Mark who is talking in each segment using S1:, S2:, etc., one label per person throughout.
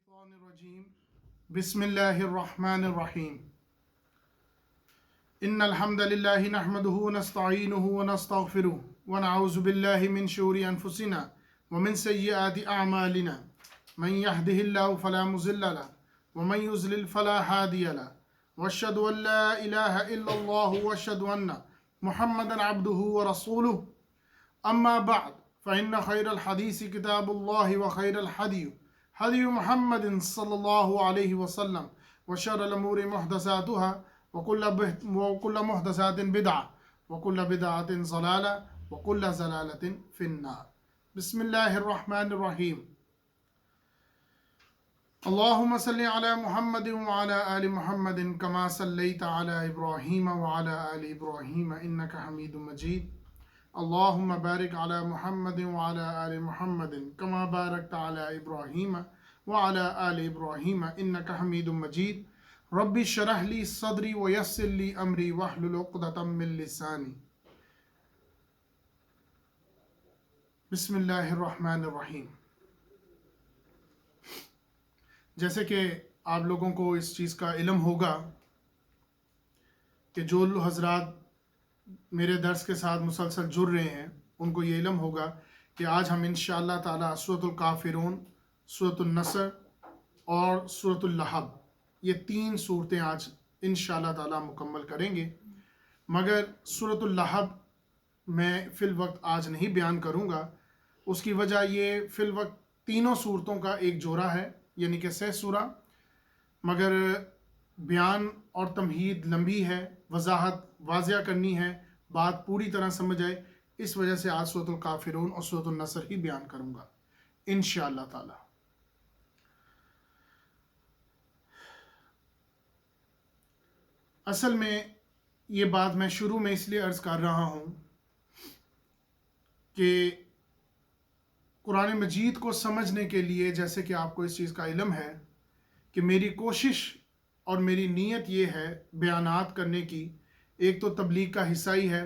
S1: الشيطان الرجيم بسم الله الرحمن الرحيم إن الحمد لله نحمده ونستعينه ونستغفره ونعوذ بالله من شرور أنفسنا ومن سيئات أعمالنا من يهده الله فلا مضل له ومن يضلل فلا هادي له وأشهد أن لا إله إلا الله وأشهد أن محمدا عبده ورسوله أما بعد فإن خير الحديث كتاب الله وخير الهدي هدي محمد صلى الله عليه وسلم وشر الأمور محدثاتها وكل محدثات بدعة وكل بدعة ضلالة وكل ضلالة في النار. بسم الله الرحمن الرحيم. اللهم صل على محمد وعلى آل محمد كما صليت على إبراهيم وعلى آل إبراهيم إنك حميد مجيد. اللهم بارك على محمد وعلى آل محمد كما باركت على إبراهيم وعلى آل إبراهيم إنك حميد مجيد. ربي اشرح لي صدري ويسر لي أمري واحلل عقدة من لساني. بسم اللہ الرحمن الرحیم. جیسے کہ آپ لوگوں کو اس چیز کا علم ہوگا کہ جو حضرات میرے درس کے ساتھ مسلسل جڑ رہے ہیں ان کو یہ علم ہوگا کہ آج ہم انشاءاللہ تعالی سورۃ الکافرون، سورۃ النصر اور سورۃ اللہب، یہ تین صورتیں آج انشاءاللہ تعالی مکمل کریں گے. مگر سورۃ اللہب میں فی الوقت آج نہیں بیان کروں گا. اس کی وجہ یہ فی الوقت تینوں صورتوں کا ایک جوڑا ہے، یعنی کہ 6 سورہ، مگر بیان اور تمہید لمبی ہے، وضاحت واضح کرنی ہے، بات پوری طرح سمجھ آئے، اس وجہ سے آج سورۃ الکافرون اور سورۃ النصر ہی بیان کروں گا انشاءاللہ تعالی. اصل میں یہ بات میں شروع میں اس لیے عرض کر رہا ہوں کہ قرآن مجید کو سمجھنے کے لیے، جیسے کہ آپ کو اس چیز کا علم ہے کہ میری کوشش اور میری نیت یہ ہے بیانات کرنے کی، ایک تو تبلیغ کا حصہ ہی ہے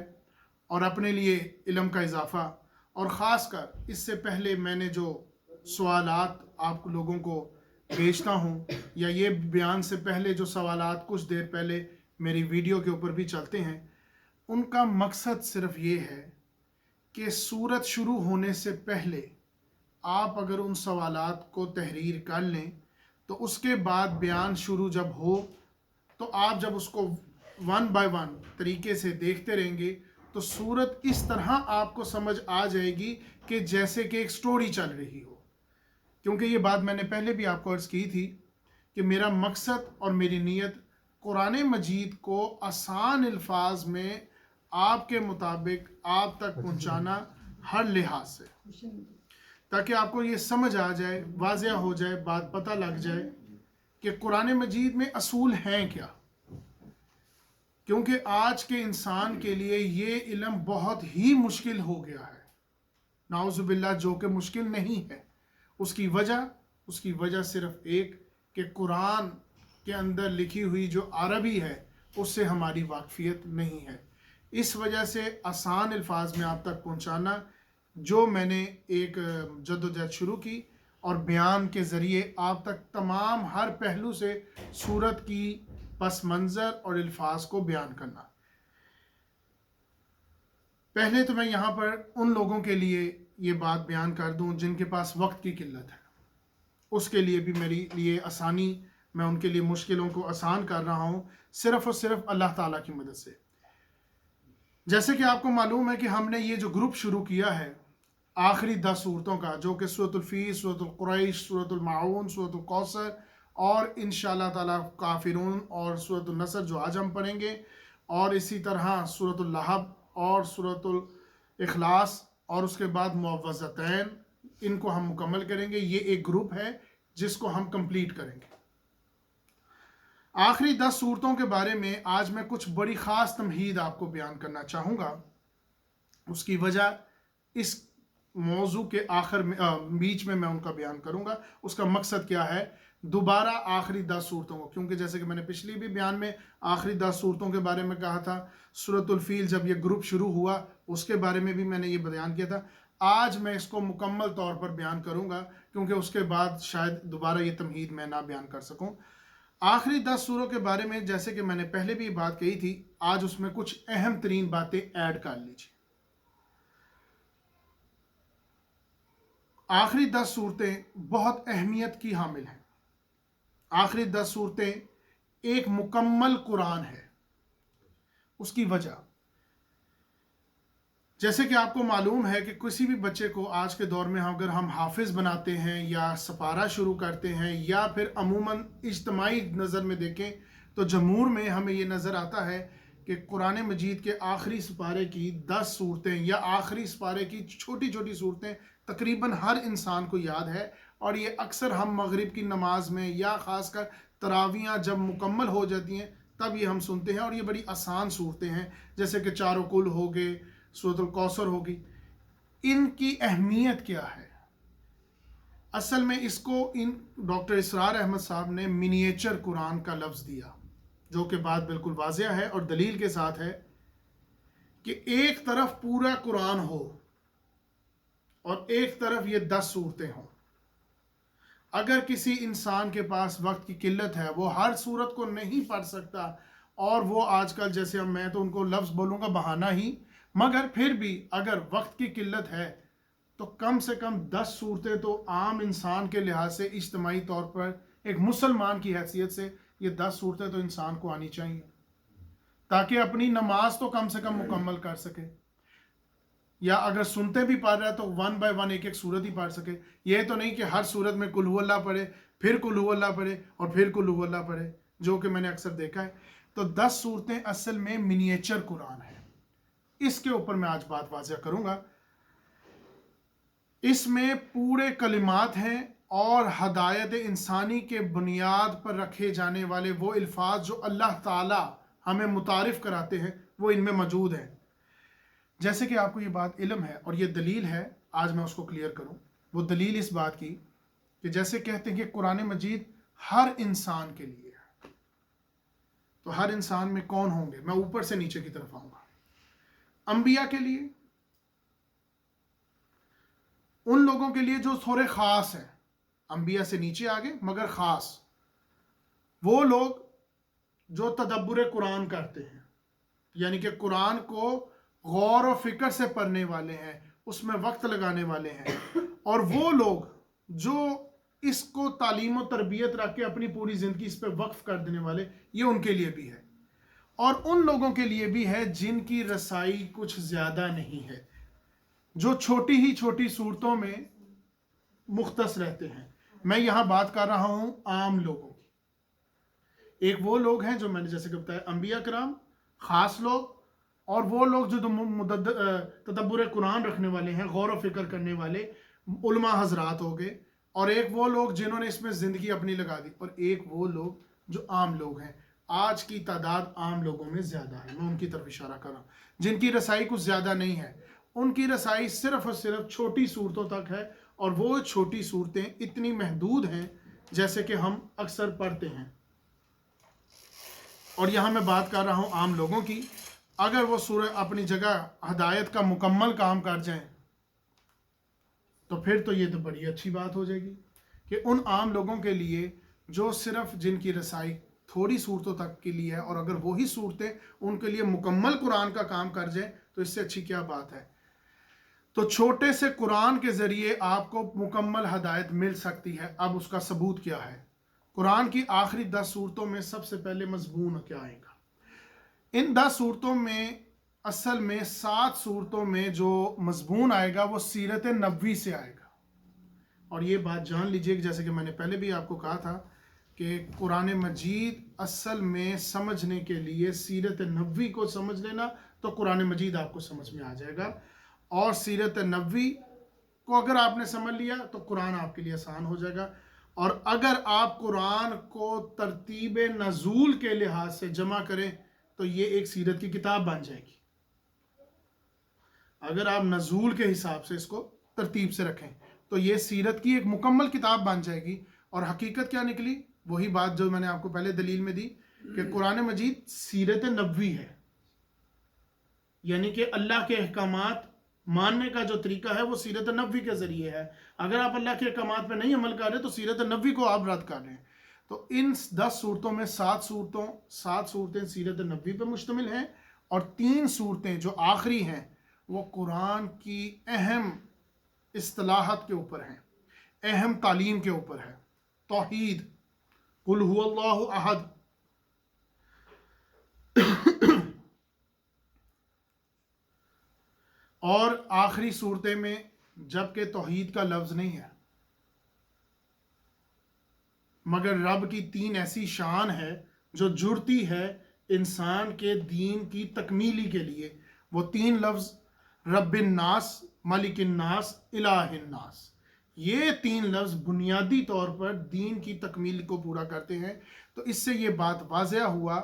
S1: اور اپنے لیے علم کا اضافہ، اور خاص کر اس سے پہلے میں نے جو سوالات آپ لوگوں کو بھیجتا ہوں، یا یہ بیان سے پہلے جو سوالات کچھ دیر پہلے میری ویڈیو کے اوپر بھی چلتے ہیں، ان کا مقصد صرف یہ ہے کہ سورت شروع ہونے سے پہلے آپ اگر ان سوالات کو تحریر کر لیں تو اس کے بعد بیان شروع جب ہو تو آپ جب اس کو 1 بائی 1 طریقے سے دیکھتے رہیں گے تو سورت اس طرح آپ کو سمجھ آ جائے گی کہ جیسے کہ ایک سٹوری چل رہی ہو. کیونکہ یہ بات میں نے پہلے بھی آپ کو عرض کی تھی کہ میرا مقصد اور میری نیت قرآن مجید کو آسان الفاظ میں آپ کے مطابق آپ تک پہنچانا ہر لحاظ سے، تاکہ آپ کو یہ سمجھ آ جائے، واضح ہو جائے، بات پتہ لگ جائے کہ قرآن مجید میں اصول ہیں کیا. کیونکہ آج کے انسان کے لیے یہ علم بہت ہی مشکل ہو گیا ہے، نعوذ باللہ، جو کہ مشکل نہیں ہے. اس کی وجہ صرف ایک کہ قرآن کے اندر لکھی ہوئی جو عربی ہے اس سے ہماری واقفیت نہیں ہے. اس وجہ سے آسان الفاظ میں آپ تک پہنچانا جو میں نے ایک جدوجہد شروع کی، اور بیان کے ذریعے آپ تک تمام ہر پہلو سے سورت کی پس منظر اور الفاظ کو بیان کرنا. پہلے تو میں یہاں پر ان لوگوں کے لیے یہ بات بیان کر دوں جن کے پاس وقت کی قلت ہے، اس کے لیے بھی میری لیے آسانی، میں ان کے لیے مشکلوں کو آسان کر رہا ہوں صرف اور صرف اللہ تعالیٰ کی مدد سے. جیسے کہ آپ کو معلوم ہے کہ ہم نے یہ جو گروپ شروع کیا ہے آخری 10 صورتوں کا، جو کہ سورۃ الفیل، سورۃ القریش، سورۃ الماعون، سورۃ الکوثر اور انشاءاللہ تعالی کافرون اور سورۃ النصر جو آج ہم پڑھیں گے، اور اسی طرح سورۃ اللہب اور سورۃ الاخلاص، اور اس کے بعد معوذتین، ان کو ہم مکمل کریں گے. یہ ایک گروپ ہے جس کو ہم کمپلیٹ کریں گے. آخری 10 صورتوں کے بارے میں آج میں کچھ بڑی خاص تمہید آپ کو بیان کرنا چاہوں گا. اس کی وجہ اس موضوع کے بیچ میں ان کا بیان کروں گا. اس کا مقصد کیا ہے؟ دوبارہ آخری 10 صورتوں کو، کیونکہ جیسے کہ میں نے پچھلی بھی بیان میں آخری 10 صورتوں کے بارے میں کہا تھا، سورۃ الفیل جب یہ گروپ شروع ہوا اس کے بارے میں بھی میں نے یہ بیان کیا تھا. آج میں اس کو مکمل طور پر بیان کروں گا، کیونکہ اس کے بعد شاید دوبارہ یہ تمہید میں نہ بیان کر سکوں۔ آخری 10 سوروں کے بارے میں جیسے کہ میں نے پہلے بھی بات کہی تھی، آج اس میں کچھ اہم ترین باتیں ایڈ کر لیجیے۔ آخری 10 صورتیں بہت اہمیت کی حامل ہیں۔ آخری 10 صورتیں ایک مکمل قرآن ہے۔ اس کی وجہ، جیسے کہ آپ کو معلوم ہے کہ کسی بھی بچے کو آج کے دور میں اگر ہم حافظ بناتے ہیں یا سپارہ شروع کرتے ہیں یا پھر عموماً اجتماعی نظر میں دیکھیں تو جمہور میں ہمیں یہ نظر آتا ہے کہ قرآن مجید کے آخری سپارے کی 10 صورتیں یا آخری سپارے کی چھوٹی چھوٹی صورتیں تقریباً ہر انسان کو یاد ہے، اور یہ اکثر ہم مغرب کی نماز میں یا خاص کر تراویحاں جب مکمل ہو جاتی ہیں تب یہ ہم سنتے ہیں، اور یہ بڑی آسان صورتیں ہیں، جیسے کہ چاروں کل ہو گئے، سورۃ الکوثر ہوگی۔ ان کی اہمیت کیا ہے؟ اصل میں اس کو ڈاکٹر اسرار احمد صاحب نے منیچر قرآن کا لفظ دیا، جو کہ بات بالکل واضح ہے اور دلیل کے ساتھ ہے کہ ایک طرف پورا قرآن ہو اور ایک طرف یہ 10 صورتیں ہوں۔ اگر کسی انسان کے پاس وقت کی قلت ہے، وہ ہر صورت کو نہیں پڑھ سکتا، اور وہ آج کل جیسے میں تو ان کو لفظ بولوں گا بہانہ ہی، مگر پھر بھی اگر وقت کی قلت ہے تو کم سے کم 10 صورتیں تو عام انسان کے لحاظ سے اجتماعی طور پر ایک مسلمان کی حیثیت سے یہ 10 صورتیں تو انسان کو آنی چاہیے، تاکہ اپنی نماز تو کم سے کم مکمل کر سکے، یا اگر سنتے بھی پڑھ رہا ہے تو 1 بائی 1 ایک ایک صورت ہی پڑھ سکے۔ یہ تو نہیں کہ ہر صورت میں قل هو اللہ پڑھے، پھر قل هو اللہ پڑھے اور پھر قل هو اللہ پڑھے، جو کہ میں نے اکثر دیکھا ہے۔ تو 10 صورتیں اصل میں منیچر قرآن ہے۔ اس کے اوپر میں آج بات واضح کروں گا۔ اس میں پورے کلمات ہیں اور ہدایت انسانی کے بنیاد پر رکھے جانے والے وہ الفاظ جو اللہ تعالی ہمیں متعارف کراتے ہیں، وہ ان میں موجود ہیں۔ جیسے کہ آپ کو یہ بات علم ہے اور یہ دلیل ہے، آج میں اس کو کلیئر کروں۔ وہ دلیل اس بات کی کہ جیسے کہتے ہیں کہ قرآن مجید ہر انسان کے لیے ہے، تو ہر انسان میں کون ہوں گے؟ میں اوپر سے نیچے کی طرف آؤں گا۔ انبیاء کے لیے، ان لوگوں کے لیے جو تھوڑے خاص ہیں، انبیاء سے نیچے آگے مگر خاص، وہ لوگ جو تدبر قرآن کرتے ہیں، یعنی کہ قرآن کو غور و فکر سے پڑھنے والے ہیں، اس میں وقت لگانے والے ہیں، اور وہ لوگ جو اس کو تعلیم و تربیت رکھ کے اپنی پوری زندگی اس پہ وقف کر دینے والے، یہ ان کے لیے بھی ہے۔ اور ان لوگوں کے لیے بھی ہے جن کی رسائی کچھ زیادہ نہیں ہے، جو چھوٹی ہی چھوٹی صورتوں میں مختص رہتے ہیں۔ میں یہاں بات کر رہا ہوں عام لوگوں کی۔ ایک وہ لوگ ہیں جو میں نے جیسے کہ بتایا انبیاء کرام، خاص لوگ، اور وہ لوگ جو تدبر قرآن رکھنے والے ہیں، غور و فکر کرنے والے علماء حضرات ہو گئے، اور ایک وہ لوگ جنہوں نے اس میں زندگی اپنی لگا دی، اور ایک وہ لوگ جو عام لوگ ہیں۔ آج کی تعداد عام لوگوں میں زیادہ ہے، میں ان کی طرف اشارہ کر رہا ہوں۔ جن کی رسائی کچھ زیادہ نہیں ہے، ان کی رسائی صرف اور صرف چھوٹی صورتوں تک ہے، اور وہ چھوٹی صورتیں اتنی محدود ہیں جیسے کہ ہم اکثر پڑھتے ہیں۔ اور یہاں میں بات کر رہا ہوں عام لوگوں کی۔ اگر وہ سورہ اپنی جگہ ہدایت کا مکمل کام کر جائیں تو پھر تو یہ تو بڑی اچھی بات ہو جائے گی کہ ان عام لوگوں کے لیے جو صرف جن کی رسائی تھوڑی صورتوں تک کے لیے ہے، اور اگر وہی صورتیں ان کے لیے مکمل قرآن کا کام کر جائیں تو اس سے اچھی کیا بات ہے۔ تو چھوٹے سے قرآن کے ذریعے آپ کو مکمل ہدایت مل سکتی ہے۔ اب اس کا ثبوت کیا ہے؟ قرآن کی آخری 10 صورتوں میں سب سے پہلے مضمون کیا آئے گا؟ ان 10 صورتوں میں اصل میں 7 صورتوں میں جو مضمون آئے گا وہ سیرت نبوی سے آئے گا۔ اور یہ بات جان لیجئے کہ جیسے کہ میں نے پہلے بھی آپ کو کہا تھا کہ قرآن مجید اصل میں سمجھنے کے لیے سیرت نبوی کو سمجھ لینا تو قرآن مجید آپ کو سمجھ میں آ جائے گا، اور سیرت نبوی کو اگر آپ نے سمجھ لیا تو قرآن آپ کے لیے آسان ہو جائے گا۔ اور اگر آپ قرآن کو ترتیب نزول کے لحاظ سے جمع کریں تو یہ ایک سیرت کی کتاب بن جائے گی، اگر آپ نزول کے حساب سے اس کو ترتیب سے رکھیں تو یہ سیرت کی ایک مکمل کتاب بن جائے گی۔ اور حقیقت کیا نکلی؟ وہی بات جو میں نے آپ کو پہلے دلیل میں دی کہ قرآن مجید سیرت نبوی ہے، یعنی کہ اللہ کے احکامات ماننے کا جو طریقہ ہے وہ سیرت نبوی کے ذریعے ہے. اگر آپ اللہ کے احکامات پہ نہیں عمل کر رہے تو سیرت نبوی کو آپ رد کر رہے ہیں. تو ان 10 صورتوں میں 7 صورتیں سیرت نبوی پہ مشتمل ہیں، اور 3 صورتیں جو آخری ہیں وہ قرآن کی اہم اصطلاحات کے اوپر ہیں، اہم تعلیم کے اوپر ہے. توحید، قل هو اللہ احد، اور آخری صورتیں میں جبکہ توحید کا لفظ نہیں ہے مگر رب کی 3 ایسی شان ہے جو جڑتی ہے انسان کے دین کی تکمیلی کے لیے. وہ 3 لفظ رب الناس، ملک الناس، الہ الناس، یہ 3 لفظ بنیادی طور پر دین کی تکمیل کو پورا کرتے ہیں. تو اس سے یہ بات واضح ہوا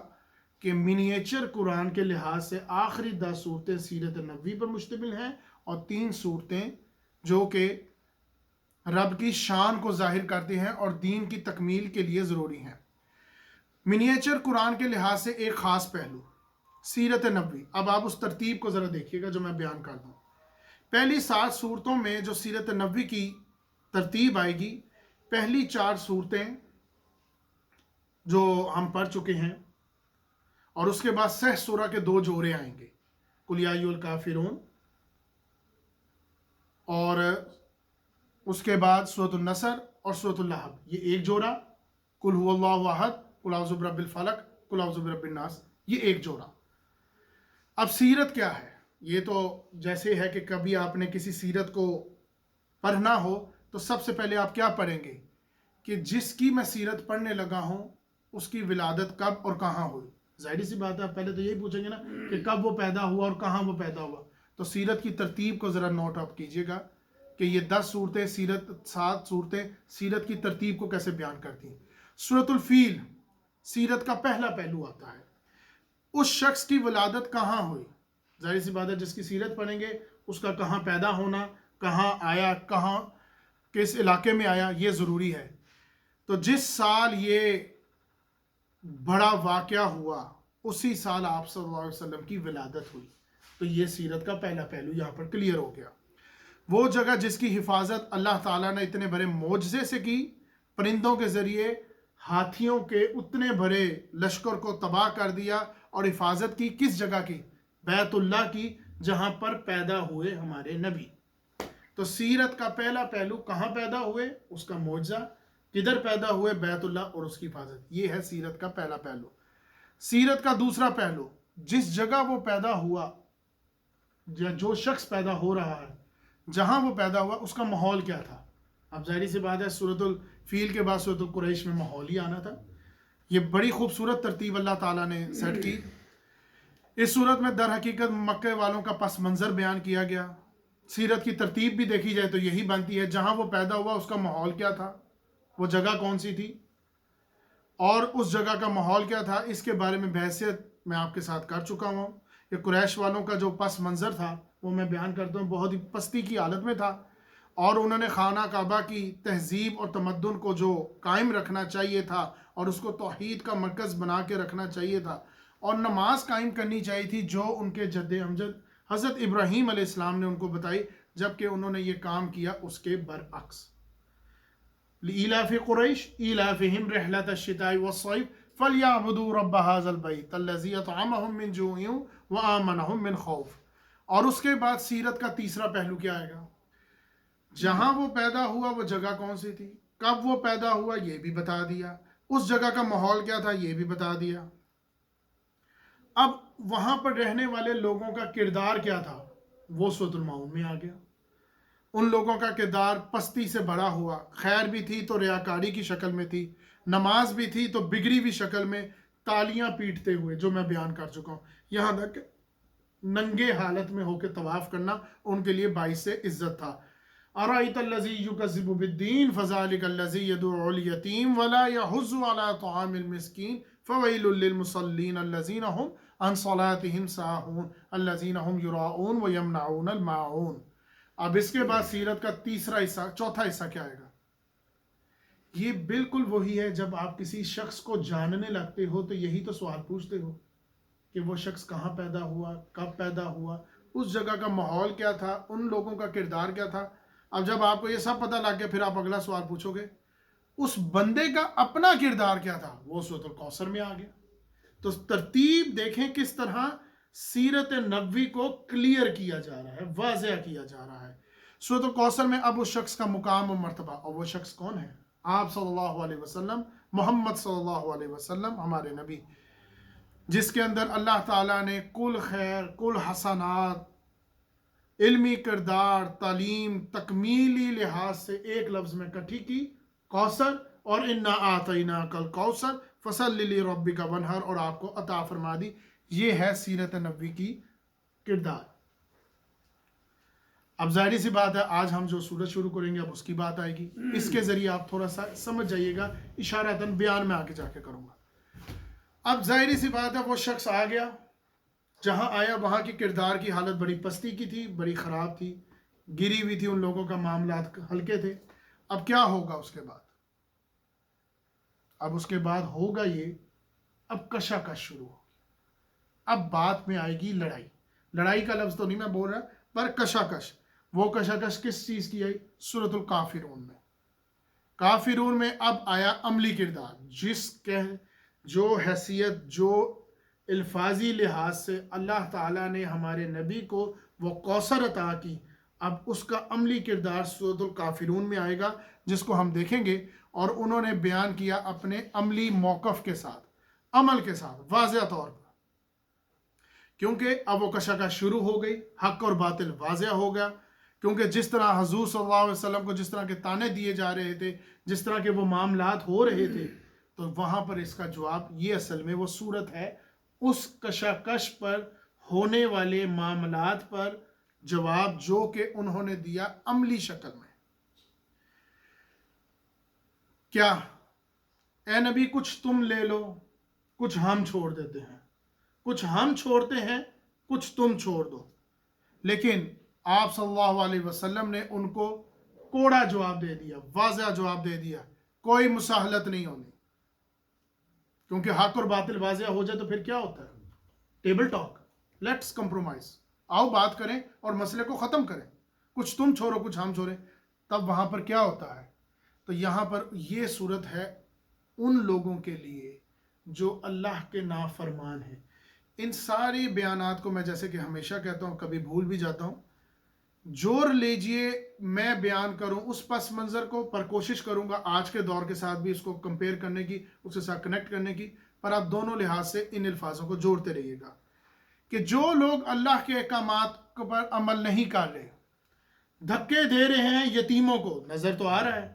S1: کہ منیچر قرآن کے لحاظ سے آخری 10 صورتیں سیرت نبوی پر مشتمل ہیں، اور 3 صورتیں جو کہ رب کی شان کو ظاہر کرتے ہیں اور دین کی تکمیل کے لیے ضروری ہیں. منیچر قرآن کے لحاظ سے ایک خاص پہلو سیرت نبوی. اب آپ اس ترتیب کو ذرا دیکھیے گا جو میں بیان کر دوں. پہلی 7 صورتوں میں جو سیرت نبوی کی ترتیب آئے گی، پہلی 4 صورتیں جو ہم پڑھ چکے ہیں، اور اس کے بعد 6 سورہ کے 2 جوڑے آئیں گے، قل یا ایھا الکافرون، اور اس کے بعد سورۃ النصر اور سورۃ اللہب، یہ ایک جوڑا، قل هو اللہ احد، قل اعوذ برب الفلق، قل اعوذ برب الناس، یہ ایک جوڑا. اب سیرت کیا ہے؟ یہ تو جیسے ہے کہ کبھی آپ نے کسی سیرت کو پڑھنا ہو تو سب سے پہلے آپ کیا پڑھیں گے کہ جس کی میں سیرت پڑھنے لگا ہوں اس کی ولادت کب اور کہاں ہوئی. ظاہری سی بات ہے، پہلے تو یہی پوچھیں گے نا کہ کب وہ پیدا ہوا اور کہاں وہ پیدا ہوا. تو سیرت کی ترتیب کو ذرا نوٹ اپ کیجئے گا کہ یہ 10 صورتیں 7 صورتیں سیرت کی ترتیب کو کیسے بیان کرتی ہیں. سورۃ الفیل سیرت کا پہلا پہلو آتا ہے. اس شخص کی ولادت کہاں ہوئی، ظاہر سی بات ہے جس کی سیرت پڑھیں گے اس کا کہاں پیدا ہونا، کہاں آیا، کہاں کس علاقے میں آیا، یہ ضروری ہے. تو جس سال یہ بڑا واقعہ ہوا اسی سال آپ صلی اللہ علیہ وسلم کی ولادت ہوئی. تو یہ سیرت کا پہلا پہلو یہاں پر کلیئر ہو گیا. وہ جگہ جس کی حفاظت اللہ تعالیٰ نے اتنے بڑے معجزے سے کی، پرندوں کے ذریعے ہاتھیوں کے اتنے بڑے لشکر کو تباہ کر دیا، اور حفاظت کی کس جگہ کی؟ بیت اللہ کی، جہاں پر پیدا ہوئے ہمارے نبی. تو سیرت کا پہلا پہلو کہاں پیدا ہوئے، اس کا معجزہ، کدھر پیدا ہوئے، بیت اللہ اور اس کی حفاظت، یہ ہے سیرت کا پہلا پہلو. سیرت کا دوسرا پہلو، جس جگہ وہ پیدا ہوا، جو شخص پیدا ہو رہا ہے، جہاں وہ پیدا ہوا اس کا ماحول کیا تھا. اب ظاہری سی بات ہے سورۃ الفیل کے بعد سورۃ القریش میں ماحول ہی آنا تھا. یہ بڑی خوبصورت ترتیب اللہ تعالیٰ نے سیٹ کی. اس صورت میں در حقیقت مکے والوں کا پس منظر بیان کیا گیا. سیرت کی ترتیب بھی دیکھی جائے تو یہی بنتی ہے، جہاں وہ پیدا ہوا اس کا ماحول کیا تھا، وہ جگہ کون سی تھی، اور اس جگہ کا ماحول کیا تھا. اس کے بارے میں بحثیت میں آپ کے ساتھ کر چکا ہوں کہ قریش والوں کا جو پس منظر تھا وہ میں بیان کرتا ہوں، بہت ہی پستی کی حالت میں تھا، اور انہوں نے خانہ کعبہ کی تہذیب اور تمدن کو جو قائم رکھنا چاہیے تھا اور اس کو توحید کا مرکز بنا کے رکھنا چاہیے تھا، اور نماز قائم کرنی چاہیے تھی جو ان کے جد امجد حضرت ابراہیم علیہ السلام نے ان کو بتائی، جبکہ انہوں نے یہ کام کیا اس کے برعکس. لإلاف قریش إلافهم رحلة الشتاء والصيف فليعبدوا رب هذا البيت الذي أطعمهم من جوع وآمنهم من خوف. اور اس کے بعد سیرت کا تیسرا پہلو کیا آئے گا؟ جہاں وہ پیدا ہوا وہ جگہ کون سی تھی، کب وہ پیدا ہوا یہ بھی بتا دیا، اس جگہ کا ماحول کیا تھا یہ بھی بتا دیا. اب وہاں پر رہنے والے لوگوں کا کردار کیا تھا، وہ سورۃ المعون میں آ گیا. ان لوگوں کا کردار پستی سے بڑا ہوا، خیر بھی تھی تو ریاکاری کی شکل میں تھی، نماز بھی تھی تو بگڑی ہوئی شکل میں، تالیاں پیٹتے ہوئے، جو میں بیان کر چکا ہوں. یہاں تک ننگے حالت میں ہو کے طواف کرنا ان کے لیے باعث عزت تھا. أَرَأَيْتَ الَّذِي يُكَذِّبُ بِالدِّينِ فَذَلِكَ الَّذِي يَدُعُّ الْيَتِيمَ وَلَا يَحُضُّ عَلَى طَعَامِ الْمِسْكِينِ فَوَيْلٌ لِّلْمُصَلِّينَ الَّذِينَ هُمْ عَنْ صَلَاتِهِمْ سَاهُونَ الَّذِينَ هُمْ يُرَاءُونَ وَيَمْنَعُونَ الْمَاعُونَ. اب اس کے بعد سیرت کا چوتھا حصہ کیا آئے گا؟ یہ بالکل وہی ہے جب آپ کسی شخص کو جاننے لگتے ہو تو یہی تو سوال پوچھتے ہو کہ وہ شخص کہاں پیدا ہوا، کب پیدا ہوا، اس جگہ کا ماحول کیا تھا، ان لوگوں کا کردار کیا تھا. اب جب آپ کو یہ سب پتہ لگ گیا، پھر آپ اگلا سوال پوچھو گے اس بندے کا اپنا کردار کیا تھا، وہ سورۃ الکوثر میں آ گیا. تو ترتیب دیکھیں کس طرح سیرت نبوی کو کلیئر کیا جا رہا ہے، واضح کیا جا رہا ہے. سورۃ الکوثر میں اب اس شخص کا مقام و مرتبہ، اور وہ شخص کون ہے؟ آپ صلی اللہ علیہ وسلم، محمد صلی اللہ علیہ وسلم، ہمارے نبی، جس کے اندر اللہ تعالیٰ نے کل خیر، کل حسنات، علمی کردار، تعلیم، تکمیلی لحاظ سے ایک لفظ میں کٹھی کی، کوثر، اور انا اعطیناک الکوثر فصلی لربک وانحر، اور آپ کو عطا فرما دی. یہ ہے سیرت نبوی کی کردار. اب ظاہری سی بات ہے، آج ہم جو سورت شروع کریں گے اب اس کی بات آئے گی. اس کے ذریعے آپ تھوڑا سا سمجھ جائیے گا، اشارتاً بیان میں آگے جا کے کروں گا. اب ظاہری سی بات ہے، وہ شخص آ گیا، جہاں آیا وہاں کی کردار کی حالت بڑی پستی کی تھی، بڑی خراب تھی، گری ہوئی تھی، ان لوگوں کا معاملات ہلکے تھے. اب کیا ہوگا اس کے بعد؟ اب اس کے بعد ہوگا یہ، اب کشاکش شروع ہوگی. اب بات میں آئے گی لڑائی. لڑائی کا لفظ تو نہیں میں بول رہا، پر کشاکش. وہ کشاکش کس چیز کی آئی؟ سورۃ الکافرون میں. کافرون میں اب آیا عملی کردار، جس کے جو حیثیت، جو الفاظی لحاظ سے اللہ تعالیٰ نے ہمارے نبی کو وہ کوثر عطا کی، اب اس کا عملی کردار سورۃ الکافرون میں آئے گا، جس کو ہم دیکھیں گے. اور انہوں نے بیان کیا اپنے عملی موقف کے ساتھ، عمل کے ساتھ، واضح طور پر. کیونکہ اب وہ کشاکش شروع ہو گئی، حق اور باطل واضح ہو گیا. کیونکہ جس طرح حضور صلی اللہ علیہ وسلم کو جس طرح کے تانے دیے جا رہے تھے، جس طرح کے وہ معاملات ہو رہے تھے، تو وہاں پر اس کا جواب یہ اصل میں وہ صورت ہے اس کشاکش پر ہونے والے معاملات پر جواب، جو کہ انہوں نے دیا عملی شکل میں. کیا اے نبی کچھ تم لے لو، کچھ ہم چھوڑ دیتے ہیں، کچھ ہم چھوڑتے ہیں، کچھ تم چھوڑ دو. لیکن آپ صلی اللہ علیہ وسلم نے ان کو کوڑا جواب دے دیا، واضح جواب دے دیا، کوئی مساہلت نہیں ہونی. کیونکہ حق اور باطل واضح ہو جائے تو پھر کیا ہوتا ہے؟ ٹیبل ٹاک، لیٹس کمپرومائز، آؤ بات کریں اور مسئلے کو ختم کریں. کچھ تم چھوڑو، کچھ ہم چھوڑیں. تب وہاں پر کیا ہوتا ہے؟ تو یہاں پر یہ صورت ہے ان لوگوں کے لیے جو اللہ کے نافرمان ہیں. ان ساری بیانات کو میں جیسے کہ ہمیشہ کہتا ہوں، کبھی بھول بھی جاتا ہوں، جوڑ لیجئے میں بیان کروں اس پس منظر کو، پر کوشش کروں گا آج کے دور کے ساتھ بھی اس کو کمپیئر کرنے کی، اس کے ساتھ کنیکٹ کرنے کی. پر آپ دونوں لحاظ سے ان الفاظوں کو جوڑتے رہیے گا کہ جو لوگ اللہ کے احکامات پر عمل نہیں کر رہے، دھکے دے رہے ہیں یتیموں کو، نظر تو آ رہا ہے،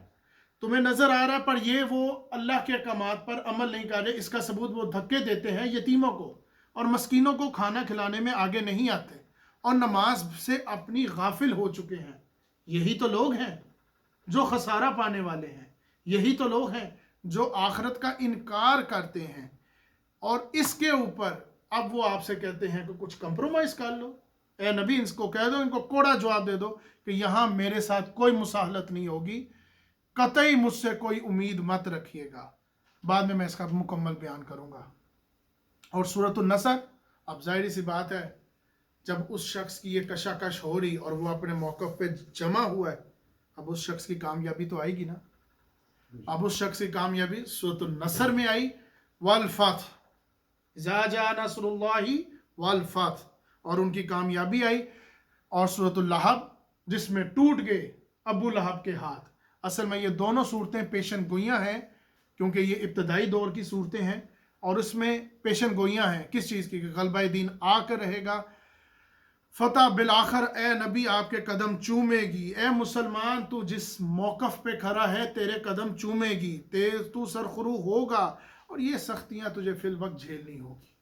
S1: تمہیں نظر آ رہا ہے، پر یہ وہ اللہ کے احکامات پر عمل نہیں کر رہے. اس کا ثبوت وہ دھکے دیتے ہیں یتیموں کو اور مسکینوں کو کھانا کھلانے میں آگے نہیں آتے، اور نماز سے اپنی غافل ہو چکے ہیں. یہی تو لوگ ہیں جو خسارہ پانے والے ہیں، یہی تو لوگ ہیں جو آخرت کا انکار کرتے ہیں. اور اس کے اوپر اب وہ آپ سے کہتے ہیں کہ کچھ کمپرومائز کر لو. اے نبی ان کو کہہ دو، ان کو کوڑا جواب دے دو کہ یہاں میرے ساتھ کوئی مساہلت نہیں ہوگی، قطعی مجھ سے کوئی امید مت رکھیے گا. بعد میں اس کا مکمل بیان کروں گا. اور سورۃ النصر، اب ظاہری سی بات ہے، جب اس شخص کی یہ کشاکش ہو رہی اور وہ اپنے موقف پہ جمع ہوا ہے، اب اس شخص کی کامیابی تو آئے گی نا. اب اس شخص کی کامیابی سورۃ النصر میں آئی، والفتح، اذا جاء نصر اللہ والفتح، اور ان کی کامیابی آئی. اور سورۃ اللہب، جس میں ٹوٹ گئے ابو لہب کے ہاتھ. اصل میں یہ دونوں صورتیں پیشن گوئیاں ہیں، کیونکہ یہ ابتدائی دور کی صورتیں ہیں، اور اس میں پیشن گوئیاں ہیں کس چیز کی؟ کہ غلبہ دین آ کر رہے گا، فتح بالآخر اے نبی آپ کے قدم چومے گی. اے مسلمان تو جس موقف پہ کھڑا ہے تیرے قدم چومے گی، تو سرخرو ہوگا، اور یہ سختیاں تجھے فی الوقت جھیلنی ہوگی.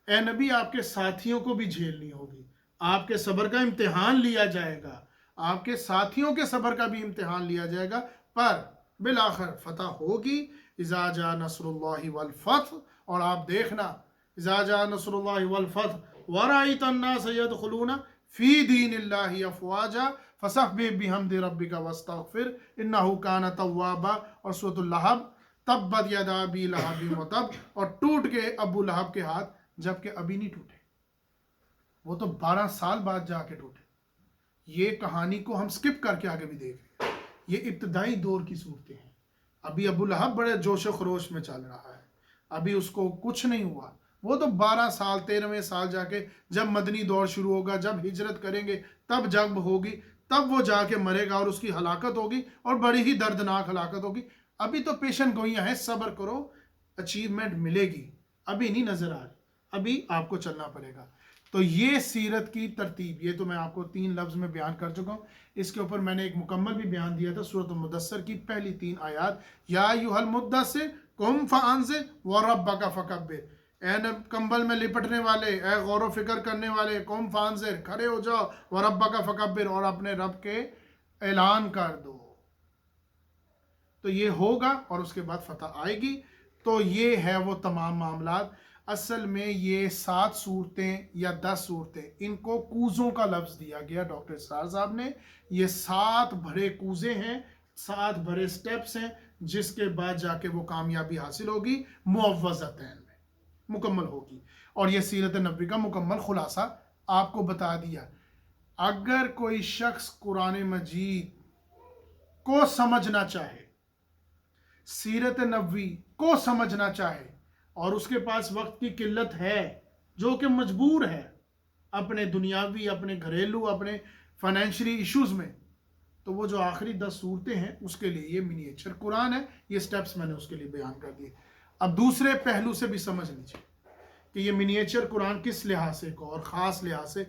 S1: اے نبی آپ کے ساتھیوں کو بھی جھیلنی ہوگی، آپ کے صبر کا امتحان لیا جائے گا، آپ کے ساتھیوں کے صبر کا بھی امتحان لیا جائے گا، پر بالآخر فتح ہوگی. اذا جاء نصر اللہ والفتح، اور آپ دیکھنا اذا جاء نصر اللہ والفتح ورأيت الناس يدخلون في دين الله افواجا فسبح بحمد ربك واستغفر انه كان توابا. اور سورۃ اللہب، تبت یدا ابی لہب وتب، اور ٹوٹ گئے ابو لہب کے ہاتھ، جبکہ ابھی نہیں ٹوٹے. وہ تو 12 سال بعد جا کے ٹوٹے. یہ کہانی کو ہم سکپ کر کے آگے بھی دیکھ رہے ہیں. یہ ابتدائی دور کی صورتیں ہیں. ابھی ابو لہب بڑے جوش و خروش میں چل رہا ہے, ابھی اس کو کچھ نہیں ہوا. وہ تو 12 سال 13ویں سال جا کے جب مدنی دور شروع ہوگا, جب ہجرت کریں گے, تب جنگ ہوگی, تب وہ جا کے مرے گا اور اس کی ہلاکت ہوگی, اور بڑی ہی دردناک ہلاکت ہوگی. ابھی تو پیشن گوئیاں ہیں, صبر کرو, اچیومنٹ ملے گی. ابھی نہیں نظر آ رہی, ابھی آپ کو چلنا پڑے گا. تو یہ سیرت کی ترتیب, یہ تو میں آپ کو 3 لفظ میں بیان کر چکا ہوں. اس کے اوپر میں نے ایک مکمل بھی بیان دیا تھا سورۃ المدثر کی پہلی 3 آیات. یا ایھا المدثر قم فانذر وربک فکبر. اے کمبل میں لپٹنے والے, اے غور و فکر کرنے والے, قم فانذر, کھڑے ہو جاؤ, وربک فکبر, اور اپنے رب کے اعلان کر دو. تو یہ ہوگا اور اس کے بعد فتح آئے گی. تو یہ ہے وہ تمام معاملات. اصل میں یہ 7 صورتیں یا 10 صورتیں, ان کو کوزوں کا لفظ دیا گیا ڈاکٹر اسرار صاحب نے. یہ 7 بھرے کوزے ہیں, 7 بھرے سٹیپس ہیں, جس کے بعد جا کے وہ کامیابی حاصل ہوگی, معوذتین میں مکمل ہوگی. اور یہ سیرت نبوی کا مکمل خلاصہ آپ کو بتا دیا. اگر کوئی شخص قرآن مجید کو سمجھنا چاہے, سیرت نبوی کو سمجھنا چاہے, اور اس کے پاس وقت کی قلت ہے, جو کہ مجبور ہے اپنے دنیاوی, اپنے گھریلو, اپنے فائنینشلی ایشوز میں, تو وہ جو آخری 10 صورتیں ہیں اس کے لیے یہ منیچر قرآن ہے. یہ سٹیپس میں نے اس کے لیے بیان کر دیے. اب دوسرے پہلو سے بھی سمجھ لیجیے کہ یہ منیچر قرآن کس لحاظ سے کو, اور خاص لحاظ سے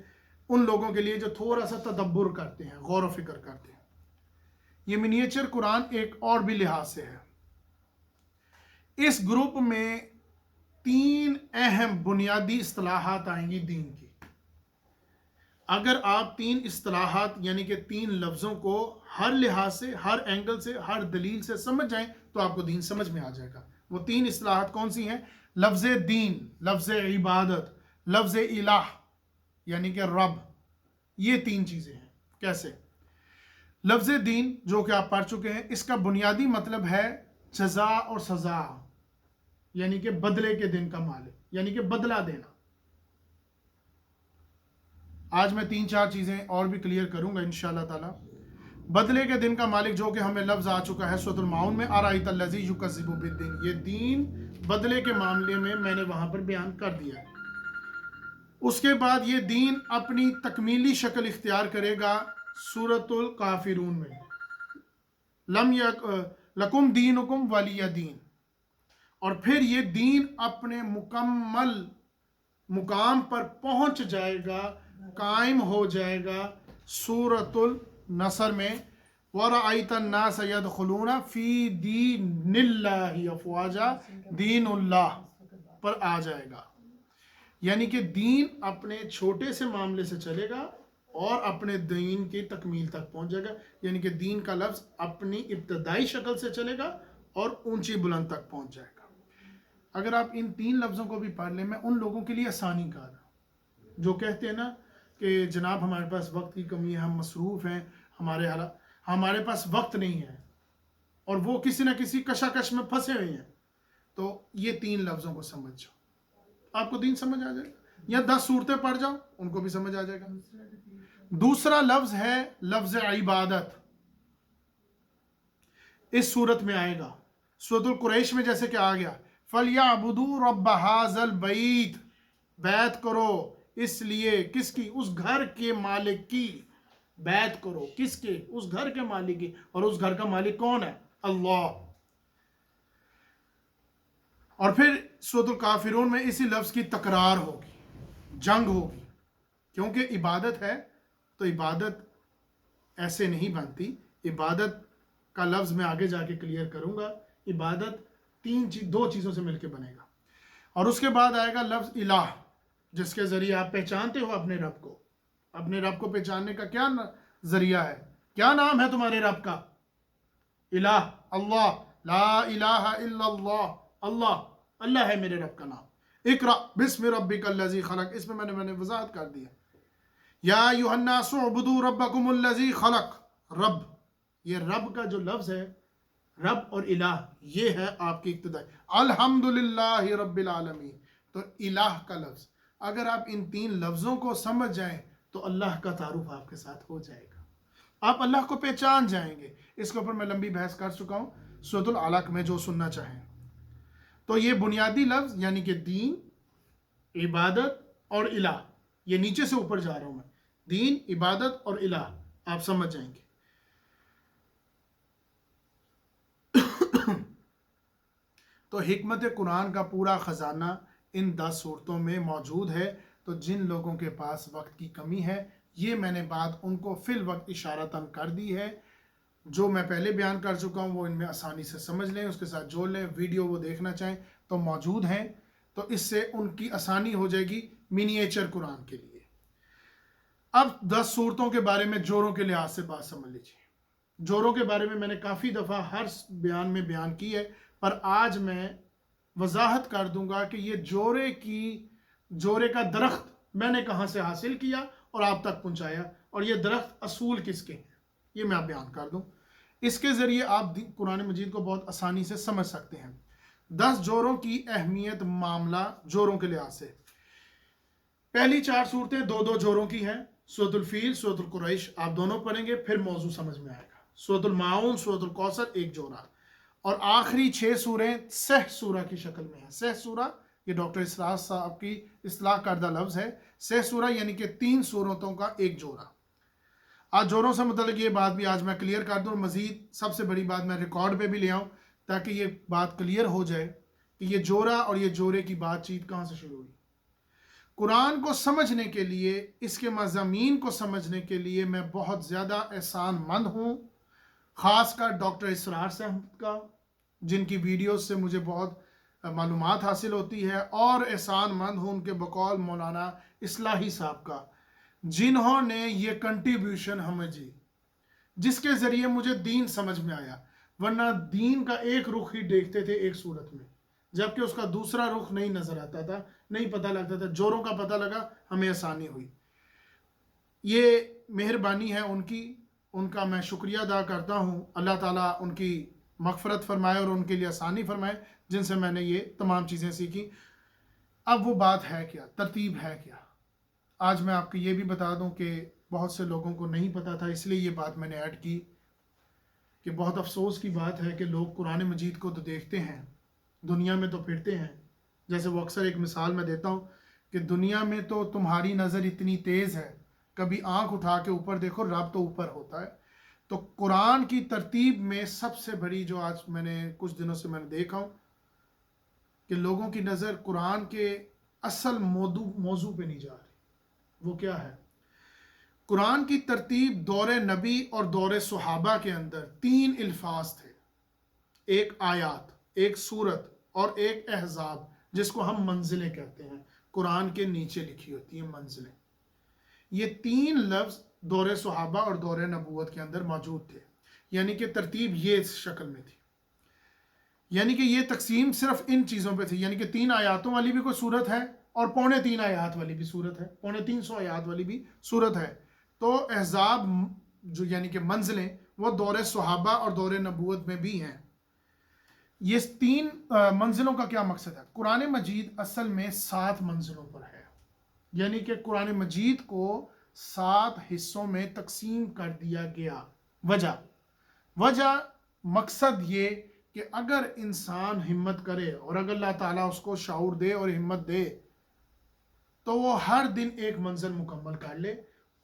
S1: ان لوگوں کے لیے جو تھوڑا سا تدبر کرتے ہیں, غور و فکر کرتے ہیں. یہ منیچر قرآن ایک اور بھی لحاظ سے ہے. اس گروپ میں 3 اہم بنیادی اصطلاحات آئیں گی دین کی. اگر آپ 3 اصطلاحات یعنی کہ 3 لفظوں کو ہر لحاظ سے, ہر اینگل سے, ہر دلیل سے سمجھ جائیں تو آپ کو دین سمجھ میں آ جائے گا. وہ 3 اصطلاحات کون سی ہیں؟ لفظ دین, لفظ عبادت, لفظ الہ یعنی کہ رب. یہ 3 چیزیں ہیں. کیسے؟ لفظ دین جو کہ آپ پڑھ چکے ہیں, اس کا بنیادی مطلب ہے جزا اور سزا, یعنی کہ بدلے کے دن کا مالک, یعنی کہ بدلہ دینا. آج میں 3-4 چیزیں اور بھی کلیئر کروں گا انشاءاللہ تعالی. بدلے کے دن کا مالک جو کہ ہمیں لفظ آ چکا ہے سورۃ المعون میں, ارأیت الذی یکذب بالدین. یہ دین بدلے کے معاملے میں میں نے وہاں پر بیان کر دیا ہے. اس کے بعد یہ دین اپنی تکمیلی شکل اختیار کرے گا سورۃ الکافرون میں, لکم دینکم ولی دین. اور پھر یہ دین اپنے مکمل مقام پر پہنچ جائے گا, قائم ہو جائے گا سورۃ النصر میں, وَرَأَيْتَ النَّاسَ يَدْخُلُونَ فِي دِينِ اللَّهِ أَفْوَاجًا, دین اللہ پر آ جائے گا. یعنی کہ دین اپنے چھوٹے سے معاملے سے چلے گا اور اپنے دین کی تکمیل تک پہنچ جائے گا. یعنی کہ دین کا لفظ اپنی ابتدائی شکل سے چلے گا اور اونچی بلند تک پہنچ جائے گا. اگر آپ ان 3 لفظوں کو بھی پڑھ لیں, میں ان لوگوں کے لیے آسانی کر رہا ہوں جو کہتے ہیں نا کہ جناب ہمارے پاس وقت کی کمی ہے, ہم مصروف ہیں, ہمارے پاس وقت نہیں ہے, اور وہ کسی نہ کسی کشاکش میں پھنسے ہوئے ہیں. تو یہ 3 لفظوں کو سمجھ جاؤ, آپ کو دین سمجھ آ جائے گا. یا 10 صورتیں پڑھ جاؤ, ان کو بھی سمجھ آ جائے گا. دوسرا لفظ ہے لفظ عبادت. اس صورت میں آئے گا, سورۃ القریش میں جیسے کہ آ گیا, فَلْيَعْبُدُوا رَبَّ هَذَا الْبَيْتِ, بیعت کرو اس لیے کس کی؟ اس گھر کے مالک کی. بیعت کرو کس کے؟ اس گھر کے مالک کی. اور اس گھر کا مالک کون ہے؟ اللہ. اور پھر سورۃ الکافرون میں اسی لفظ کی تکرار ہوگی, جنگ ہوگی, کیونکہ عبادت ہے تو عبادت ایسے نہیں بنتی. عبادت کا لفظ میں آگے جا کے کلیئر کروں گا. عبادت 2 چیزوں سے مل کے بنے گا. اور اس کے بعد آئے گا لفظ الہ, جس کے ذریعے آپ پہچانتے ہو اپنے رب کو. اپنے رب کو پہچاننے کا کیا ذریعہ ہے؟ کیا نام ہے تمہارے رب کا؟ الہ, اللہ, لا الہ الا اللہ, اللہ, اللہ ہے میرے رب کا نام. اقرأ بسم ربک الذی خلق, اس میں میں نے وضاحت کر دیا. یا ایھا الناس اعبدوا ربکم الذی خلق. رب, یہ رب کا جو لفظ ہے, رب اور الہ, یہ ہے آپ کی ابتدائی. الحمدللہ رب العالمین. تو الہ کا لفظ, اگر آپ ان 3 لفظوں کو سمجھ جائیں تو اللہ کا تعارف آپ کے ساتھ ہو جائے گا، آپ اللہ کو پہچان جائیں گے۔ اس کے اوپر میں لمبی بحث کر چکا ہوں سورۃ العلق میں، جو سننا چاہیں۔ تو یہ بنیادی لفظ یعنی کہ دین، عبادت اور الہ، یہ نیچے سے اوپر جا رہا ہوں میں، دین، عبادت اور الہ، آپ سمجھ جائیں گے۔ تو حکمت قرآن کا پورا خزانہ ان 10 صورتوں میں موجود ہے۔ تو جن لوگوں کے پاس وقت کی کمی ہے، یہ میں نے بات ان کو فی الوقت اشارتاً کر دی ہے، جو میں پہلے بیان کر چکا ہوں وہ ان میں آسانی سے سمجھ لیں، اس کے ساتھ جوڑ لیں۔ ویڈیو وہ دیکھنا چاہیں تو موجود ہیں، تو اس سے ان کی آسانی ہو جائے گی منیچر قرآن کے لیے۔ اب 10 صورتوں کے بارے میں جوڑوں کے لحاظ سے بات سمجھ لیجیے۔ جوڑوں کے بارے میں میں نے کافی دفعہ ہر بیان میں بیان کی ہے، پر آج میں وضاحت کر دوں گا کہ یہ جوڑے کا درخت میں نے کہاں سے حاصل کیا اور آپ تک پہنچایا، اور یہ درخت اصول کس کے ہیں، یہ میں آپ بیان کر دوں۔ اس کے ذریعے آپ قرآن مجید کو بہت آسانی سے سمجھ سکتے ہیں۔ 10 جوڑوں کی اہمیت معاملہ جوڑوں کے لحاظ سے۔ پہلی 4 صورتیں 2 جوڑوں کی ہیں، سورۃ الفیل، سورۃ القریش، آپ دونوں پڑھیں گے پھر موضوع سمجھ میں آئے گا۔ سورۃ الماعون، سورۃ الکوثر، 1 جوڑا، اور آخری 6 سوریں سہ سورہ کی شکل میں ہیں۔ سہ سورہ یہ ڈاکٹر اسرار صاحب کی اصلاح کردہ لفظ ہے۔ سہ سورہ یعنی کہ 3 صورتوں کا 1 جوڑا۔ آج جوڑوں سے متعلق یہ بات بھی آج میں کلیئر کر دوں، مزید سب سے بڑی بات میں ریکارڈ پہ بھی لے آؤں تاکہ یہ بات کلیئر ہو جائے کہ یہ جوڑا اور یہ جوڑے کی بات چیت کہاں سے شروع ہوئی۔ قرآن کو سمجھنے کے لیے، اس کے مضامین کو سمجھنے کے لیے میں بہت زیادہ احسان مند ہوں، خاص کر ڈاکٹر اسرار صاحب کا، جن کی ویڈیوز سے مجھے بہت معلومات حاصل ہوتی ہے، اور احسان مند ہوں ان کے بقول مولانا اصلاحی صاحب کا، جنہوں نے یہ کنٹریبیوشن ہمیں دی، جس کے ذریعے مجھے دین سمجھ میں آیا، ورنہ دین کا ایک رخ ہی دیکھتے تھے ایک صورت میں، جبکہ اس کا دوسرا رخ نہیں نظر آتا تھا، نہیں پتہ لگتا تھا۔ جوڑوں کا پتہ لگا، ہمیں آسانی ہوئی۔ یہ مہربانی ہے ان کی، ان کا میں شکریہ ادا کرتا ہوں۔ اللہ تعالیٰ ان کی مغفرت فرمائے اور ان کے لیے آسانی فرمائے، جن سے میں نے یہ تمام چیزیں سیکھی۔ اب وہ بات ہے کیا، ترتیب ہے کیا؟ آج میں آپ کو یہ بھی بتا دوں کہ بہت سے لوگوں کو نہیں پتا تھا، اس لیے یہ بات میں نے ایڈ کی کہ بہت افسوس کی بات ہے کہ لوگ قرآن مجید کو تو دیکھتے ہیں، دنیا میں تو پھرتے ہیں، جیسے وہ اکثر ایک مثال میں دیتا ہوں کہ دنیا میں تو تمہاری نظر اتنی تیز ہے، کبھی آنکھ اٹھا کے اوپر دیکھو، رب تو اوپر ہوتا ہے۔ تو قرآن کی ترتیب میں سب سے بڑی جو آج میں نے کچھ دنوں سے میں نے دیکھا ہوں کہ لوگوں کی نظر قرآن کے اصل موضوع پہ نہیں جا رہی، وہ کیا ہے؟ قرآن کی ترتیب دور نبی اور دور صحابہ کے اندر 3 الفاظ تھے، ایک آیات، ایک سورت اور ایک احزاب، جس کو ہم منزلیں کہتے ہیں، قرآن کے نیچے لکھی ہوتی ہیں منزلیں۔ یہ 3 لفظ دور صحابہ اور دور نبوت کے اندر موجود تھے، یعنی کہ ترتیب یہ اس شکل میں تھی، یعنی کہ یہ تقسیم صرف ان چیزوں پہ تھی، یعنی کہ 3 آیاتوں والی بھی کوئی صورت ہے اور 3.25 آیات والی بھی صورت ہے، 350 آیات والی بھی صورت ہے۔ تو احزاب جو یعنی کہ منزلیں، وہ دور صحابہ اور دور نبوت میں بھی ہیں۔ یہ 3 منزلوں کا کیا مقصد ہے؟ قرآن مجید اصل میں 7 منزلوں پر ہے، یعنی کہ قرآن مجید کو 7 حصوں میں تقسیم کر دیا گیا۔ وجہ مقصد یہ کہ اگر انسان ہمت کرے اور اگر اللہ تعالیٰ اس کو شعور دے اور ہمت دے تو وہ ہر دن ایک منزل مکمل کر لے،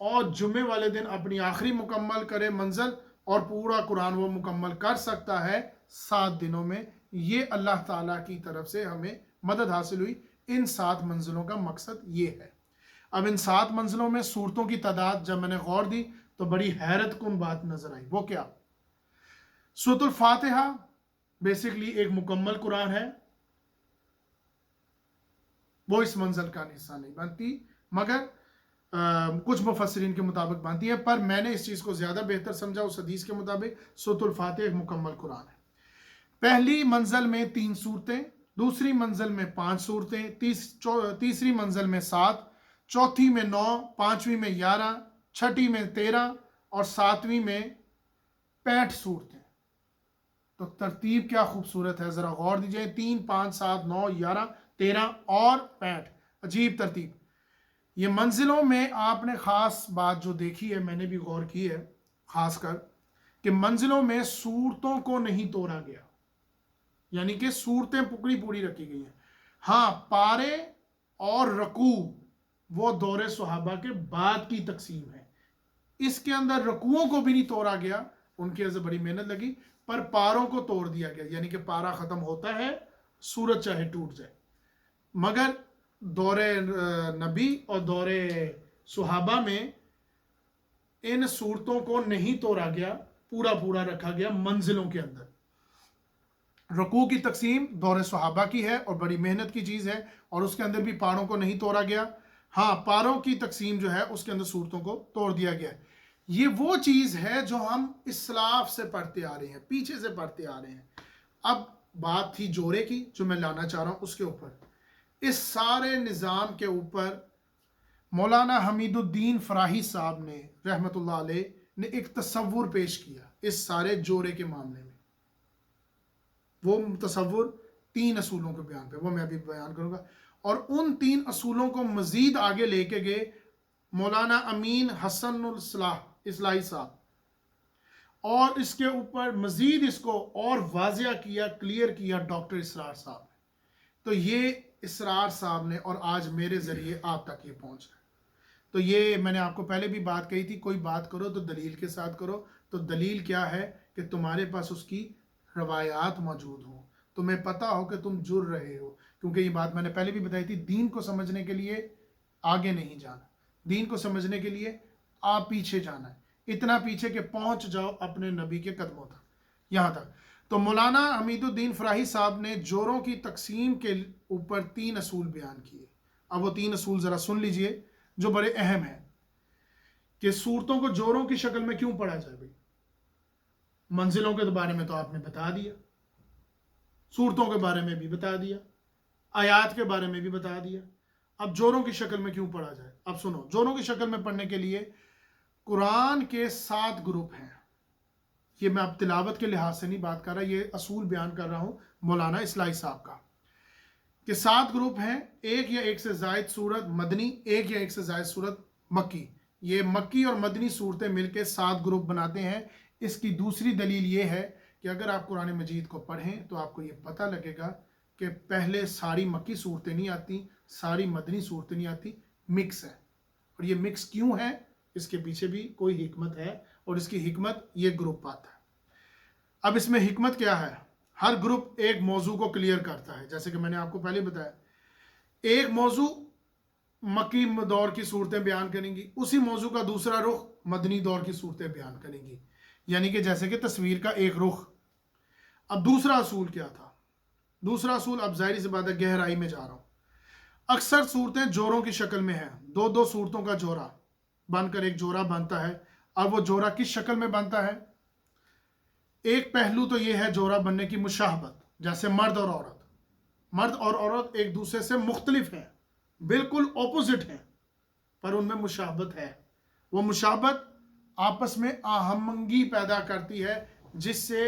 S1: اور جمعے والے دن اپنی آخری مکمل کرے منزل، اور پورا قرآن وہ مکمل کر سکتا ہے 7 دنوں میں۔ یہ اللہ تعالیٰ کی طرف سے ہمیں مدد حاصل ہوئی۔ ان 7 منزلوں کا مقصد یہ ہے۔ اب ان 7 منزلوں میں صورتوں کی تعداد جب میں نے غور دی تو بڑی حیرت کن بات نظر آئی، وہ کیا؟ سورۃ الفاتحہ بیسکلی ایک مکمل قرآن ہے، وہ اس منزل کا حصہ نہیں بنتی، مگر کچھ مفسرین کے مطابق بنتی ہے، پر میں نے اس چیز کو زیادہ بہتر سمجھا، اس حدیث کے مطابق سورۃ الفاتحہ ایک مکمل قرآن ہے۔ پہلی منزل میں 3 صورتیں، دوسری منزل میں 5 صورتیں، تیسری منزل میں 7، چوتھی میں 9، پانچویں میں 11، چھٹی میں 13 اور 7ویں میں 65 صورتیں۔ تو ترتیب کیا خوبصورت ہے، ذرا غور دیجئے، 3، 5، 7، 9، 11، 13 اور 65، عجیب ترتیب۔ یہ منزلوں میں آپ نے خاص بات جو دیکھی ہے، میں نے بھی غور کی ہے خاص کر، کہ منزلوں میں صورتوں کو نہیں توڑا گیا، یعنی کہ صورتیں پوری رکھی گئی ہیں۔ ہاں، پارے اور رکوع وہ دور صحابہ کے بعد کی تقسیم ہے، اس کے اندر رکوعوں کو بھی نہیں توڑا گیا، ان کی وجہ بڑی محنت لگی، پر پاروں کو توڑ دیا گیا، یعنی کہ پارا ختم ہوتا ہے سورج چاہے ٹوٹ جائے۔ مگر دور نبی اور دور صحابہ میں ان صورتوں کو نہیں توڑا گیا، پورا رکھا گیا منزلوں کے اندر۔ رکوع کی تقسیم دور صحابہ کی ہے اور بڑی محنت کی چیز ہے، اور اس کے اندر بھی پاروں کو نہیں توڑا گیا۔ ہاں، پاروں کی تقسیم جو ہے اس کے اندر صورتوں کو توڑ دیا گیا ہے۔ یہ وہ چیز ہے جو ہم اسلاف سے پڑھتے آ رہے ہیں، پیچھے سے پڑھتے آ رہے ہیں۔ اب بات تھی جوڑے کی جو میں لانا چاہ رہا ہوں اس کے اوپر، اس سارے نظام کے اوپر مولانا حمید الدین فراہی صاحب نے رحمت اللہ علیہ نے ایک تصور پیش کیا اس سارے جوڑے کے معاملے میں۔ وہ تصور 3 اصولوں کے بیان پہ، وہ میں ابھی بیان کروں گا، اور ان 3 اصولوں کو مزید آگے لے کے گئے مولانا امین حسن اصلاحی صاحب، اور اس کے اوپر مزید اس کو اور واضح کیا، کلیئر کیا ڈاکٹر اسرار صاحب نے۔ تو یہ اسرار صاحب نے، اور آج میرے ذریعے آپ تک یہ پہنچ رہا ہے۔ تو یہ میں نے آپ کو پہلے بھی بات کہی تھی، کوئی بات کرو تو دلیل کے ساتھ کرو۔ تو دلیل کیا ہے کہ تمہارے پاس اس کی روایات موجود ہوں، تمہیں پتا ہو کہ تم جڑ رہے ہو، کیونکہ یہ بات میں نے پہلے بھی بتائی تھی، دین کو سمجھنے کے لیے آگے نہیں جانا، دین کو سمجھنے کے لیے آپ پیچھے جانا ہے، اتنا پیچھے کہ پہنچ جاؤ اپنے نبی کے قدموں تک، یہاں تک۔ تو مولانا حمید الدین فراہی صاحب نے جوڑوں کی تقسیم کے اوپر 3 اصول بیان کیے۔ اب وہ 3 اصول ذرا سن لیجئے جو بڑے اہم ہیں، کہ صورتوں کو جوڑوں کی شکل میں کیوں پڑھا جائے بھائی؟ منزلوں کے بارے میں تو آپ نے بتا دیا، صورتوں کے بارے میں بھی بتا دیا، آیات کے بارے میں بھی بتا دیا، اب جوڑوں کی شکل میں کیوں پڑھا جائے؟ اب سنو، جوڑوں کی شکل میں پڑھنے کے لیے قرآن کے 7 گروپ ہیں۔ یہ میں اب تلاوت کے لحاظ سے نہیں بات کر رہا، یہ اصول بیان کر رہا ہوں مولانا اصلاحی صاحب کا، کہ 7 گروپ ہیں، ایک یا ایک سے زائد صورت مدنی، ایک یا ایک سے زائد صورت مکی۔ یہ مکی اور مدنی صورتیں مل کے 7 گروپ بناتے ہیں۔ اس کی دوسری دلیل یہ ہے کہ اگر آپ قرآن مجید کو پڑھیں تو آپ کو یہ پتہ لگے گا کہ پہلے ساری مکی صورتیں نہیں آتی، ساری مدنی صورتیں نہیں آتی، مکس ہے۔ اور یہ مکس کیوں ہے؟ اس کے پیچھے بھی کوئی حکمت ہے، اور اس کی حکمت یہ گروپ آتا ہے۔ اب اس میں حکمت کیا ہے؟ ہر گروپ ایک موضوع کو کلیئر کرتا ہے، جیسے کہ میں نے آپ کو پہلے بتایا، ایک موضوع مکی دور کی صورتیں بیان کریں گی، اسی موضوع کا دوسرا رخ مدنی دور کی صورتیں بیان کریں گی، یعنی کہ جیسے کہ تصویر کا ایک رخ۔ اب دوسرا اصول کیا تھا؟ دوسرا اصول، اب ظاہری سی بات ہے گہرائی میں جا رہا ہوں، اکثر صورتیں جوڑوں کی شکل میں ہیں، 2 صورتوں کا جوڑا بن کر ایک جوڑا بنتا ہے۔ اور وہ جوڑا کس شکل میں بنتا ہے؟ ایک پہلو تو یہ ہے جوڑا بننے کی مشابہت، جیسے مرد اور عورت، مرد اور عورت ایک دوسرے سے مختلف ہیں، بالکل اپوزٹ ہیں، پر ان میں مشابہت ہے۔ وہ مشابہت آپس میں آہمنگی پیدا کرتی ہے، جس سے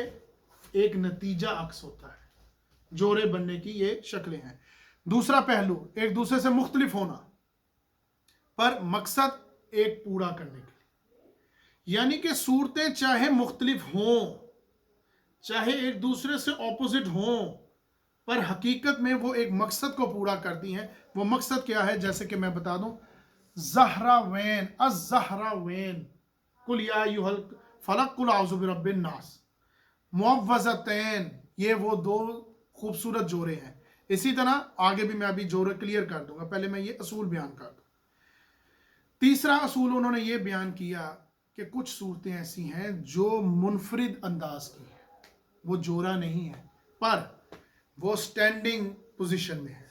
S1: ایک نتیجہ عکس ہوتا ہے۔ جوڑے بننے کی یہ شکلیں ہیں۔ دوسرا پہلو، ایک دوسرے سے مختلف ہونا، پر مقصد ایک پورا کرنے کے لیے، یعنی کہ صورتیں چاہے مختلف ہوں، چاہے ایک دوسرے سے اپوزٹ ہوں، پر حقیقت میں وہ ایک مقصد کو پورا کرتی ہیں۔ وہ مقصد کیا ہے؟ جیسے کہ میں بتا دوں، زہراوین، الزہراوین، قل یا ایھا الفلق، قل اعوذ برب الناس، معوذتین، یہ وہ 2 خوبصورت جوڑے ہیں۔ اسی طرح آگے بھی میں ابھی جوڑے کلیئر کر دوں گا، پہلے میں یہ اصول بیان کر دوں۔ تیسرا اصول انہوں نے یہ بیان کیا کہ کچھ صورتیں ایسی ہیں جو منفرد انداز کی ہیں، وہ جوڑا نہیں ہے، پر وہ سٹینڈنگ پوزیشن میں ہے،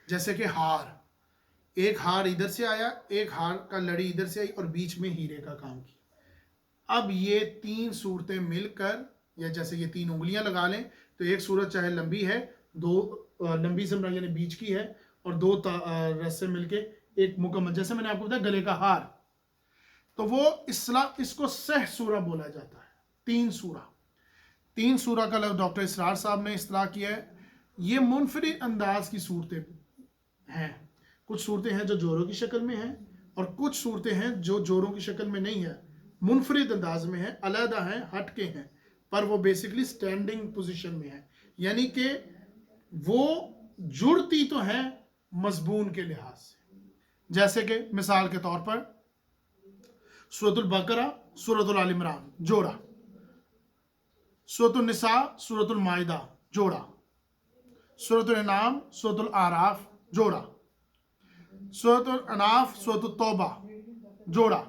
S1: جیسے کہ ہار، ایک ہار ادھر سے آیا، ایک ہار کا لڑی ادھر سے آئی، اور بیچ میں ہیرے کا کام کیا۔ اب یہ 3 صورتیں مل کر، یا جیسے یہ 3 انگلیاں لگا لیں تو ایک صورت چاہے لمبی ہے، 2 لمبی سے یعنی بیچ کی ہے، اور 2 رسے مل کے ایک مکمل، جیسے میں نے آپ کو بتایا گلے کا ہار، تو وہ اس کو سہ سورہ بولا جاتا ہے۔ 3 سورہ کا لفظ ڈاکٹر اسرار صاحب نے اصطلاح کیا ہے۔ یہ منفرد انداز کی صورتیں ہیں۔ کچھ صورتیں ہیں جو جوڑوں کی شکل میں ہیں اور کچھ صورتیں ہیں جو جوڑوں کی شکل میں نہیں ہے، منفرد انداز میں ہیں، علیحدہ ہیں، ہٹ کے ہیں، پر وہ بیسکلی سٹینڈنگ پوزیشن میں ہیں، یعنی کہ وہ جڑتی تو ہیں مضمون کے لحاظ سے. جیسے کہ مثال کے طور پر سورۃ البقرہ، سورۃ الآل عمران جوڑا، سورۃ النساء، سورۃ المائدہ جوڑا، سورۃ الانعام، سورۃ الاعراف جوڑا، سورۃ الانعام، سورۃ التوبہ جوڑا،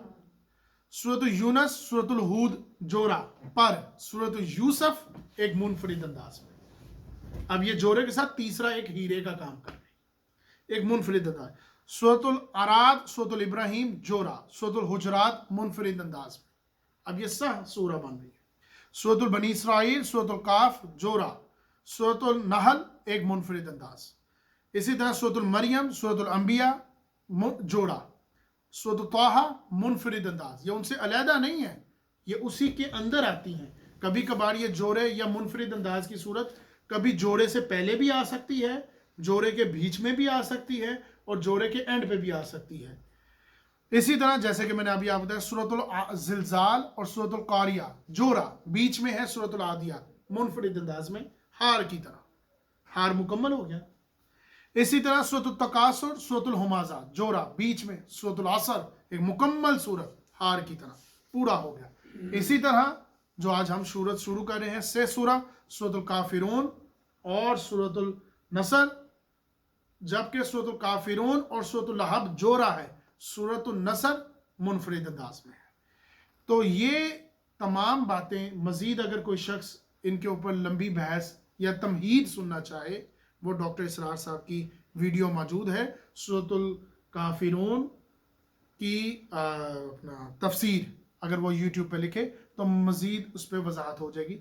S1: سورۃ یونس، سورۃ الہود جوڑا، پر سورۃ یوسف ایک منفرد انداز میں. اب یہ جوڑے کے ساتھ تیسرا ایک ہیرے کا کام کر رہے ہیں، ایک منفرد انداز. سورۃ الاعراف، سورۃ الابراہیم جوڑا، سورۃ الحجرات منفرد انداز میں. اب یہ سورہ بن رہی ہے. سورۃ البنی اسرائیل، سورۃ القاف جوڑا، سورۃ النحل ایک منفرد انداز. اسی طرح سورۃ المریم، سورۃ الانبیاء جوڑا، سورۃ الطٰہٰ منفرد انداز. یہ ان سے علیحدہ نہیں ہے، یہ اسی کے اندر آتی ہیں. کبھی کبھار یہ جوڑے یا منفرد انداز کی صورت کبھی جوڑے سے پہلے بھی آ سکتی ہے، جوڑے کے بیچ میں بھی آ سکتی ہے اور جوڑے کے اینڈ پہ بھی آ سکتی ہے. اسی طرح جیسے کہ میں نے ابھی آپ بتایا سورۃ الزلزال اور سورۃ القاریہ جوڑا، بیچ میں ہے سورۃ العادیات منفرد انداز میں ہار کی طرح. ہار مکمل ہو گیا. اسی طرح سورۃ التکاثر، سورۃ الہمازہ جوڑا، بیچ میں سورۃ العصر ایک مکمل سورت ہار کی طرح پورا ہو گیا. اسی طرح جو آج ہم سورت شروع کر رہے ہیں سے سورہ، سورۃ الکافرون اور سورۃ النصر، جبکہ سورۃ الکافرون اور سورۃ اللہب جوڑا ہے، سورۃ النصر منفرد انداز میں ہے. تو یہ تمام باتیں مزید اگر کوئی شخص ان کے اوپر لمبی بحث یا تمہید سننا چاہے، وہ ڈاکٹر اسرار صاحب کی ویڈیو موجود ہے سورۃ الکافرون کی اپنا تفسیر، اگر وہ یوٹیوب پہ لکھے تو مزید اس پہ وضاحت ہو جائے گی.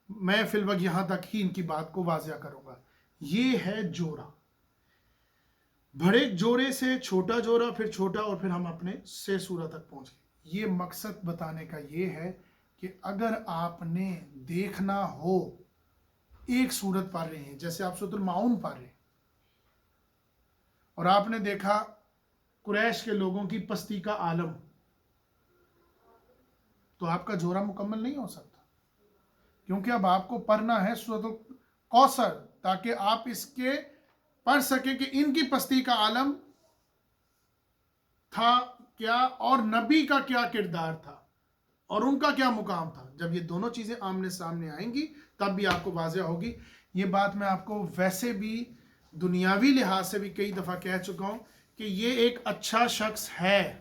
S1: میں فی الوقت یہاں تک ہی ان کی بات کو واضح کروں گا. یہ ہے جوڑا، بڑے جوڑے سے چھوٹا جوڑا، پھر چھوٹا، اور پھر ہم اپنے سے سورہ تک پہنچ گئے. یہ مقصد بتانے کا یہ ہے کہ اگر آپ نے دیکھنا ہو ایک سورت پڑھ رہے ہیں، جیسے آپ سورۃ المعون پڑھ رہے ہیں اور آپ نے دیکھا قریش کے لوگوں کی پستی کا عالم، تو آپ کا جوڑا مکمل نہیں ہو سکتا، کیونکہ اب آپ کو پڑھنا ہے سورۃ الکوثر تاکہ آپ اس کے پڑھ سکیں کہ ان کی پستی کا عالم تھا کیا اور نبی کا کیا کردار تھا اور ان کا کیا مقام تھا. جب یہ دونوں چیزیں آمنے سامنے آئیں گی تب بھی آپ کو واضح ہوگی. یہ بات میں آپ کو ویسے بھی دنیاوی لحاظ سے بھی کئی دفعہ کہہ چکا ہوں کہ یہ ایک اچھا شخص ہے.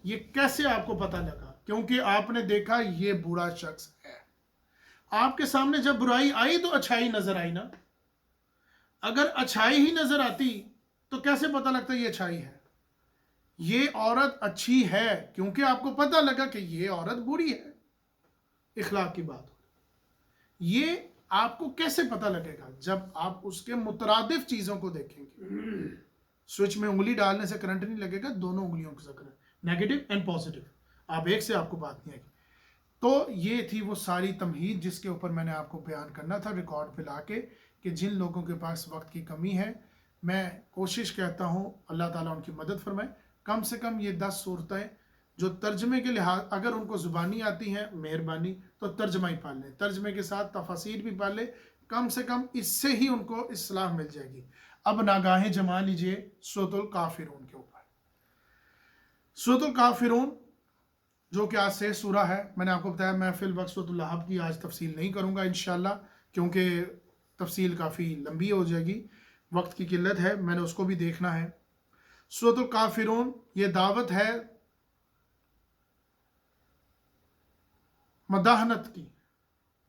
S1: یہ کیسے آپ کو پتہ لگا؟ کیونکہ آپ نے دیکھا یہ برا شخص ہے. آپ کے سامنے جب برائی آئی تو اچھائی نظر آئی نا. اگر اچھائی ہی نظر آتی تو کیسے پتہ لگتا یہ اچھائی ہے؟ یہ عورت اچھی ہے کیونکہ آپ کو پتہ لگا کہ یہ عورت بری ہے. اخلاق کی بات ہو. یہ آپ کو کیسے پتہ لگے گا؟ جب آپ اس کے مترادف چیزوں کو دیکھیں گے. سوئچ میں انگلی ڈالنے سے کرنٹ نہیں لگے گا، دونوں انگلیوں کے ساتھ کرنٹ، نیگیٹو اینڈ پازیٹیو. آپ ایک سے آپ کو بات نہیں آئے گی. تو یہ تھی وہ ساری تمہید جس کے اوپر میں نے آپ کو بیان کرنا تھا ریکارڈ پہ لا کے، کہ جن لوگوں کے پاس وقت کی کمی ہے میں کوشش کرتا ہوں اللہ تعالیٰ ان کی مدد فرمائے. کم سے کم یہ 10 صورتیں جو ترجمے کے لحاظ اگر ان کو زبانی آتی ہیں مہربانی تو ترجمہ ہی پڑھ لیں، ترجمے کے ساتھ تفاسیر بھی پڑھ لیں. کم سے کم اس سے ہی ان کو اصلاح مل جائے گی. اب ناگاہیں جما لیجئے سورۃ الکافرون کے اوپر. سورۃ الکافرون جو کہ آج سے سورہ ہے، میں نے آپ کو بتایا میں فی الوقت سورۃ اللہب کی آج تفصیل نہیں کروں گا انشاءاللہ، کیونکہ تفصیل کافی لمبی ہو جائے گی، وقت کی قلت ہے، میں نے اس کو بھی دیکھنا ہے. سورۃ الکافرون یہ دعوت ہے مداحنت کی،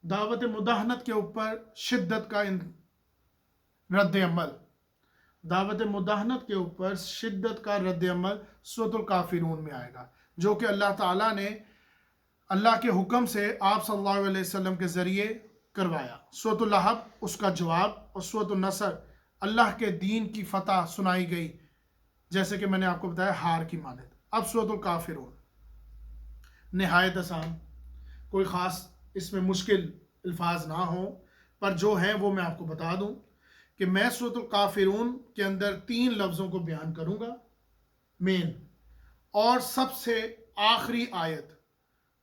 S1: دعوت مداحنت کے اوپر شدت کا رد عمل، دعوت مداحنت کے اوپر شدت کا رد عمل سورۃ الکافرون میں آئے گا، جو کہ اللہ تعالیٰ نے اللہ کے حکم سے آپ صلی اللہ علیہ وسلم کے ذریعے کروایا. سورۃ اللہب اس کا جواب، اور سورۃ النصر اللہ کے دین کی فتح سنائی گئی، جیسے کہ میں نے آپ کو بتایا ہار کی مانند. اب سورۃ الکافرون نہایت آسان، کوئی خاص اس میں مشکل الفاظ نہ ہوں، پر جو ہیں وہ میں آپ کو بتا دوں کہ میں سورۃ الکافرون کے اندر 3 لفظوں کو بیان کروں گا مین، اور سب سے آخری آیت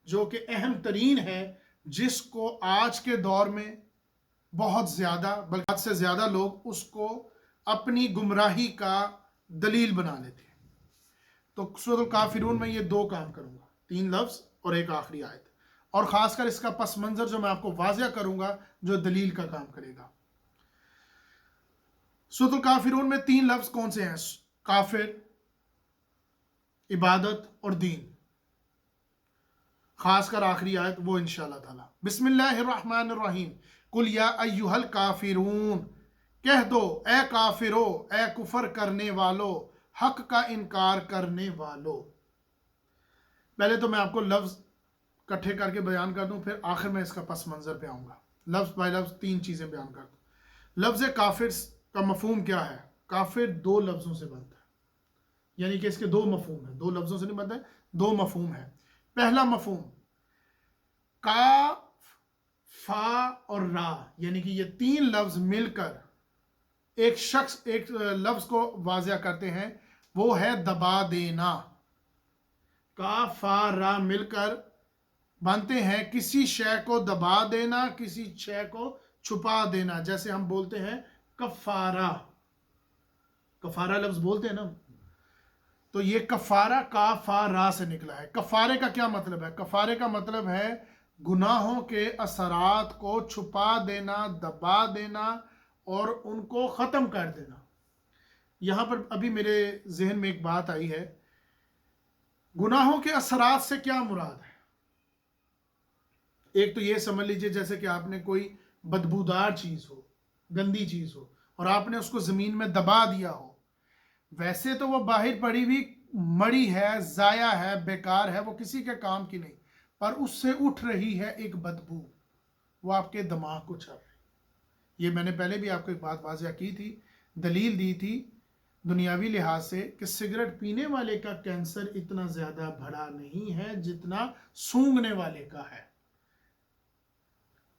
S1: جو کہ اہم ترین ہے، جس کو آج کے دور میں بہت زیادہ بلکہ حد سے زیادہ لوگ اس کو اپنی گمراہی کا دلیل بنا لیتے ہیں۔ تو سورۃ الکافرون میں یہ 2 کام کروں گا، 3 لفظ اور ایک آخری آیت، اور خاص کر اس کا پس منظر جو میں آپ کو واضح کروں گا جو دلیل کا کام کرے گا۔ سورۃ الکافرون میں 3 لفظ کون سے ہیں؟ کافر، عبادت اور دین، خاص کر آخری آیت وہ انشاءاللہ تعالی۔ بسم اللہ الرحمن الرحیم، قل یا ایھا الکافرون، کہہ دو اے کافرو، اے کفر کرنے والو، حق کا انکار کرنے والو۔ پہلے تو میں آپ کو لفظ کٹھے کر کے بیان کر دوں، پھر آخر میں اس کا پس منظر پہ آؤں گا، لفظ بائی لفظ 3 چیزیں بیان کر دوں۔ لفظ کافر کا مفہوم کیا ہے؟ کافر 2 لفظوں سے بنتا ہے، یعنی کہ اس کے 2 مفہوم ہیں، 2 لفظوں سے نہیں بنتا ہے، 2 مفہوم ہے۔ پہلا مفہوم، کاف، فا اور را، یعنی کہ یہ 3 لفظ مل کر ایک شخص ایک لفظ کو واضح کرتے ہیں، وہ ہے دبا دینا۔ کاف، فا، را مل کر بنتے ہیں کسی شے کو دبا دینا، کسی شے کو چھپا دینا، جیسے ہم بولتے ہیں کفارہ، کفارہ لفظ بولتے ہیں نا، تو یہ کفارہ کاف، فا، را سے نکلا ہے۔ کفارے کا کیا مطلب ہے؟ کفارے کا مطلب ہے گناہوں کے اثرات کو چھپا دینا، دبا دینا اور ان کو ختم کر دینا۔ یہاں پر ابھی میرے ذہن میں ایک بات آئی ہے، گناہوں کے اثرات سے کیا مراد ہے؟ ایک تو یہ سمجھ لیجئے جیسے کہ آپ نے کوئی بدبودار چیز ہو، گندی چیز ہو، اور آپ نے اس کو زمین میں دبا دیا ہو، ویسے تو وہ باہر پڑی ہوئی مڑی ہے، ضائع ہے، بیکار ہے، وہ کسی کے کام کی نہیں، پر اس سے اٹھ رہی ہے ایک بدبو، وہ آپ کے دماغ کو چڑھ رہی۔ یہ میں نے پہلے بھی آپ کو ایک بات واضح کی تھی، دلیل دی تھی دنیاوی لحاظ سے کہ سگریٹ پینے والے کا کینسر اتنا زیادہ بڑا نہیں ہے جتنا سونگھنے والے کا ہے۔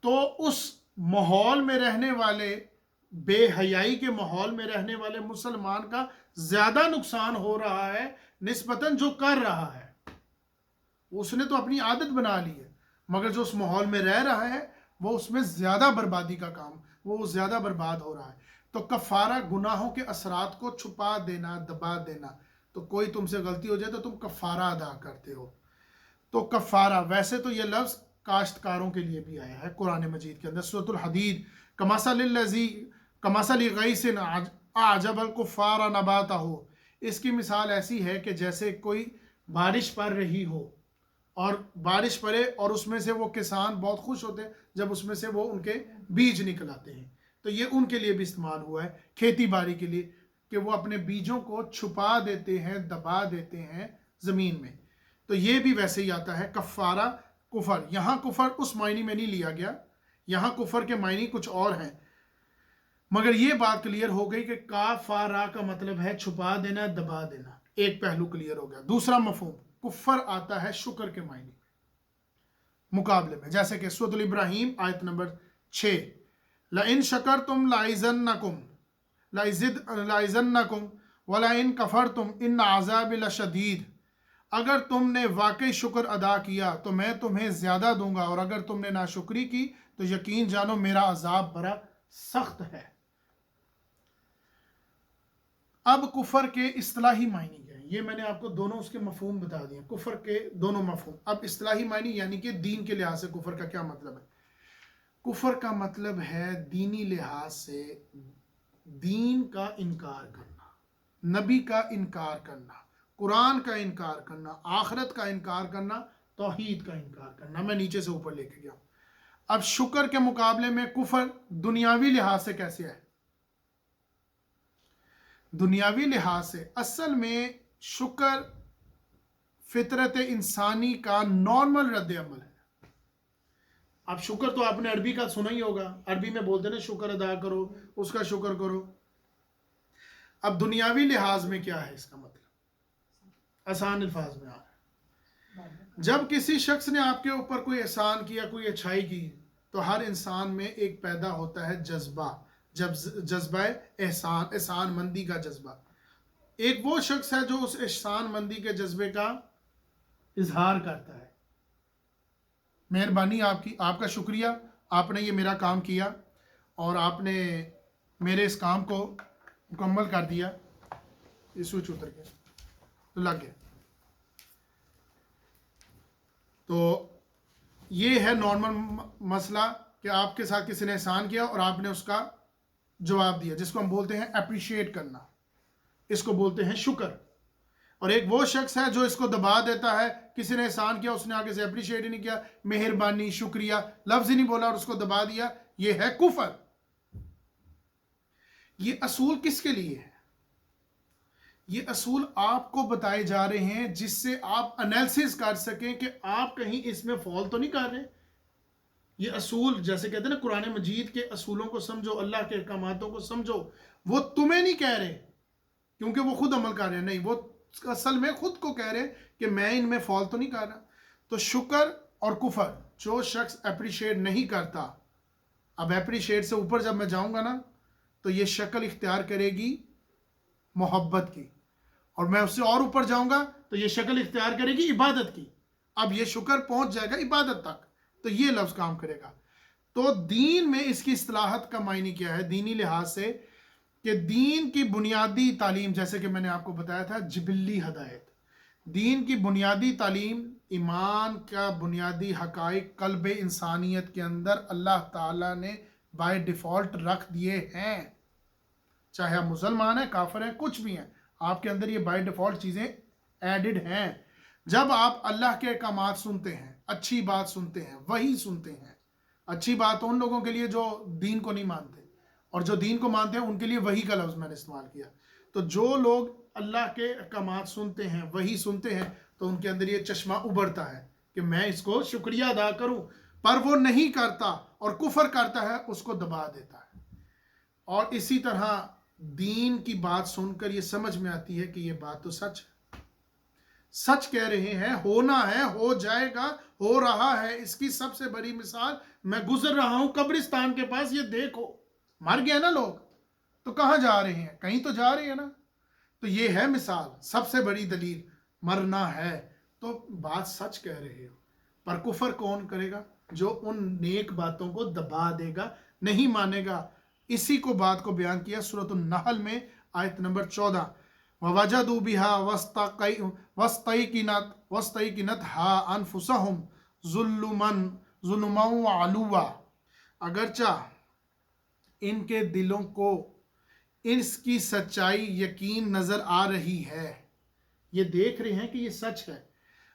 S1: تو اس ماحول میں رہنے والے، بے حیائی کے ماحول میں رہنے والے مسلمان کا زیادہ نقصان ہو رہا ہے نسبتاً جو کر رہا ہے۔ اس نے تو اپنی عادت بنا لی ہے، مگر جو اس ماحول میں رہ رہا ہے وہ اس میں زیادہ بربادی کا کام، وہ زیادہ برباد ہو رہا ہے۔ تو کفارہ گناہوں کے اثرات کو چھپا دینا، دبا دینا۔ تو کوئی تم سے غلطی ہو جائے تو تم کفارہ ادا کرتے ہو۔ تو کفارہ، ویسے تو یہ لفظ کاشتکاروں کے لیے بھی آیا ہے قرآن مجید کے اندر، سورۃ الحدید، کمثل غیث اعجب الکفار نباتہ، اس کی مثال ایسی ہے کہ جیسے کوئی بارش پڑ رہی ہو، اور بارش پڑے اور اس میں سے وہ کسان بہت خوش ہوتے ہیں جب اس میں سے وہ ان کے بیج نکل آتے ہیں۔ تو یہ ان کے لیے بھی استعمال ہوا ہے، کھیتی باڑی کے لیے، کہ وہ اپنے بیجوں کو چھپا دیتے ہیں، دبا دیتے ہیں زمین میں۔ تو یہ بھی ویسے ہی آتا ہے کفارہ، کفر۔ یہاں کفر اس معنی میں نہیں لیا گیا، یہاں کفر کے معنی کچھ اور ہیں، مگر یہ بات کلیئر ہو گئی کہ کاف، فا، را کا مطلب ہے چھپا دینا، دبا دینا۔ ایک پہلو کلیئر ہو گیا۔ دوسرا مفہوم، کفر آتا ہے شکر کے معنی مقابلے میں، جیسے کہ سورۃ الابراہیم آیت نمبر 6، لَإِن شَكَرْتُمْ لَأَزِيدَنَّكُمْ وَلَئِن كَفَرْتُمْ إِنَّ عَذَابِي لَشَدِيدٌ، اگر تم نے واقعی شکر ادا کیا تو میں تمہیں زیادہ دوں گا، اور اگر تم نے ناشکری کی تو یقین جانو میرا عذاب بڑا سخت ہے۔ اب کفر کے اصطلاحی معنی کیا ہیں؟ یہ میں نے آپ کو دونوں اس کے مفہوم بتا دیے، کفر کے دونوں مفہوم۔ اب اصطلاحی معنی یعنی کہ دین کے لحاظ سے کفر کا کیا مطلب ہے؟ کفر کا مطلب ہے دینی لحاظ سے دین کا انکار کرنا، نبی کا انکار کرنا، قرآن کا انکار کرنا، آخرت کا انکار کرنا، توحید کا انکار کرنا۔ میں نیچے سے اوپر لے کے گیا ہوں۔ اب شکر کے مقابلے میں کفر دنیاوی لحاظ سے کیسے ہے؟ دنیاوی لحاظ سے اصل میں شکر فطرت انسانی کا نارمل رد عمل ہے۔ اب شکر تو آپ نے عربی کا سنا ہی ہوگا، عربی میں بولتے ہیں شکر ادا کرو، اس کا شکر کرو۔ اب دنیاوی لحاظ میں کیا ہے اس کا مطلب؟ آسان الفاظ میں آ رہا ہے، جب کسی شخص نے آپ کے اوپر کوئی احسان کیا، کوئی اچھائی کی، تو ہر انسان میں ایک پیدا ہوتا ہے جذبہ، جذبہ احسان مندی کا جذبہ. ایک وہ شخص ہے جو اس احسان مندی کے جذبے کا اظہار کرتا ہے. مہربانی آپ کی، آپ کا شکریہ، آپ نے یہ میرا کام کیا اور آپ نے میرے اس کام کو مکمل کر دیا. یہ سوئچ اتر گیا تو لگ گیا. تو یہ ہے نارمل مسئلہ کہ آپ کے ساتھ کسی نے احسان کیا اور آپ نے اس کا جواب دیا، جس کو ہم بولتے ہیں اپریشیٹ کرنا، اس کو بولتے ہیں شکر. اور ایک وہ شخص ہے جو اس کو دبا دیتا ہے، کسی نے احسان کیا، اس نے آگے سے اپریشیٹ ہی نہیں کیا، مہربانی شکریہ لفظ ہی نہیں بولا اور اس کو دبا دیا، یہ ہے کفر. یہ اصول کس کے لیے ہے؟ یہ اصول آپ کو بتائے جا رہے ہیں جس سے آپ انالیسس کر سکیں کہ آپ کہیں اس میں فال تو نہیں کر رہے. یہ اصول جیسے کہتے ہیں نا، قرآن مجید کے اصولوں کو سمجھو، اللہ کے احکاماتوں کو سمجھو. وہ تمہیں نہیں کہہ رہے کیونکہ وہ خود عمل کر رہے ہیں، نہیں، وہ اصل میں خود کو کہہ رہے کہ میں ان میں فال تو نہیں کر رہا. تو شکر اور کفر، جو شخص اپریشیٹ نہیں کرتا، اب اپریشیٹ سے اوپر جب میں جاؤں گا نا تو یہ شکل اختیار کرے گی محبت کی، اور میں اس سے اور اوپر جاؤں گا تو یہ شکل اختیار کرے گی عبادت کی. اب یہ شکر پہنچ جائے گا عبادت تک تو یہ لفظ کام کرے گا. تو دین میں اس کی اصطلاحات کا معنی کیا ہے دینی لحاظ سے؟ کہ دین کی بنیادی تعلیم، جیسے کہ میں نے آپ کو بتایا تھا، جبلی ہدایت. دین کی بنیادی تعلیم، ایمان کا بنیادی حقائق قلب انسانیت کے اندر اللہ تعالیٰ نے بائی ڈیفالٹ رکھ دیے ہیں. چاہے آپ مسلمان ہیں، کافر ہیں، کچھ بھی ہیں، آپ کے اندر یہ بائی ڈیفالٹ چیزیں ایڈڈ ہیں. جب آپ اللہ کے احکامات سنتے ہیں، اچھی بات سنتے ہیں، وہی سنتے ہیں. اچھی بات ان لوگوں کے لیے جو دین کو نہیں مانتے، اور جو دین کو مانتے ہیں ان کے لیے وہی کا لفظ میں نے استعمال کیا. تو جو لوگ اللہ کے احکامات سنتے ہیں، وہی سنتے ہیں، تو ان کے اندر یہ چشمہ ابھرتا ہے کہ میں اس کو شکریہ ادا کروں، پر وہ نہیں کرتا اور کفر کرتا ہے، اس کو دبا دیتا ہے. اور اسی طرح دین کی بات سن کر یہ سمجھ میں آتی ہے کہ یہ بات تو سچ ہے، سچ کہہ رہے ہیں، ہونا ہے، ہو جائے گا، ہو رہا ہے. اس کی سب سے بڑی مثال، میں گزر رہا ہوں قبرستان کے پاس، یہ دیکھو، مر گئے نا لوگ تو کہاں جا رہے ہیں؟ کہیں تو جا رہے ہیں نا. تو یہ ہے مثال، سب سے بڑی دلیل، مرنا ہے تو بات سچ کہہ رہے ہو. پر کفر کون کرے گا؟ جو ان نیک باتوں کو دبا دے گا، نہیں مانے گا. اسی کو بات کو بیان کیا سورۃ النحل میں آیت نمبر 14، وَوَجَدُوا بِهَا وَاسْتَيْقِنَتْهَا أَنفُسَهُمْ ظُلُمًا وَعُلُوًّا. اگرچہ ان کے دلوں کو اس کی سچائی یقین نظر آ رہی ہے، یہ دیکھ رہے ہیں کہ یہ سچ ہے،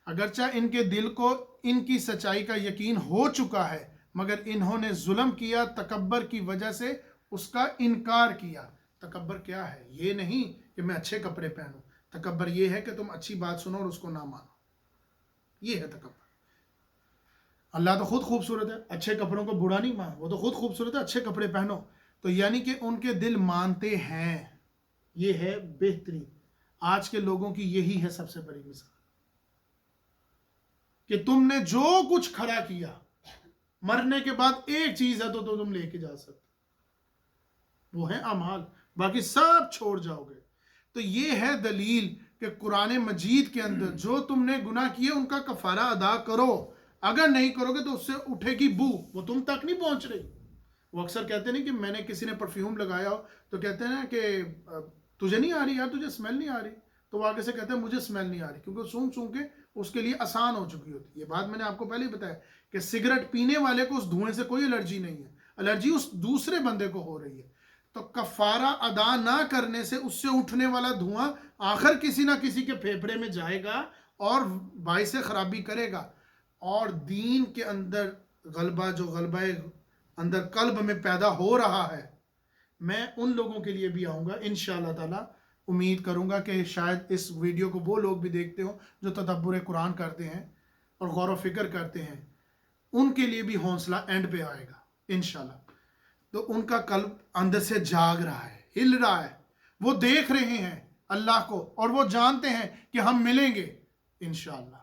S1: اگرچہ ان کے دل کو ان کی سچائی کا یقین ہو چکا ہے، مگر انہوں نے ظلم کیا، تکبر کی وجہ سے اس کا انکار کیا. تکبر کیا ہے؟ یہ نہیں کہ میں اچھے کپڑے پہنوں، تکبر یہ ہے کہ تم اچھی بات سنو اور اس کو نہ مانو، یہ ہے تکبر. اللہ تو خود خوبصورت ہے، اچھے کپڑوں کو برا نہیں مان، وہ تو خود خوبصورت ہے، اچھے کپڑے پہنو. تو یعنی کہ ان کے دل مانتے ہیں، یہ ہے بہترین. آج کے لوگوں کی یہی ہے سب سے بڑی مثال، کہ تم نے جو کچھ کھڑا کیا، مرنے کے بعد ایک چیز ہے تو تم لے کے جا سکتے، وہ ہے اعمال، باقی سب چھوڑ جاؤ گے. تو یہ ہے دلیل کہ قرآن مجید کے اندر جو تم نے گناہ کیے ان کا کفارہ ادا کرو، اگر نہیں کرو گے تو اس سے اٹھے گی بو، وہ تم تک نہیں پہنچ رہی. وہ اکثر کہتے ہیں کہ میں نے کسی نے پرفیوم لگایا ہو تو کہتے ہیں کہ تجھے نہیں آ رہی یار، تجھے اسمیل نہیں آ رہی، تو وہ آگے سے کہتے ہیں مجھے اسمیل نہیں آ رہی، کیونکہ سونگ سونگ کے اس کے لیے آسان ہو چکی ہوتی ہے. یہ بات میں نے آپ کو پہلے ہی بتایا کہ سگریٹ پینے والے کو اس دھوئیں سے کوئی الرجی نہیں ہے، الرجی اس دوسرے بندے کو ہو رہی ہے. تو کفارہ ادا نہ کرنے سے اس سے اٹھنے والا دھواں آخر کسی نہ کسی کے پھیپھڑے میں جائے گا اور باعث خرابی کرے گا. اور دین کے اندر غلبہ، جو غلبہ اندر قلب میں پیدا ہو رہا ہے، میں ان لوگوں کے لیے بھی آؤں گا انشاءاللہ تعالی. امید کروں گا کہ شاید اس ویڈیو کو وہ لوگ بھی دیکھتے ہوں جو تدبر قرآن کرتے ہیں اور غور و فکر کرتے ہیں، ان کے لیے بھی حوصلہ اینڈ پہ آئے گا انشاءاللہ. تو ان کا قلب اندر سے جاگ رہا ہے، ہل رہا ہے، وہ دیکھ رہے ہیں اللہ کو اور وہ جانتے ہیں کہ ہم ملیں گے انشاءاللہ.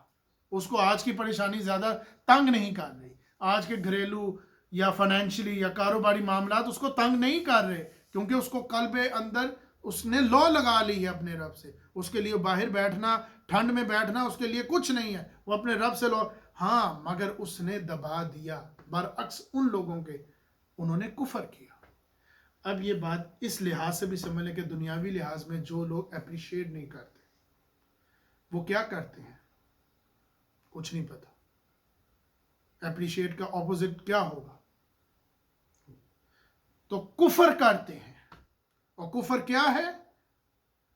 S1: اس کو آج کی پریشانی زیادہ تنگ نہیں کر رہی، آج کے گھریلو یا فائنینشلی یا کاروباری معاملات اس کو تنگ نہیں کر رہے، کیونکہ اس کو قلب اندر اس نے لو لگا لی ہے اپنے رب سے. اس کے لیے باہر بیٹھنا، ٹھنڈ میں بیٹھنا اس کے لیے کچھ نہیں ہے، وہ اپنے رب سے لو. ہاں مگر اس نے دبا دیا، برعکس ان لوگوں کے، انہوں نے کفر کیا. اب یہ بات اس لحاظ سے بھی سمجھ لیں کہ دنیاوی لحاظ میں جو لوگ اپریشیٹ نہیں کرتے وہ کیا کرتے ہیں، کچھ نہیں پتا. اپریشیٹ کا اپوزٹ کیا ہوگا؟ تو کفر کرتے ہیں. اور کفر کیا ہے؟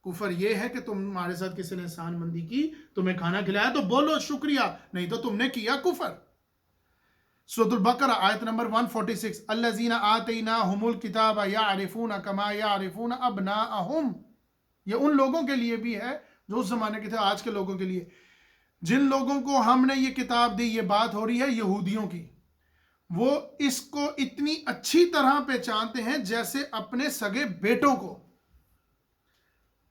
S1: کفر یہ ہے کہ تمہارے ساتھ کسی نے احسان مندی کی، تمہیں کھانا کھلایا تو بولو شکریہ، نہیں تو تم نے کیا کفر. سورۃ البقرہ آیت نمبر 146، الذین آتیناہم الکتاب یعرفون کما یعرفون ابناءہم. یہ ان لوگوں کے لیے بھی ہے جو اس زمانے کے تھے، آج کے لوگوں کے لیے. جن لوگوں کو ہم نے یہ کتاب دی، یہ بات ہو رہی ہے یہودیوں کی، وہ اس کو اتنی اچھی طرح پہچانتے ہیں جیسے اپنے سگے بیٹوں کو.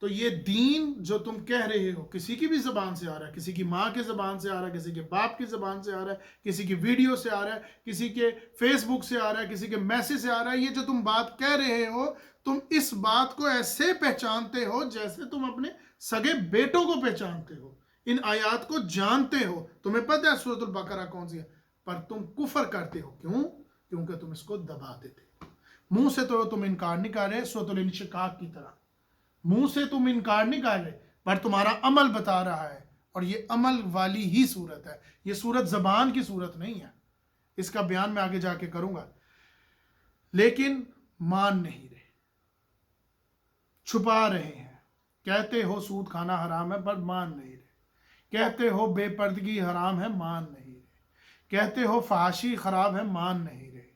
S1: تو یہ دین جو تم کہہ رہے ہو کسی کی بھی زبان سے آ رہا ہے، کسی کی ماں کی زبان سے آ رہا ہے، کسی کے باپ کی زبان سے آ رہا ہے، کسی کی ویڈیو سے آ رہا ہے، کسی کے فیس بک سے آ رہا ہے، کسی کے میسج سے آ رہا ہے. یہ جو تم بات کہہ رہے ہو، تم اس بات کو ایسے پہچانتے ہو جیسے تم اپنے سگے بیٹوں کو پہچانتے ہو، ان آیات کو جانتے ہو. تمہیں پتہ ہے سورۃ البقرہ کون سی ہے، پر تم کفر کرتے ہو. کیوں؟ کیونکہ تم اس کو دبا دیتے ہو. منہ سے تو تم انکار نہیں کر رہے، سورۃ الانشقاق کی طرح منہ سے تم انکار نہیں کر رہے، پر تمہارا عمل بتا رہا ہے. اور یہ عمل والی ہی صورت ہے، یہ صورت زبان کی صورت نہیں ہے. اس کا بیان میں آگے جا کے کروں گا. لیکن مان نہیں رہے، چھپا رہے ہیں. کہتے ہو سود کھانا حرام ہے پر مان نہیں رہے. کہتے ہو بے پردگی حرام ہے، مان نہیں رہے. کہتے ہو فحاشی خراب ہے، مان نہیں رہے.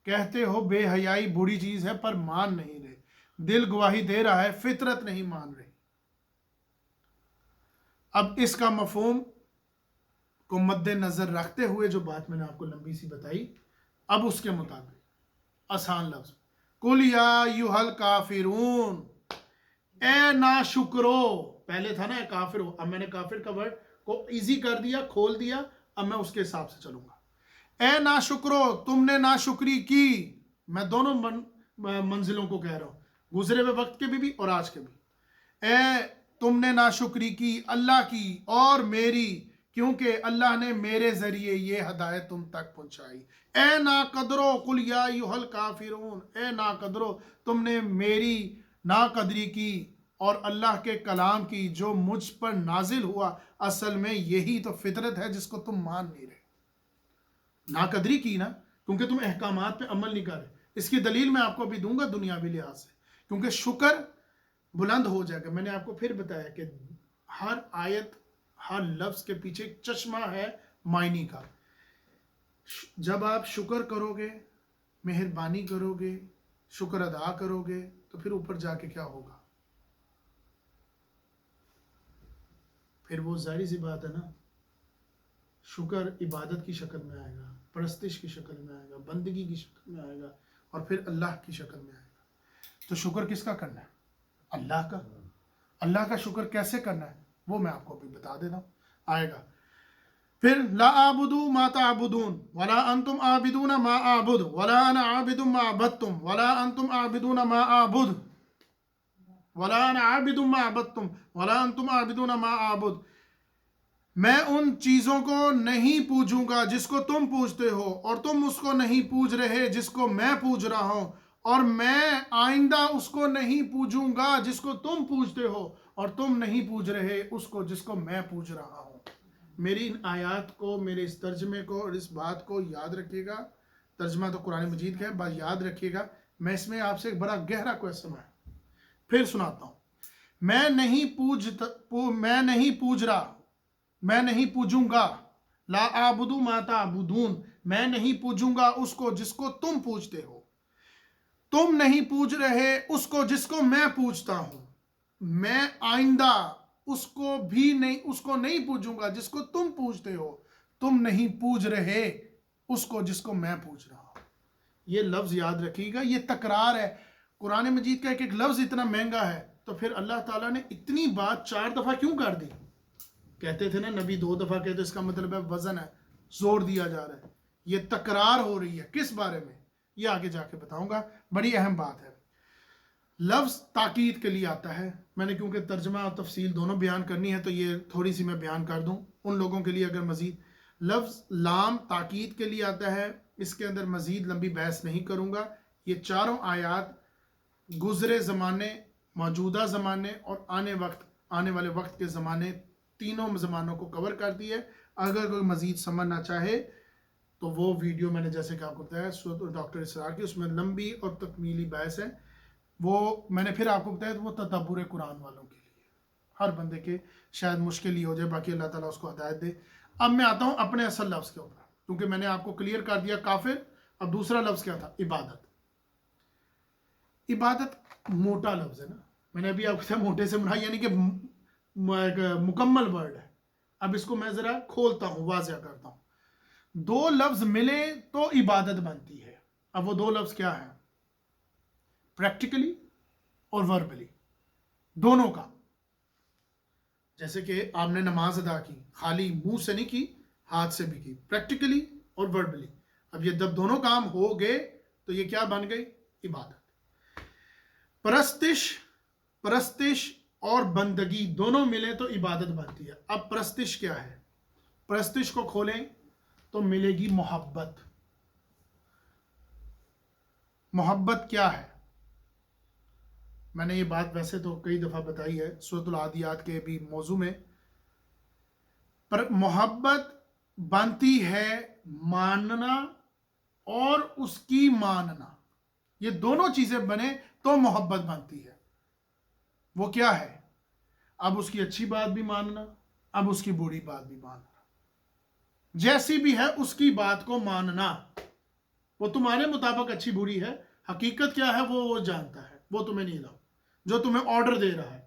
S1: کہتے ہو بے حیائی بری چیز ہے پر مان نہیں رہے. دل گواہی دے رہا ہے، فطرت نہیں مان رہی. اب اس کا مفہوم کو مد نظر رکھتے ہوئے جو بات میں نے آپ کو لمبی سی بتائی، اب اس کے مطابق آسان لفظ، قل یا ایھا الکافرون، اے ناشکرو. پہلے تھا نا اے کافر ہو، اب میں نے کافر کا ورڈ کو ایزی کر دیا، کھول دیا. اب میں اس کے حساب سے چلوں گا. اے ناشکرو، تم نے ناشکری کی. میں دونوں منزلوں کو کہہ رہا ہوں، گزرے ہوئے وقت کے بھی اور آج کے بھی. اے تم نے ناشکری کی اللہ کی اور میری، کیونکہ اللہ نے میرے ذریعے یہ ہدایت تم تک پہنچائی. اے ناقدرو، قل یا ایھا الکافرون، اے ناقدرو، تم نے میری ناقدری کی اور اللہ کے کلام کی جو مجھ پر نازل ہوا. اصل میں یہی تو فطرت ہے جس کو تم مان نہیں رہے. ناقدری کی نا، کیونکہ تم احکامات پہ عمل نہیں کر رہے. اس کی دلیل میں آپ کو ابھی دوں گا دنیاوی لحاظ سے، کیونکہ شکر بلند ہو جائے گا. میں نے آپ کو پھر بتایا کہ ہر آیت، ہر لفظ کے پیچھے ایک چشمہ ہے معنی کا. جب آپ شکر کرو گے، مہربانی کرو گے، شکر ادا کرو گے، تو پھر اوپر جا کے کیا ہوگا؟ پھر وہ ظاہری سی بات ہے نا، شکر عبادت کی شکل میں آئے گا، پرستش کی شکل میں آئے گا، بندگی کی شکل میں آئے گا، اور پھر اللہ کی شکل میں آئے گا. تو شکر کس کا کرنا ہے؟ اللہ کا. اللہ کا شکر کیسے کرنا ہے وہ میں آپ کو بھی بتا دیتا ہوں، آئے گا. پھر لا اعبد ما تعبدون ولا انتم عابدون ما اعبد ولا انا عابد ما عبدتم ولا انتم عابدون ما اعبد ولا انا عابد ما عبدتم ولا انتم عابدون ما اعبد. میں ان چیزوں کو نہیں پوجوں گا جس کو تم پوجتے ہو، اور تم اس کو نہیں پوج رہے جس کو میں پوج رہا ہوں، اور میں آئندہ اس کو نہیں پوجوں گا جس کو تم پوجتے ہو، اور تم نہیں پوج رہے اس کو جس کو میں پوج رہا ہوں. میری ان آیات کو، میرے اس ترجمے کو اور اس بات کو یاد رکھیے گا. ترجمہ تو قرآن مجید کا ہے، بات یاد رکھیے گا. میں اس میں آپ سے ایک بڑا گہرا کویسچن ہے، پھر سناتا ہوں. میں نہیں پوج رہا، میں نہیں پوجوں گا. لا اعبد ما تعبدون، میں نہیں پوجوں گا اس کو جس کو تم پوجتے ہو. تم نہیں پوج رہے اس کو جس کو میں پوجتا ہوں. میں آئندہ اس کو نہیں پوجوں گا جس کو تم پوجتے ہو. تم نہیں پوج رہے اس کو جس کو میں پوج رہا ہوں. یہ لفظ یاد رکھیے گا، یہ تکرار ہے. قرآن مجید کا ایک ایک لفظ اتنا مہنگا ہے، تو پھر اللہ تعالیٰ نے اتنی بات 4 دفعہ کیوں کر دی؟ کہتے تھے نا نبی 2 دفعہ کہتے، اس کا مطلب ہے وزن ہے، زور دیا جا رہا ہے. یہ تکرار ہو رہی ہے، کس بارے میں یہ آگے جا کے بتاؤں گا، بڑی اہم بات ہے۔ لفظ تاکید کے لیے آتا ہے، میں نے کیونکہ ترجمہ اور تفصیل دونوں بیان کرنی ہے تو یہ تھوڑی سی میں بیان کر دوں ان لوگوں کے لیے اگر مزید۔ لفظ لام تاکید کے لیے آتا ہے، اس کے اندر مزید لمبی بحث نہیں کروں گا۔ یہ چاروں آیات گزرے زمانے، موجودہ زمانے اور آنے والے وقت کے زمانے، تینوں زمانوں کو کور کرتی ہے۔ اگر کوئی مزید سمجھنا چاہے تو وہ ویڈیو میں نے جیسے کہ آپ کو بتایا سورۃ ڈاکٹر اسرار کی، اس میں لمبی اور تکمیلی بحث ہے، وہ میں نے پھر آپ کو بتایا وہ تدبر قرآن والوں کے لیے، ہر بندے کے شاید مشکل ہی ہو جائے، باقی اللہ تعالیٰ اس کو ہدایت دے۔ اب میں آتا ہوں اپنے اصل لفظ کے اوپر، کیونکہ میں نے آپ کو کلیئر کر دیا کافر، اب دوسرا لفظ کیا تھا؟ عبادت۔ عبادت موٹا لفظ ہے نا، میں نے ابھی آپ کو موٹے سے مراد یعنی کہ مکمل ورڈ ہے۔ اب اس کو میں ذرا کھولتا ہوں، واضح کرتا ہوں۔ دو لفظ ملے تو عبادت بنتی ہے۔ اب وہ دو لفظ کیا ہیں؟ پریکٹیکلی اور وربلی، دونوں کا۔ جیسے کہ آپ نے نماز ادا کی، خالی منہ سے نہیں کی، ہاتھ سے بھی کی، پریکٹیکلی اور وربلی۔ اب یہ جب دونوں کام ہو گئے تو یہ کیا بن گئی؟ عبادت۔ پرستش اور بندگی دونوں ملے تو عبادت بنتی ہے۔ اب پرستش کیا ہے؟ پرستش کو کھولیں تو ملے گی محبت۔ محبت کیا ہے؟ میں نے یہ بات ویسے تو کئی دفعہ بتائی ہے سورۃ العادیات کے بھی موضوع میں، پر محبت بنتی ہے ماننا اور اس کی ماننا، یہ دونوں چیزیں بنے تو محبت بنتی ہے۔ وہ کیا ہے؟ اب اس کی اچھی بات بھی ماننا، اب اس کی بری بات بھی ماننا، جیسی بھی ہے اس کی بات کو ماننا۔ وہ تمہارے مطابق اچھی بری ہے، حقیقت کیا ہے وہ جانتا ہے، وہ تمہیں نہیں لاؤ، جو تمہیں آرڈر دے رہا ہے۔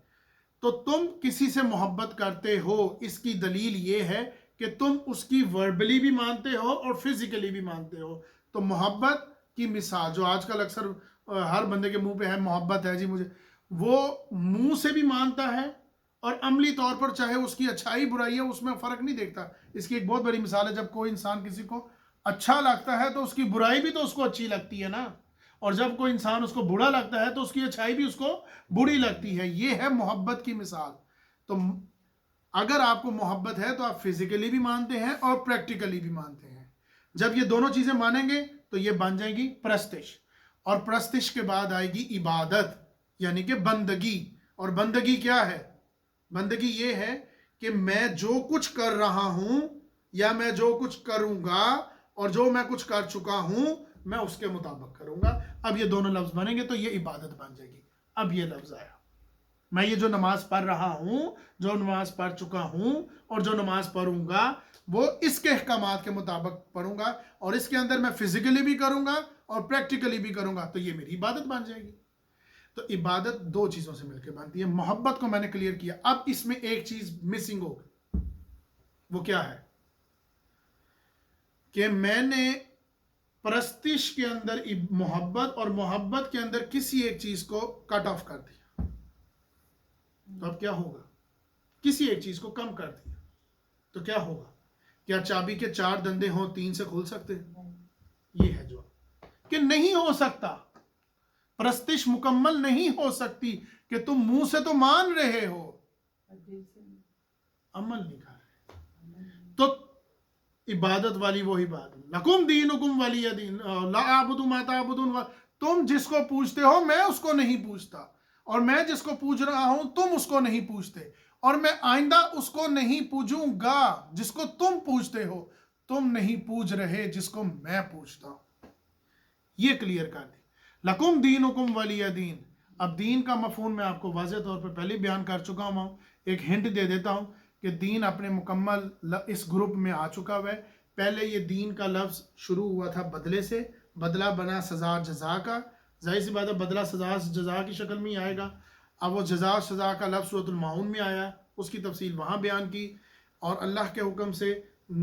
S1: تو تم کسی سے محبت کرتے ہو، اس کی دلیل یہ ہے کہ تم اس کی وربلی بھی مانتے ہو اور فزیکلی بھی مانتے ہو۔ تو محبت کی مثال جو آج کل اکثر ہر بندے کے منہ پہ ہے، محبت ہے جی مجھے، وہ منہ سے بھی مانتا ہے اور عملی طور پر چاہے اس کی اچھائی برائی ہے اس میں فرق نہیں دیکھتا۔ اس کی ایک بہت بڑی مثال ہے، جب کوئی انسان کسی کو اچھا لگتا ہے تو اس کی برائی بھی تو اس کو اچھی لگتی ہے نا، اور جب کوئی انسان اس کو برا لگتا ہے تو اس کی اچھائی بھی اس کو بری لگتی ہے۔ یہ ہے محبت کی مثال۔ تو اگر آپ کو محبت ہے تو آپ فزیکلی بھی مانتے ہیں اور پریکٹیکلی بھی مانتے ہیں۔ جب یہ دونوں چیزیں مانیں گے تو یہ بن جائے گی پرستش، اور پرستش کے بعد آئے گی عبادت یعنی کہ بندگی۔ اور بندگی کیا ہے؟ بندگی یہ ہے کہ میں جو کچھ کر رہا ہوں یا میں جو کچھ کروں گا اور جو میں کچھ کر چکا ہوں میں اس کے مطابق کروں گا۔ اب یہ دونوں لفظ بنیں گے تو یہ عبادت بن جائے گی۔ اب یہ لفظ آیا، میں یہ جو نماز پڑھ رہا ہوں، جو نماز پڑھ چکا ہوں اور جو نماز پڑھوں گا وہ اس کے احکامات کے مطابق پڑھوں گا، اور اس کے اندر میں فزیکلی بھی کروں گا اور پریکٹیکلی بھی کروں گا، تو یہ میری عبادت بن جائے گی۔ تو عبادت دو چیزوں سے مل کے بنتی ہے۔ محبت کو میں نے کلیئر کیا، اب اس میں ایک چیز مسنگ ہوگی، وہ کیا ہے؟ کہ میں نے پرستش کے اندر محبت اور محبت کے اندر کسی ایک چیز کو کٹ آف کر دیا، تو اب کیا ہوگا؟ کسی ایک چیز کو کم کر دیا تو کیا ہوگا؟ کیا چابی کے 4 دندے ہوں 3 سے کھول سکتے ہیں؟ یہ ہے جواب کہ نہیں ہو سکتا۔ پرستش مکمل نہیں ہو سکتی کہ تم منہ سے تو مان رہے ہو، عمل نہیں کر رہے۔ تو عبادت والی وہی بات، لکم دینکم ولی دین، لا اعبد ما تعبدون، تم جس کو پوچھتے ہو میں اس کو نہیں پوچھتا، اور میں جس کو پوچھ رہا ہوں تم اس کو نہیں پوچھتے، اور میں آئندہ اس کو نہیں پوچھوں گا جس کو تم پوچھتے ہو۔ تم نہیں پوچھ رہے جس کو میں پوچھتا ہوں۔ یہ کلیئر کر دی، لکم دینکم ولی دین۔ اب دین کا مفہوم میں آپ کو واضح طور پر پہلے بیان کر چکا ہوں، ایک ہنٹ دے دیتا ہوں کہ دین اپنے مکمل اس گروپ میں آ چکا ہوا ہے۔ پہلے یہ دین کا لفظ شروع ہوا تھا بدلے سے، بدلہ بنا سزا جزا کا، ظاہر سی بات ہے بدلہ سزا جزا کی شکل میں ہی آئے گا۔ اب وہ جزا سزا کا لفظ سورۃ المعون میں آیا، اس کی تفصیل وہاں بیان کی، اور اللہ کے حکم سے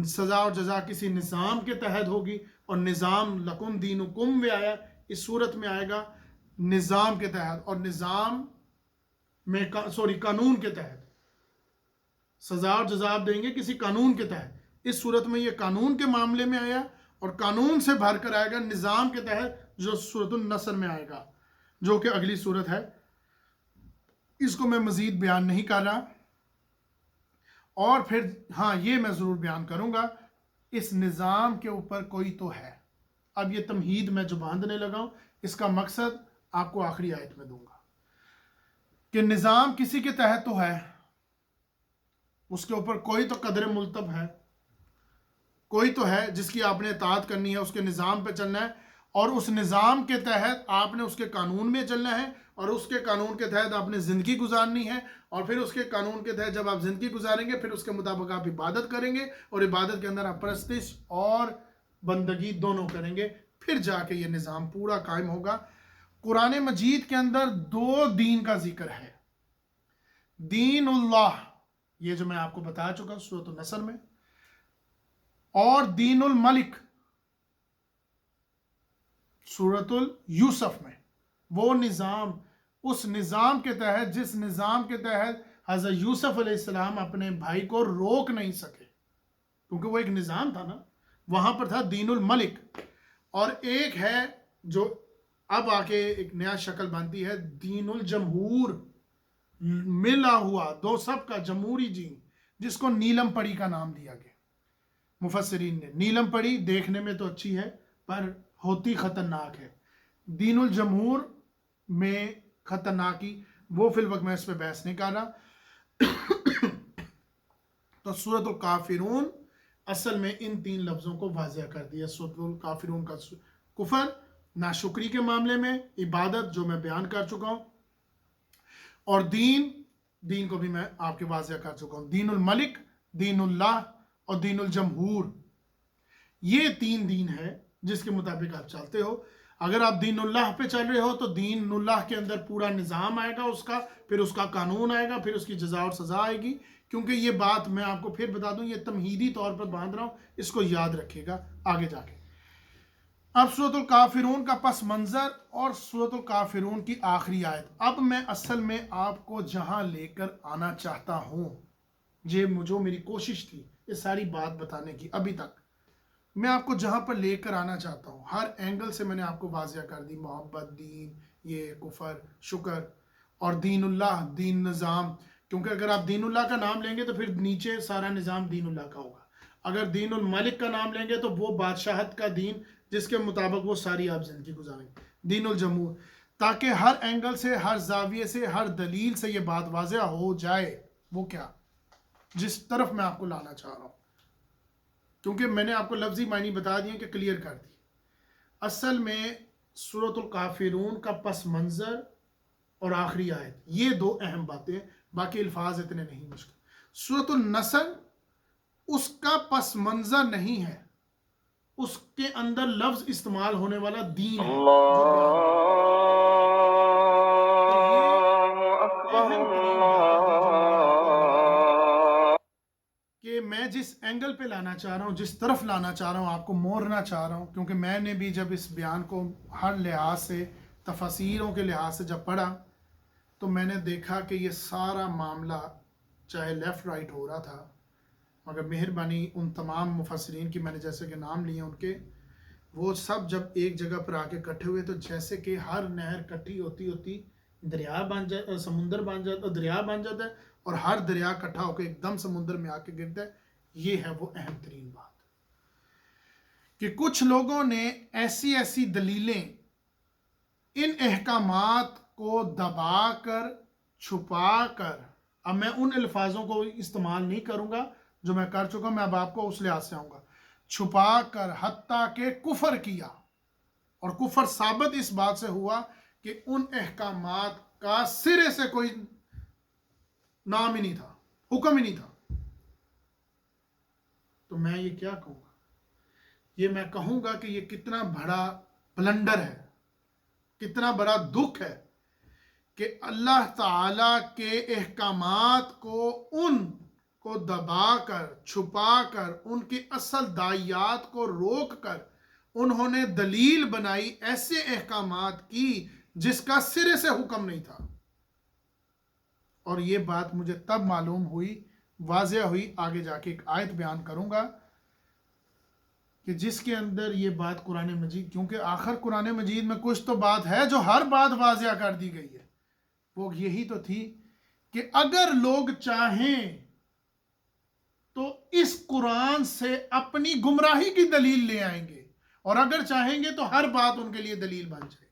S1: سزا اور جزا کسی نظام کے تحت ہوگی، اور نظام لکم دینکم میں آیا، اس صورت میں آئے گا نظام کے تحت، اور نظام میں قانون کے تحت سزا اور جزا دیں گے کسی قانون کے تحت۔ اس صورت میں یہ قانون کے معاملے میں آیا، اور قانون سے بھر کر آئے گا، نظام کے تحت، جو سورۃ النصر میں آئے گا، جو کہ اگلی صورت ہے۔ اس کو میں مزید بیان نہیں کر رہا، اور پھر ہاں یہ میں ضرور بیان کروں گا، اس نظام کے اوپر کوئی تو ہے۔ اب یہ تمہید میں جو باندھنے لگا ہوں، اس کا مقصد آپ کو آخری آیت میں دوں گا کہ نظام کسی کے تحت تو ہے، اس کے اوپر کوئی تو قدر ملتب ہے، کوئی تو ہے جس کی آپ نے اطاعت کرنی ہے، اس کے نظام پہ چلنا ہے، اور اس نظام کے تحت آپ نے اس کے قانون میں چلنا ہے، اور اس کے قانون کے تحت آپ نے زندگی گزارنی ہے، اور پھر اس کے قانون کے تحت جب آپ زندگی گزاریں گے، پھر اس کے مطابق آپ عبادت کریں گے، اور عبادت کے اندر آپ پرستش اور بندگی دونوں کریں گے، پھر جا کے یہ نظام پورا قائم ہوگا۔ قرآن مجید کے اندر دو دین کا ذکر ہے، دین اللہ، یہ جو میں آپ کو بتا چکا ہوں سورۃ النصر میں، اور دین الملک سورۃ یوسف میں۔ وہ نظام، اس نظام کے تحت، جس نظام کے تحت حضرت یوسف علیہ السلام اپنے بھائی کو روک نہیں سکے، کیونکہ وہ ایک نظام تھا نا، وہاں پر تھا دین الملک، اور ایک ہے جو اب آ کے ایک نیا شکل بنتی ہے، دین الجمہور، ملا ہوا دو سب کا جمہوری دین، جس کو نیلم پڑی کا نام دیا گیا مفسرین نے۔ نیلم پڑی دیکھنے میں تو اچھی ہے پر ہوتی خطرناک ہے، دین الجمہور میں خطرناکی، وہ فی الوقت میں اس پہ بحث نہیں کر رہا۔ تو سورۃ الکافرون اصل میں ان تین لفظوں کو واضح کر دیا۔ سورۃ الکافرون کا کفر، ناشکری کے معاملے میں، عبادت جو میں بیان کر چکا ہوں، اور دین کو بھی میں آپ کے واضح کر چکا ہوں، دین الملک، دین اللہ اور دین الجمہور، یہ تین دین ہے جس کے مطابق آپ چلتے ہو۔ اگر آپ دین اللہ پہ چل رہے ہو تو دین اللہ کے اندر پورا نظام آئے گا اس کا، پھر اس کا قانون آئے گا، پھر اس کی جزا اور سزا آئے گی، کیونکہ یہ بات میں آپ کو پھر بتا دوں، یہ تمہیدی طور پر باندھ رہا ہوں، اس کو یاد رکھے گا آگے جا کے۔ اب سورۃ الکافرون کا پس منظر اور سورۃ الکافرون کی آخری آیت۔ اب میں اصل میں آپ کو جہاں لے کر آنا چاہتا ہوں، جو میری کوشش تھی یہ ساری بات بتانے کی ابھی تک، میں آپ کو جہاں پر لے کر آنا چاہتا ہوں، ہر اینگل سے میں نے آپ کو واضح کر دی، محبت، دین، یہ کفر، شکر، اور دین اللہ، دین نظام، کیونکہ اگر آپ دین اللہ کا نام لیں گے تو پھر نیچے سارا نظام دین اللہ کا ہوگا۔ اگر دین الملک کا نام لیں گے تو وہ بادشاہت کا دین جس کے مطابق وہ ساری آپ زندگی گزاریں گے، دین الجمہور، تاکہ ہر اینگل سے، ہر زاویے سے، ہر دلیل سے یہ بات واضح ہو جائے، وہ کیا، جس طرف میں آپ کو لانا چاہ رہا ہوں، کیونکہ میں نے آپ کو لفظی معنی بتا دیے کہ کلیئر کر دی۔ اصل میں سورۃ الکافرون کا پس منظر اور آخری آیت، یہ دو اہم باتیں، باقی الفاظ اتنے نہیں مشکل۔ سورۃ النصر اس کا پس منظر نہیں ہے، اس کے اندر لفظ استعمال ہونے والا دین ہے جو بیان کہ میں جس اینگل پہ لانا چاہ رہا ہوں، جس طرف لانا چاہ رہا ہوں، آپ کو مورنا چاہ رہا ہوں، کیونکہ میں نے بھی جب اس بیان کو ہر لحاظ سے، تفاسیروں کے لحاظ سے جب پڑھا تو میں نے دیکھا کہ یہ سارا معاملہ چاہے لیفٹ رائٹ ہو رہا تھا، مگر مہربانی ان تمام مفسرین کی، میں نے جیسے کہ نام لیے ان کے، وہ سب جب ایک جگہ پر آ کے اکٹھے ہوئے تو جیسے کہ ہر نہر اکٹھی ہوتی دریا بن جائے، سمندر بن جاتا، دریا بن جاتا ہے، اور ہر دریا اکٹھا ہو کے ایک دم سمندر میں آ کے گرتا ہے۔ یہ ہے وہ اہم ترین بات کہ کچھ لوگوں نے ایسی دلیلیں، ان احکامات کو دبا کر، چھپا کر، اب میں ان الفاظوں کو استعمال نہیں کروں گا جو میں کر چکا ہوں، میں اب آپ کو اس لحاظ سے آؤں گا، چھپا کر حتیٰ کہ کفر کیا، اور کفر ثابت اس بات سے ہوا کہ ان احکامات کا سرے سے کوئی نام ہی نہیں تھا، حکم ہی نہیں تھا۔ تو میں یہ کیا کہوں گا؟ یہ میں کہوں گا کہ یہ کتنا بڑا بلنڈر ہے، کتنا بڑا دکھ ہے کہ اللہ تعالی کے احکامات کو دبا کر، چھپا کر، ان کی اصل داعیات کو روک کر انہوں نے دلیل بنائی ایسے احکامات کی جس کا سرے سے حکم نہیں تھا۔ اور یہ بات مجھے تب معلوم ہوئی، واضح ہوئی، آگے جا کے ایک آیت بیان کروں گا کہ جس کے اندر یہ بات قرآن مجید، کیونکہ آخر قرآن مجید میں کچھ تو بات ہے جو ہر بات واضح کر دی گئی ہے، وہ یہی تو تھی کہ اگر لوگ چاہیں تو اس قرآن سے اپنی گمراہی کی دلیل لے آئیں گے، اور اگر چاہیں گے تو ہر بات ان کے لیے دلیل بن جائے گی.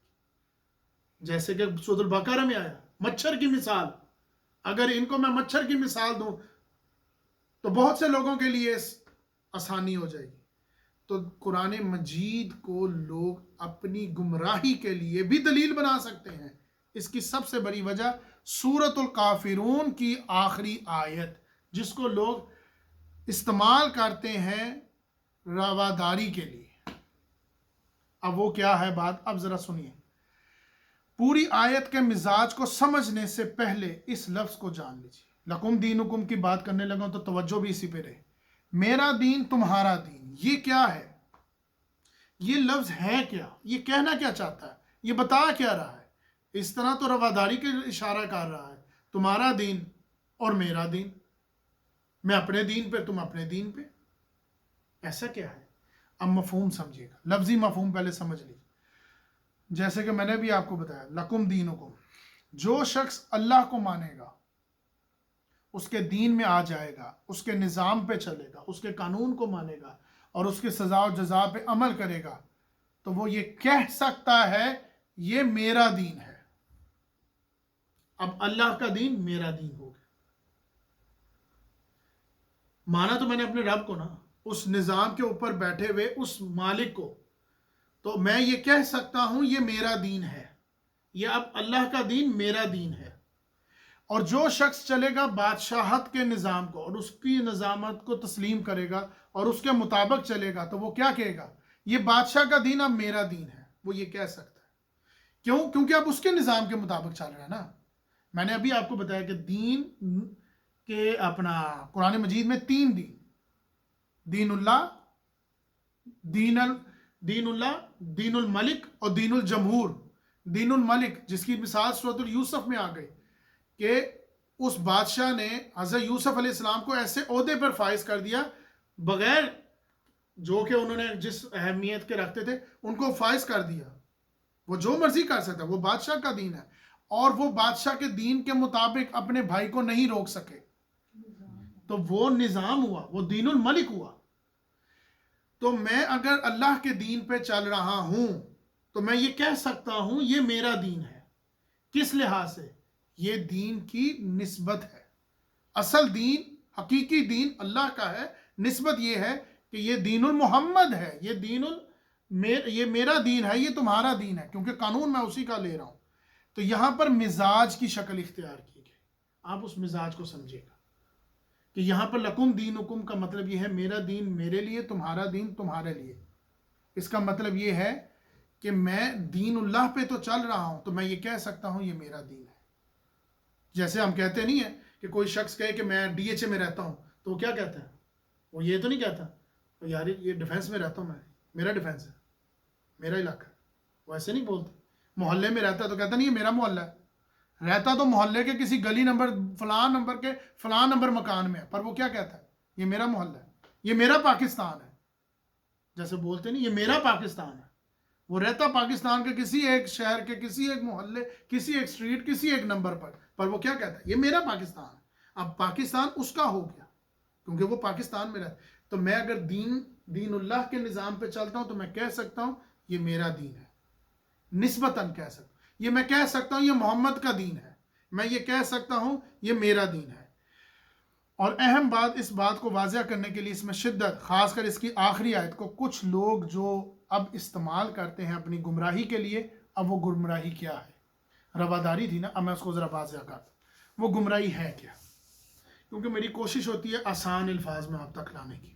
S1: جیسے کہ سورۃ البقرہ میں آیا مچھر کی مثال، اگر ان کو میں مچھر کی مثال دوں تو بہت سے لوگوں کے لیے آسانی ہو جائے گی. تو قرآن مجید کو لوگ اپنی گمراہی کے لیے بھی دلیل بنا سکتے ہیں. اس کی سب سے بڑی وجہ سورۃ الکافرون کی آخری آیت، جس کو لوگ استعمال کرتے ہیں رواداری کے لیے. اب وہ کیا ہے بات، اب ذرا سنیے. پوری آیت کے مزاج کو سمجھنے سے پہلے اس لفظ کو جان لیجیے. لکم دینکم کی بات کرنے لگا تو توجہ بھی اسی پہ رہے. میرا دین تمہارا دین، یہ کیا ہے؟ یہ لفظ ہے کیا؟ یہ کہنا کیا چاہتا ہے؟ یہ بتا کیا رہا ہے؟ اس طرح تو رواداری کے اشارہ کر رہا ہے، تمہارا دین اور میرا دین، میں اپنے دین پہ تم اپنے دین پہ. ایسا کیا ہے؟ اب مفہوم سمجھیے گا، لفظی مفہوم پہلے سمجھ لیجیے. جیسے کہ میں نے بھی آپ کو بتایا لکم دینکم، جو شخص اللہ کو مانے گا، اس کے دین میں آ جائے گا، اس کے نظام پہ چلے گا، اس کے قانون کو مانے گا اور اس کے سزا و جزا پہ عمل کرے گا، تو وہ یہ کہہ سکتا ہے یہ میرا دین ہے. اب اللہ کا دین میرا دین ہو گیا. مانا تو میں نے اپنے رب کو نا، اس نظام کے اوپر بیٹھے ہوئے اس مالک کو، تو میں یہ کہہ سکتا ہوں یہ میرا دین ہے، یہ اب اللہ کا دین میرا دین ہے. اور جو شخص چلے گا بادشاہت کے نظام کو اور اس کی نظامت کو تسلیم کرے گا اور اس کے مطابق چلے گا، تو وہ کیا کہے گا؟ یہ بادشاہ کا دین اب میرا دین ہے. وہ یہ کہہ سکتا ہے. کیوں؟ کیونکہ اب اس کے نظام کے مطابق چل رہا ہے نا. میں نے ابھی آپ کو بتایا کہ دین کے اپنا قرآن مجید میں 3 دین، دین اللہ، دین الملک اور دین الجمہور. دین الملک جس کی مثال سورۃ یوسف میں آ گئی کہ اس بادشاہ نے حضرت یوسف علیہ السلام کو ایسے عہدے پر فائز کر دیا بغیر جو کہ انہوں نے جس اہمیت کے رکھتے تھے ان کو فائز کر دیا. وہ جو مرضی کر سکتا ہے، وہ بادشاہ کا دین ہے، اور وہ بادشاہ کے دین کے مطابق اپنے بھائی کو نہیں روک سکے، تو وہ نظام ہوا، وہ دین الملک ہوا. تو میں اگر اللہ کے دین پہ چل رہا ہوں تو میں یہ کہہ سکتا ہوں یہ میرا دین ہے. کس لحاظ سے؟ یہ دین کی نسبت ہے. اصل دین، حقیقی دین اللہ کا ہے، نسبت یہ ہے کہ یہ دین المحمد ہے، یہ میرا دین ہے، یہ تمہارا دین ہے، کیونکہ قانون میں اسی کا لے رہا ہوں. تو یہاں پر مزاج کی شکل اختیار کی گئی. آپ اس مزاج کو سمجھے گا کہ یہاں پر لکم دینکم کا مطلب یہ ہے میرا دین میرے لیے، تمہارا دین تمہارے لیے. اس کا مطلب یہ ہے کہ میں دین اللہ پہ تو چل رہا ہوں، تو میں یہ کہہ سکتا ہوں یہ میرا دین ہے. جیسے ہم کہتے نہیں ہیں کہ کوئی شخص کہے کہ میں ڈی ایچ اے میں رہتا ہوں، تو وہ کیا کہتا ہے؟ وہ یہ تو نہیں کہتا یار یہ ڈیفینس میں رہتا ہوں، میں میرا ڈیفینس ہے، میرا علاقہ ہے. وہ ایسے نہیں بولتے. محلے میں رہتا ہے تو کہتا نہیں یہ میرا محلہ ہے. رہتا تو محلے کے کسی گلی نمبر فلاں نمبر کے فلاں نمبر مکان میں ہے، پر وہ کیا کہتا ہے؟ یہ میرا محلہ ہے، یہ میرا پاکستان ہے. جیسے بولتے نہیں یہ میرا پاکستان ہے. وہ رہتا پاکستان کے کسی ایک شہر کے کسی ایک محلے، کسی ایک سٹریٹ، کسی ایک نمبر پر وہ کیا کہتا ہے؟ یہ میرا پاکستان ہے. اب پاکستان اس کا ہو گیا کیونکہ وہ پاکستان میں رہتا. تو میں اگر دین اللہ کے نظام پہ چلتا ہوں تو میں کہہ سکتا ہوں یہ میرا دین ہے. نسبتاً کہہ سکتا ہوں. یہ میں کہہ سکتا ہوں یہ محمد کا دین ہے. میں یہ کہہ سکتا ہوں یہ میرا دین ہے. اور اہم بات، اس بات کو واضح کرنے کے لیے اس میں شدت، خاص کر اس کی آخری آیت کو کچھ لوگ جو اب استعمال کرتے ہیں اپنی گمراہی کے لیے. اب وہ گمراہی کیا ہے؟ رواداری تھی نا، اب میں اس کو ذرا واضح کرتا ہوں وہ گمراہی ہے کیا، کیونکہ میری کوشش ہوتی ہے آسان الفاظ میں آپ تک لانے کی.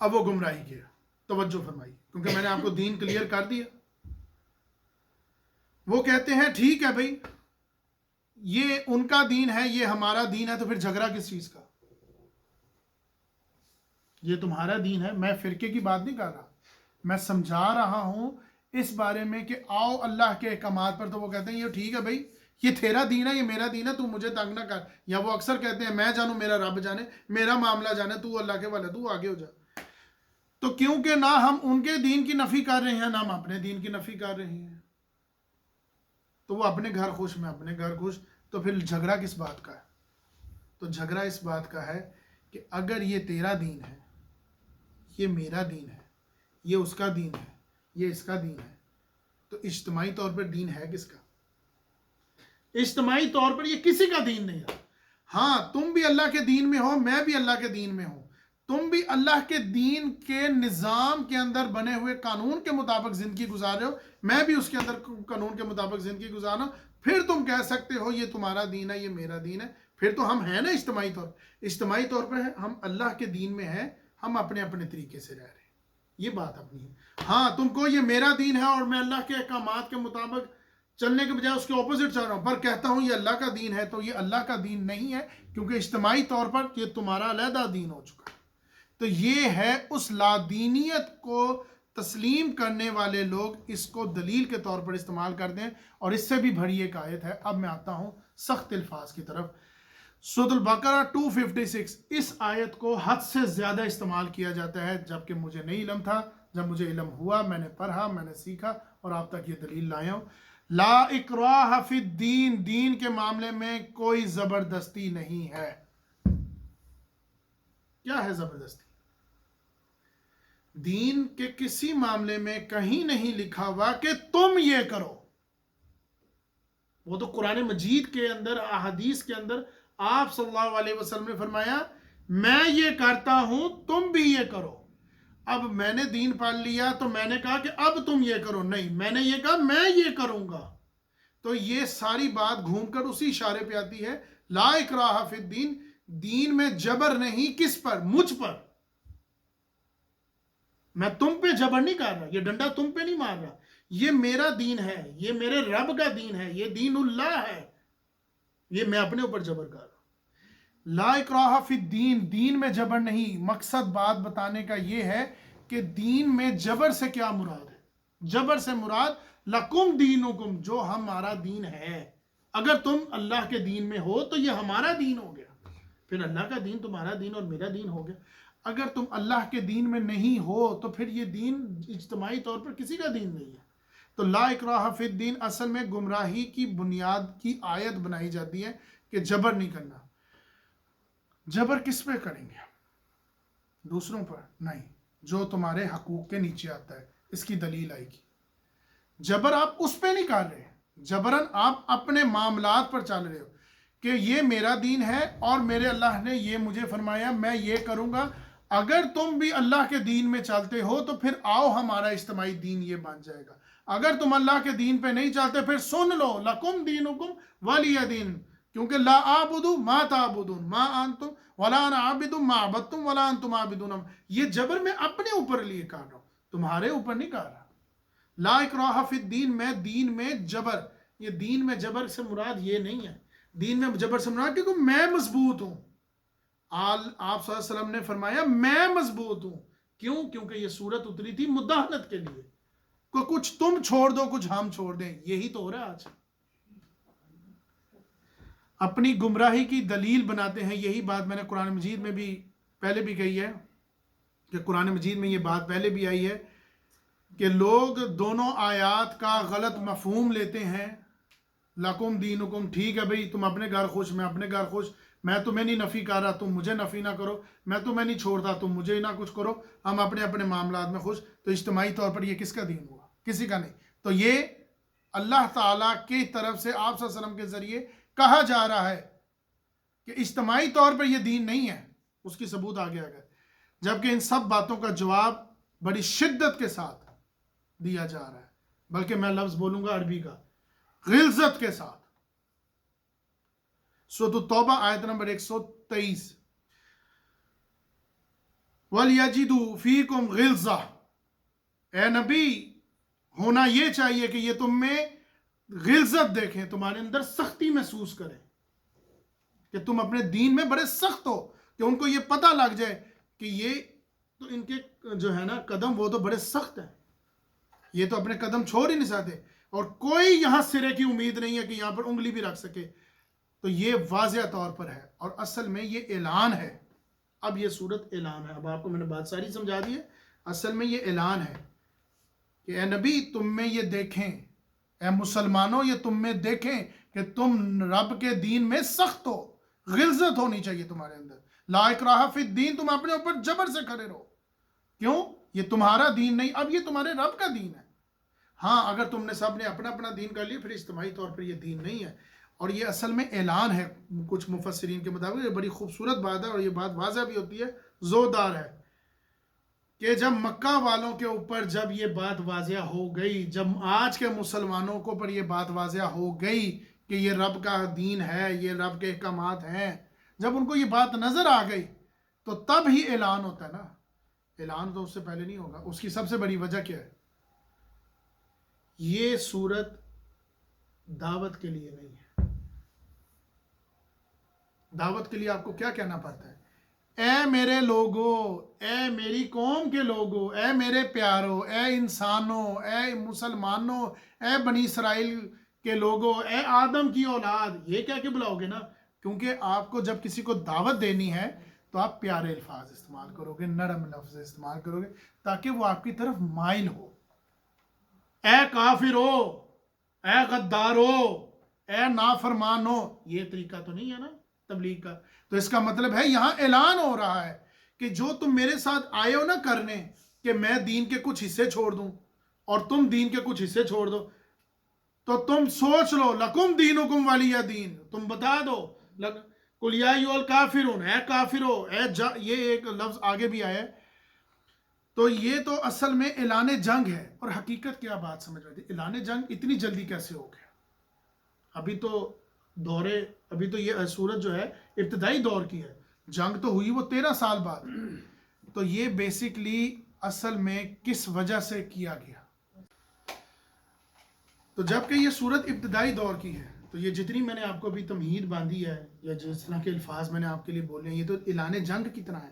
S1: اب وہ گمراہی کیا، توجہ فرمائی، کیونکہ میں نے آپ کو دین کلیئر کر دیا. وہ کہتے ہیں ٹھیک ہے بھائی یہ ان کا دین ہے، یہ ہمارا دین ہے، تو پھر جھگڑا کس چیز کا؟ یہ تمہارا دین ہے. میں فرقے کی بات نہیں کر رہا، میں سمجھا رہا ہوں اس بارے میں کہ آؤ اللہ کے احکامات پر. تو وہ کہتے ہیں یہ ٹھیک ہے بھائی یہ تیرا دین ہے، یہ میرا دین ہے، تو مجھے تنگ نہ کر. یا وہ اکثر کہتے ہیں میں جانوں میرا رب جانے، میرا معاملہ جانے، تو اللہ کے والے، تو آگے ہو جا. تو کیونکہ نہ ہم ان کے دین کی نفی کر رہے ہیں، نہ ہم اپنے دین کی نفی کر رہے ہیں، تو وہ اپنے گھر خوش، میں اپنے گھر خوش، تو پھر جھگڑا کس بات کا ہے؟ تو جھگڑا اس بات کا ہے کہ اگر یہ تیرا دین ہے، یہ میرا دین ہے، یہ اس کا دین ہے، یہ اس کا دین ہے، تو اجتماعی طور پر دین ہے کس کا؟ اجتماعی طور پر یہ کسی کا دین نہیں ہے۔ ہاں تم بھی اللہ کے دین میں ہو، میں بھی اللہ کے دین میں ہوں، تم بھی اللہ کے دین کے نظام کے اندر بنے ہوئے قانون کے مطابق زندگی گزار رہے ہو، میں بھی اس کے اندر قانون کے مطابق زندگی گزارنا، پھر تم کہہ سکتے ہو یہ تمہارا دین ہے، یہ میرا دین ہے، پھر تو ہم ہیں نا اجتماعی طور پر ہم اللہ کے دین میں ہیں، ہم اپنے اپنے طریقے سے رہ رہے ہیں، یہ بات اپنی ہے۔ ہاں تم کو یہ میرا دین ہے اور میں اللہ کے احکامات کے مطابق چلنے کے بجائے اس کے اپوزٹ چل رہا ہوں، پر کہتا ہوں یہ اللہ کا دین ہے، تو یہ اللہ کا دین نہیں ہے، کیونکہ اجتماعی طور پر یہ تمہارا علیحدہ دین ہو چکا ہے۔ تو یہ ہے اس لادینیت کو تسلیم کرنے والے لوگ اس کو دلیل کے طور پر استعمال کرتے ہیں، اور اس سے بھی بڑی ایک آیت ہے۔ اب میں آتا ہوں سخت الفاظ کی طرف۔ سورۃ البقرہ 256، اس آیت کو حد سے زیادہ استعمال کیا جاتا ہے، جبکہ مجھے نہیں علم تھا، جب مجھے علم ہوا میں نے پڑھا، میں نے سیکھا اور آپ تک یہ دلیل لایا ہوں۔ لا اکراہ فی الدین، دین کے معاملے میں کوئی زبردستی نہیں ہے۔ کیا ہے زبردستی؟ دین کے کسی معاملے میں کہیں نہیں لکھا ہوا کہ تم یہ کرو، وہ تو قرآن مجید کے اندر، احادیث کے اندر آپ صلی اللہ علیہ وسلم نے فرمایا میں یہ کرتا ہوں تم بھی یہ کرو۔ اب میں نے دین پال لیا تو میں نے کہا کہ اب تم یہ کرو، نہیں، میں نے یہ کہا میں یہ کروں گا۔ تو یہ ساری بات گھوم کر اسی اشارے پہ آتی ہے، لا اکراہ فی الدین، دین میں جبر نہیں، کس پر؟ مجھ پر۔ میں تم پہ جبر نہیں کر رہا، یہ ڈنڈا تم پہ نہیں مار رہا، یہ میرا دین ہے، یہ میرے رب کا دین ہے، یہ دین اللہ ہے، یہ میں اپنے اوپر جبر کر رہا ہوں۔ لا اکراہ فی الدین، دین میں جبر نہیں۔ مقصد بات بتانے کا یہ ہے کہ دین میں جبر سے کیا مراد ہے؟ جبر سے مراد لکم دینکم، جو ہمارا دین ہے۔ اگر تم اللہ کے دین میں ہو تو یہ ہمارا دین ہو گیا، پھر اللہ کا دین تمہارا دین اور میرا دین ہو گیا۔ اگر تم اللہ کے دین میں نہیں ہو تو پھر یہ دین اجتماعی طور پر کسی کا دین نہیں ہے۔ تو لا اکراہ فی الدین اصل میں گمراہی کی بنیاد کی آیت بنائی جاتی ہے کہ جبر نہیں کرنا۔ جبر کس پہ کریں گے؟ دوسروں پر نہیں، جو تمہارے حقوق کے نیچے آتا ہے، اس کی دلیل آئے گی۔ جبر آپ اس پہ نہیں کر رہے، جبرن آپ اپنے معاملات پر چل رہے ہو کہ یہ میرا دین ہے اور میرے اللہ نے یہ مجھے فرمایا میں یہ کروں گا۔ اگر تم بھی اللہ کے دین میں چلتے ہو تو پھر آؤ ہمارا اجتماعی دین یہ بن جائے گا۔ اگر تم اللہ کے دین پہ نہیں چلتے پھر سن لو، لکم دینکم ولی دین، کیونکہ لا اعبد ما تعبدون ما انتم ولا انا عابد ما عبدتم ولا انتم عابدون، یہ جبر میں اپنے اوپر لیے کر رہا ہوں، تمہارے اوپر نہیں کر رہا۔ لا اکراہ فی الدین، میں دین میں جبر، یہ دین میں جبر سے مراد یہ نہیں ہے، دین میں جبر سے مراد کیونکہ میں مضبوط ہوں۔ آپ صلی اللہ علیہ وسلم نے فرمایا میں مضبوط ہوں، کیوں؟ کیونکہ یہ صورت اتری تھی مداہنت کے لیے، کہ کچھ تم چھوڑ دو کچھ ہم چھوڑ دیں، یہی تو ہو رہا ہے آج۔ اپنی گمراہی کی دلیل بناتے ہیں، یہی بات میں نے قرآن مجید میں بھی پہلے بھی کہی ہے، کہ قرآن مجید میں یہ بات پہلے بھی آئی ہے کہ لوگ دونوں آیات کا غلط مفہوم لیتے ہیں۔ لکم دینکم، ٹھیک ہے بھئی، تم اپنے گھر خوش، میں اپنے گھر خوش، میں تمہیں نہیں نفی کر رہا، تم مجھے نفی نہ کرو، میں تمہیں نہیں چھوڑتا، تم مجھے نہ کچھ کرو، ہم اپنے اپنے معاملات میں خوش۔ تو اجتماعی طور پر یہ کس کا دین ہوا؟ کسی کا نہیں۔ تو یہ اللہ تعالیٰ کی طرف سے آپ صلی اللہ علیہ وسلم کے ذریعے کہا جا رہا ہے کہ اجتماعی طور پر یہ دین نہیں ہے، اس کی ثبوت آگے آ گئے، جبکہ ان سب باتوں کا جواب بڑی شدت کے ساتھ دیا جا رہا ہے، بلکہ میں لفظ بولوں گا عربی کا، غلظت کے ساتھ۔ سورۃ التوبہ آیت نمبر 123، وَلْيَجِدُوا فِيكُمْ غِلظَةً، اے نبی ہونا یہ چاہیے کہ یہ تم میں غلظت دیکھیں، تمہارے اندر سختی محسوس کریں، کہ تم اپنے دین میں بڑے سخت ہو، کہ ان کو یہ پتہ لگ جائے کہ یہ تو ان کے جو ہے نا قدم وہ تو بڑے سخت ہیں، یہ تو اپنے قدم چھوڑ ہی نہیں سکتے، اور کوئی یہاں سرے کی امید نہیں ہے کہ یہاں پر انگلی بھی رکھ سکے۔ تو یہ واضح طور پر ہے، اور اصل میں یہ اعلان ہے۔ اب یہ صورت اعلان ہے، اب آپ کو میں نے بات ساری سمجھا دی ہے، اصل میں یہ اعلان ہے کہ اے نبی تم میں یہ دیکھیں، اے مسلمانوں یہ تم میں دیکھیں کہ تم رب کے دین میں سخت ہو، غلظت ہونی چاہیے تمہارے اندر. لا اکراہ فی الدین، تم اپنے اوپر جبر سے کھڑے رہو. کیوں؟ یہ تمہارا دین نہیں، اب یہ تمہارے رب کا دین ہے. ہاں اگر تم نے سب نے اپنا اپنا دین کر لیا پھر اجتماعی طور پر یہ دین نہیں ہے. اور یہ اصل میں اعلان ہے کچھ مفسرین کے مطابق. یہ بڑی خوبصورت بات ہے اور یہ بات واضح بھی ہوتی ہے، زوردار ہے، کہ جب مکہ والوں کے اوپر جب یہ بات واضح ہو گئی، جب آج کے مسلمانوں کو پر یہ بات واضح ہو گئی کہ یہ رب کا دین ہے، یہ رب کے احکامات ہیں، جب ان کو یہ بات نظر آ گئی تو تب ہی اعلان ہوتا ہے نا. اعلان تو اس سے پہلے نہیں ہوگا. اس کی سب سے بڑی وجہ کیا ہے؟ یہ صورت دعوت کے لیے نہیں ہے. دعوت کے لیے آپ کو کیا کہنا پڑتا ہے؟ اے میرے لوگو، اے میری قوم کے لوگو، اے میرے پیارو، اے انسانوں، اے مسلمانوں، اے بنی اسرائیل کے لوگو، اے آدم کی اولاد. یہ کہہ کے بلاؤ گے نا، کیونکہ آپ کو جب کسی کو دعوت دینی ہے تو آپ پیارے الفاظ استعمال کرو گے، نرم لفظ استعمال کرو گے تاکہ وہ آپ کی طرف مائل ہو. اے کافرو، اے غدارو، اے نافرمانو، یہ طریقہ تو نہیں ہے نا تبلیغ کا. تو اس کا مطلب ہے یہاں اعلان ہو رہا ہے کہ جو تم میرے ساتھ آئے ہو نا کرنے، کہ میں دین کے کچھ حصے چھوڑ دوں اور تم دین کے کچھ حصے چھوڑ دو، تو تم سوچ لو، لکم دینکم ولی دین، تم بتا دو. قل یا ایھا الکافرون، اے کافرو، یہ ایک لفظ آگے بھی آیا ہے. تو یہ تو اصل میں اعلان جنگ ہے. اور حقیقت کیا بات سمجھ رہی تھی؟ اعلان جنگ اتنی جلدی کیسے ہو گیا؟ ابھی تو یہ صورت جو ہے ابتدائی دور کی ہے، جنگ تو ہوئی وہ 13 سال بعد. تو یہ بیسیکلی اصل میں کس وجہ سے کیا گیا؟ تو جب کہ یہ صورت ابتدائی دور کی ہے تو یہ جتنی میں نے آپ کو ابھی تمہید باندھی ہے یا جس طرح کے الفاظ میں نے آپ کے لیے بولے ہیں، یہ تو اعلان جنگ کی طرح ہے.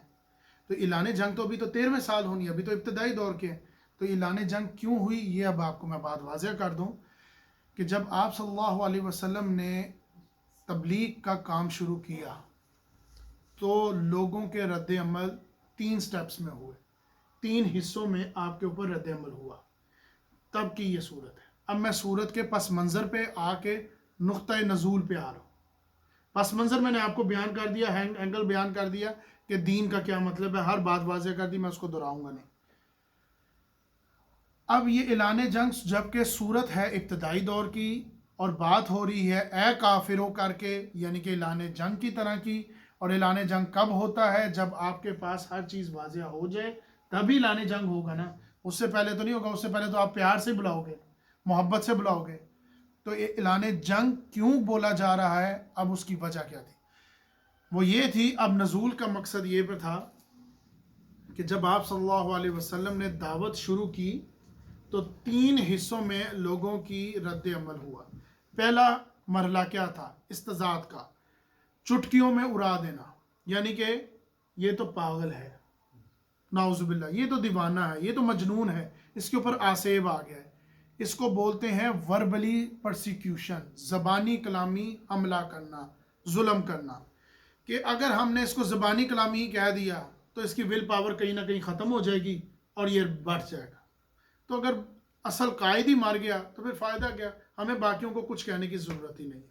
S1: تو اعلان جنگ تو ابھی تو 13ویں سال ہونی ہے، ابھی تو ابتدائی دور کے ہیں. تو اعلان جنگ کیوں ہوئی یہ اب آپ کو میں بات واضح کر دوں کہ جب آپ صلی اللہ علیہ وسلم نے تبلیغ کا کام شروع کیا تو لوگوں کے رد عمل 3 سٹیپس میں ہوئے، 3 حصوں میں آپ کے اوپر رد عمل ہوا. تب کی یہ صورت ہے. اب میں صورت کے پس منظر پہ آ کے نقطہ نزول پہ آ رہا ہوں. پس منظر میں نے آپ کو بیان کر دیا، اینگل بیان کر دیا کہ دین کا کیا مطلب ہے، ہر بات واضح کر دی، میں اس کو دہراؤں گا نہیں. اب یہ اعلان جنگ جبکہ صورت ہے ابتدائی دور کی اور بات ہو رہی ہے اے کافروں کر کے، یعنی کہ اعلان جنگ کی طرح کی. اور اعلان جنگ کب ہوتا ہے؟ جب آپ کے پاس ہر چیز واضح ہو جائے تبھی اعلان جنگ ہوگا نا. اس سے پہلے تو نہیں ہوگا. اس سے پہلے تو آپ پیار سے بلاؤ گے، محبت سے بلاؤ گے. تو یہ اعلان جنگ کیوں بولا جا رہا ہے؟ اب اس کی وجہ کیا تھی؟ وہ یہ تھی، اب نزول کا مقصد یہ پر تھا کہ جب آپ صلی اللہ علیہ وسلم نے دعوت شروع کی تو 3 حصوں میں لوگوں کی رد عمل ہوا. پہلا مرحلہ کیا تھا؟ استزاد کا، چٹکیوں میں اڑا دینا، یعنی کہ یہ تو پاگل ہے، نعوذ باللہ، یہ تو دیوانہ ہے، یہ تو مجنون ہے، اس کے اوپر آسیب آ گیا ہے. اس کو بولتے ہیں وربلی پرسیکیوشن، زبانی کلامی حملہ کرنا، ظلم کرنا. کہ اگر ہم نے اس کو زبانی کلامی کہہ دیا تو اس کی ول پاور کہیں نہ کہیں ختم ہو جائے گی اور یہ بڑھ جائے گا. تو اگر اصل قائد ہی مار گیا تو پھر فائدہ کیا؟ ہمیں باقیوں کو کچھ کہنے کی ضرورت ہی نہیں.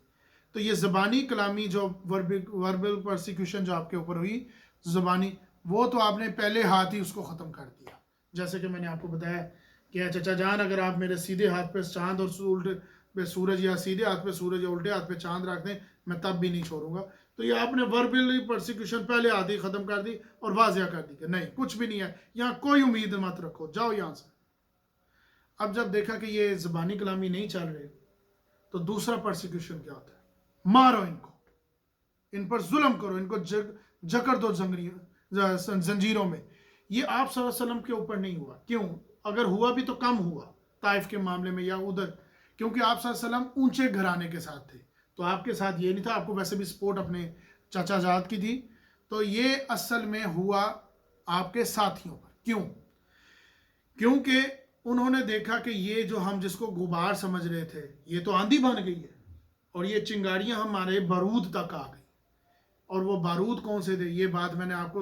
S1: تو یہ زبانی کلامی جو وربل پرسیکیوشن جو آپ کے اوپر ہوئی زبانی، وہ تو آپ نے پہلے ہاتھ ہی اس کو ختم کر دیا. جیسے کہ میں نے آپ کو بتایا کہ چچا جان اگر آپ میرے سیدھے ہاتھ پہ چاند اور الٹے پہ سورج، یا سیدھے ہاتھ پہ سورج یا الٹے ہاتھ پہ چاند رکھ دیں میں تب بھی نہیں چھوڑوں گا. تو یہ آپ نے وربلی پرسیکیوشن پہلے ہاتھ ہی ختم کر دی اور واضح کر دی کہ نہیں، کچھ بھی نہیں ہے یہاں، کوئی امید مت رکھو، جاؤ یہاں سے. اب جب دیکھا کہ یہ زبانی کلامی نہیں چل رہے تو دوسرا پرسیکیوشن کیا ہوتا ہے؟ مارو ان کو، ان پر ظلم کرو، ان کو جکڑ دو زنجیروں میں. یہ آپ صلی اللہ علیہ وسلم کے اوپر نہیں ہوا. کیوں؟ اگر ہوا بھی تو کم ہوا طائف کے معاملے میں یا ادھر، کیونکہ آپ صلی اللہ علیہ وسلم اونچے گھرانے کے ساتھ تھے. تو آپ کے ساتھ یہ نہیں تھا، آپ کو ویسے بھی سپورٹ اپنے چچا جات کی تھی. تو یہ اصل میں ہوا آپ کے ساتھیوں پر. کیوں؟ کیونکہ انہوں نے دیکھا کہ یہ جو ہم جس کو غبار سمجھ رہے تھے یہ تو آندھی بن گئی ہے اور یہ چنگاریاں ہمارے بارود تک آ گئی. اور وہ بارود کون سے تھے؟ یہ بات میں نے آپ کو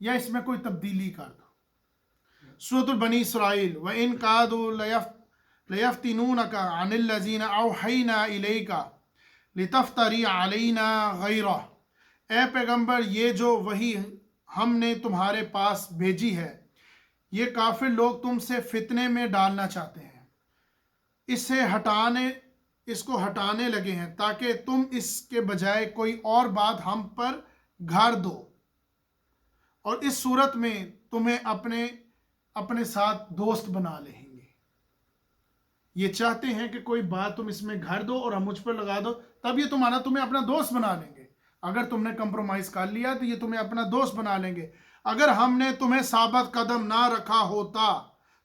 S1: یا اس میں کوئی تبدیلی کر دو. سورۃ البنی اسرائیل وَإِن قَادُوا لَيَفْتِنُونَكَ عَنِ الَّذِينَ أَوْحَيْنَا إِلَيْكَ لِتَفْتَرِي عَلَيْنَا غَيْرَهُ. اے پیغمبر یہ جو وحی ہم نے تمہارے پاس بھیجی ہے یہ کافر لوگ تم سے فتنے میں ڈالنا چاہتے ہیں، اس کو ہٹانے لگے ہیں تاکہ تم اس کے بجائے کوئی اور بات ہم پر گھاڑ دو، اور اس صورت میں تمہیں اپنے ساتھ دوست بنا لیں گے. یہ چاہتے ہیں کہ کوئی بات تم اس میں گھڑ دو اور ہم مجھ پر لگا دو، تب یہ تمہیں اپنا دوست بنا لیں گے. اگر تم نے کمپرومائز کر لیا تو یہ تمہیں اپنا دوست بنا لیں گے. اگر ہم نے تمہیں ثابت قدم نہ رکھا ہوتا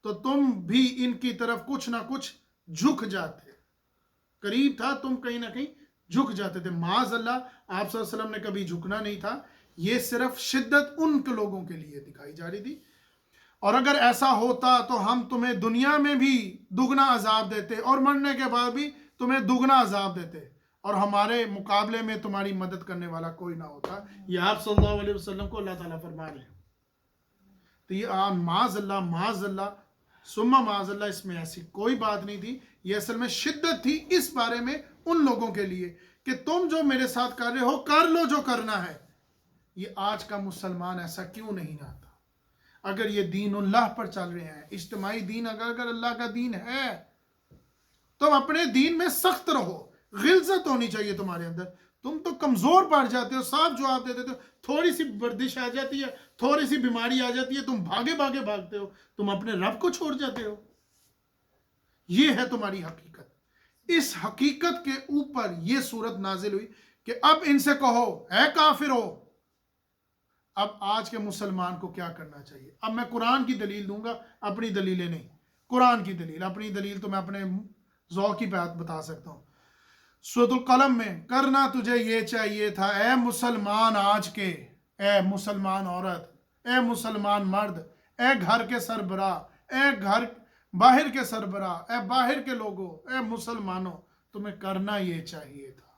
S1: تو تم بھی ان کی طرف کچھ نہ کچھ جھک جاتے. قریب تھا تم کہیں نہ کہیں جھک جاتے تھے. معاذ اللہ آپ صلی اللہ علیہ وسلم نے کبھی جھکنا نہیں تھا. یہ صرف شدت ان کے لوگوں کے لیے دکھائی جا رہی تھی. اور اگر ایسا ہوتا تو ہم تمہیں دنیا میں بھی دگنا عذاب دیتے اور مرنے کے بعد بھی تمہیں دگنا عذاب دیتے، اور ہمارے مقابلے میں تمہاری مدد کرنے والا کوئی نہ ہوتا. یہ آپ صلی اللہ علیہ وسلم کو اللہ تعالیٰ فرما رہے ہیں. تو یہ معاذ اللہ ثم معاذ اللہ، اس میں ایسی کوئی بات نہیں تھی. یہ اصل میں شدت تھی اس بارے میں ان لوگوں کے لیے کہ تم جو میرے ساتھ کر رہے ہو کر لو جو کرنا ہے. یہ آج کا مسلمان ایسا کیوں نہیں رہتا؟ اگر یہ دین اللہ پر چل رہے ہیں، اجتماعی دین اگر اللہ کا دین ہے تو اپنے دین میں سخت رہو. غلظت ہونی چاہیے تمہارے اندر. تم تو کمزور پڑ جاتے ہو، صاف جواب دے دیتے ہو. تھوڑی سی بردش آ جاتی ہے، تھوڑی سی بیماری آ جاتی ہے، تم بھاگتے ہو، تم اپنے رب کو چھوڑ جاتے ہو. یہ ہے تمہاری حقیقت. اس حقیقت کے اوپر یہ صورت نازل ہوئی کہ اب ان سے کہو اے کافرو. اب آج کے مسلمان کو کیا کرنا چاہیے؟ اب میں قرآن کی دلیل دوں گا، اپنی دلیلیں نہیں. قرآن کی دلیل، اپنی دلیل تو میں اپنے ذوق کی بات بتا سکتا ہوں. سورۃ القلم میں کرنا تجھے یہ چاہیے تھا اے مسلمان آج کے، اے مسلمان عورت، اے مسلمان مرد، اے گھر کے سربراہ، اے گھر باہر کے سربراہ، اے باہر کے لوگوں، اے مسلمانوں، تمہیں کرنا یہ چاہیے تھا.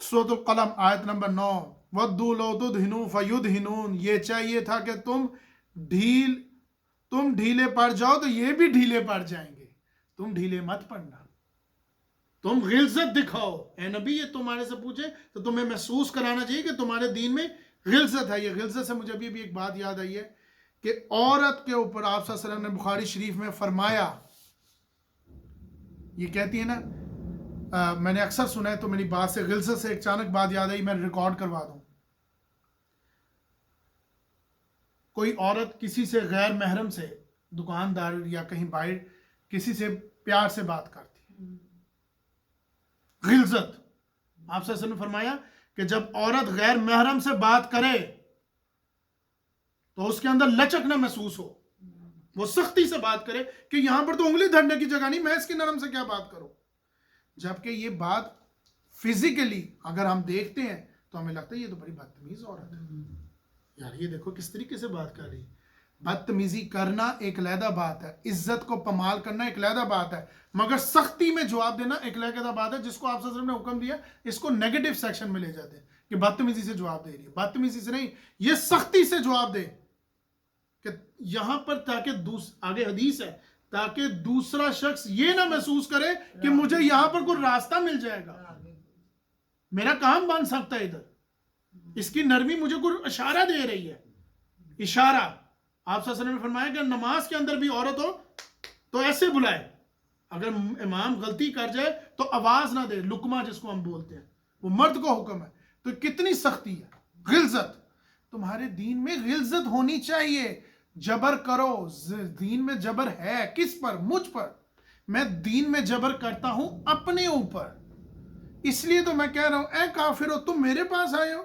S1: سورۃ القلم آیت نمبر 9 وَدُّوا لَوْ تُدْهِنُوا فَيُدْهِنُونَ. یہ چاہیے تھا کہ تم ڈھیلے پڑ جاؤ تو یہ بھی ڈھیلے پڑ جائیں گے. تم ڈھیلے مت پڑنا، تم غلظت دکھاؤ. اے نبی یہ تمہارے سے پوچھے تو تمہیں محسوس کرانا چاہیے کہ تمہارے دین میں غلظت ہے. یہ غلظت سے مجھے ابھی بھی ایک بات یاد آئی ہے کہ عورت کے اوپر آپ صلی اللہ علیہ وسلم نے بخاری شریف میں فرمایا، یہ کہتی ہے نا، میں نے اکثر سنا ہے تو میری بات سے غلظت سے ایک اچانک بات یاد آئی، میں ریکارڈ کروا دوں. کوئی عورت کسی سے غیر محرم سے، دکاندار یا کہیں باہر کسی سے پیار سے بات کرتی ہے، غلظت. آپ صلی اللہ علیہ وسلم نے فرمایا کہ جب عورت غیر محرم سے بات کرے تو اس کے اندر لچک نہ محسوس ہو، وہ سختی سے بات کرے کہ یہاں پر تو انگلی دھرنے کی جگہ نہیں، میں اس کی نرم سے کیا بات کروں. جبکہ یہ بات فزیکلی اگر ہم دیکھتے ہیں تو ہمیں لگتا ہے یہ تو بڑی بدتمیز عورت ہے یار، یہ دیکھو کس طریقے سے بات کر رہی ہے. بدتمیزی کرنا ایک علیحدہ بات ہے، عزت کو پامال کرنا ایک علیحدہ بات ہے، مگر سختی میں جواب دینا ایک علیحدہ بات ہے، جس کو آپ صلی اللہ علیہ وسلم نے حکم دیا. اس کو نیگیٹو سیکشن میں لے جاتے ہیں کہ بدتمیزی سے جواب دے رہی ہے. بدتمیزی سے نہیں، یہ سختی سے جواب دے کہ یہاں پر تاکہ آگے حدیث ہے، تاکہ دوسرا شخص یہ نہ محسوس کرے کہ مجھے یہاں پر کوئی راستہ مل جائے گا، میرا کام بن سکتا ہے ادھر. اس کی نرمی مجھے کوئی اشارہ دے رہی ہے. اشارہ آپ صلی اللہ علیہ وسلم نے فرمایا کہ نماز کے اندر بھی عورت ہو تو ایسے بلائے. اگر امام غلطی کر جائے تو آواز نہ دے، لکمہ جس کو ہم بولتے ہیں، وہ مرد کو حکم ہے. تو کتنی سختی ہے. غلظت، تمہارے دین میں غلظت ہونی چاہیے. جبر کرو، دین میں جبر ہے کس پر؟ مجھ پر. میں دین میں جبر کرتا ہوں اپنے اوپر. اس لیے تو میں کہہ رہا ہوں اے کافرو تم میرے پاس آئے ہو.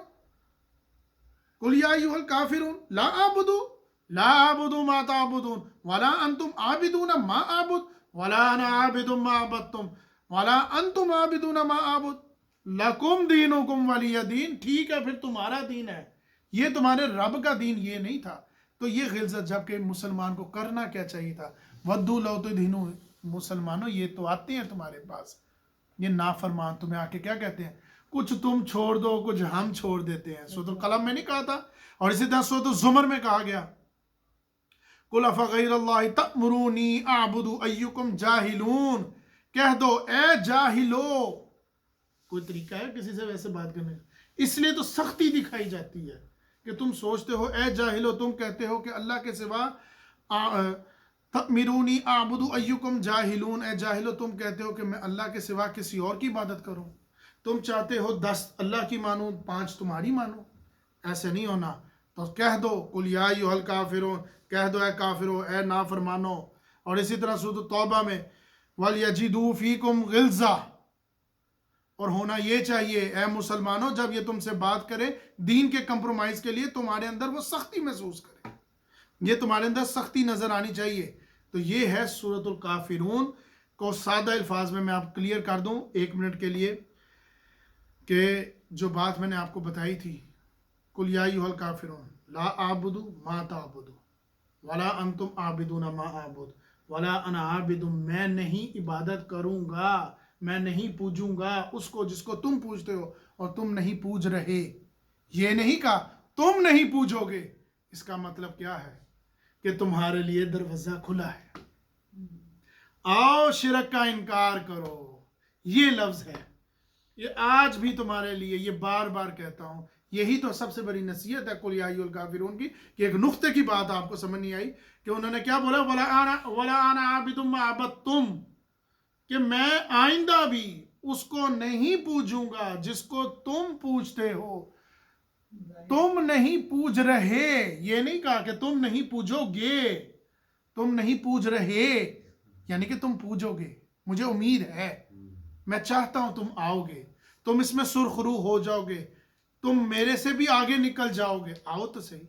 S1: قل یا ایھا الکافرون لا اعبد ما تعبدون ولا انتم عابدون ما اعبد ولا انا عابد ما عبدتم ولا انتم عابدون ما اعبد لکم دینکم ولی دین. ٹھیک ہے، پھر تمہارا دین ہے، یہ تمہارے رب کا دین یہ نہیں تھا. تو یہ غلظت، جبکہ مسلمان کو کرنا کیا چاہیے تھا؟ ودوا لو تدہنوا. مسلمانوں یہ تو آتے ہیں تمہارے پاس، یہ نافرمان تمہیں آ کے کیا کہتے ہیں؟ کچھ تم چھوڑ دو، کچھ ہم چھوڑ دیتے ہیں. سورۃ القلم میں نہیں کہا تھا؟ اور اسی طرح سورۃ الزمر میں کہا گیا قُلْ أَفَغَيْرَ اللَّهِ تَأْمُرُونِي أَعْبُدُ أَيُّكُمْ جَاهِلُونَ، کہہ دو اے جاہلو. کوئی طریقہ ہے کسی سے ویسے بات کرنے کا؟ اس لیے تو سختی دکھائی جاتی ہے کہ تم سوچتے ہو اے جاہلو، تم کہتے ہو کہ اللہ کے سوا تَأْمُرُونِي أَعْبُدُ أَيُّكُمْ جَاهِلُونَ، اے جاہلو تم کہتے ہو کہ میں اللہ کے سوا کسی اور کی عبادت کروں. تم چاہتے ہو 10 اللہ کی مانوں، 5 تمہاری مانوں. ایسے نہیں ہونا. تو کہہ دو قُلْ يَا أَيُّهَا الْكَافِرُونَ، کہہ دو اے کافرو، اے نافرمانو. اور اسی طرح سورۃ توبہ میں وَلْيَجِدُوا فِيكُمْ غِلْظَةً، اور ہونا یہ چاہیے اے مسلمانوں جب یہ تم سے بات کرے دین کے کمپرومائز کے لیے تمہارے اندر وہ سختی محسوس کرے، یہ تمہارے اندر سختی نظر آنی چاہیے. تو یہ ہے سورۃ الکافرون کو سادہ الفاظ میں آپ کلیئر کر دوں 1 منٹ کے لیے کہ جو بات میں نے آپ کو بتائی تھی قُلْ يَا أَيُّهَا الْكَافِرُونَ لَا أَعْبُدُ مَا تَعْبُدُونَ وَلَا أَنْتُمْ عَابِدُونَ مَا أَعْبُدُ وَلَا أَنَا عَابِدٌ، میں نہیں عبادت کروں گا، میں نہیں پوجوں گا اس کو جس کو تم پوجتے ہو اور تم نہیں پوج رہے. یہ نہیں کہا تم نہیں پوجو گے. اس کا مطلب کیا ہے کہ تمہارے لیے دروازہ کھلا ہے، آؤ شرک کا انکار کرو. یہ لفظ ہے، یہ آج بھی تمہارے لیے، یہ بار بار کہتا ہوں. یہی تو سب سے بڑی نصیحت ہے قُلْ يَا أَيُّهَا الْكَافِرُونَ کی، کہ ایک نقطے کی بات آپ کو سمجھ نہیں آئی کہ انہوں نے کیا بولا وَلَا أَنَا عَابِدٌ مَا عَبَدتُّمْ، کہ میں آئندہ بھی اس کو نہیں پوجوں گا جس کو تم پوجتے ہو. تم نہیں پوج رہے، یہ نہیں کہا کہ تم نہیں پوجو گے، تم نہیں پوج رہے یعنی کہ تم پوجو گے. مجھے امید ہے، میں چاہتا ہوں تم آؤ گے، تم اس میں سرخرو ہو جاؤ گے، تم میرے سے بھی آگے نکل جاؤ گے. آؤ تو صحیح.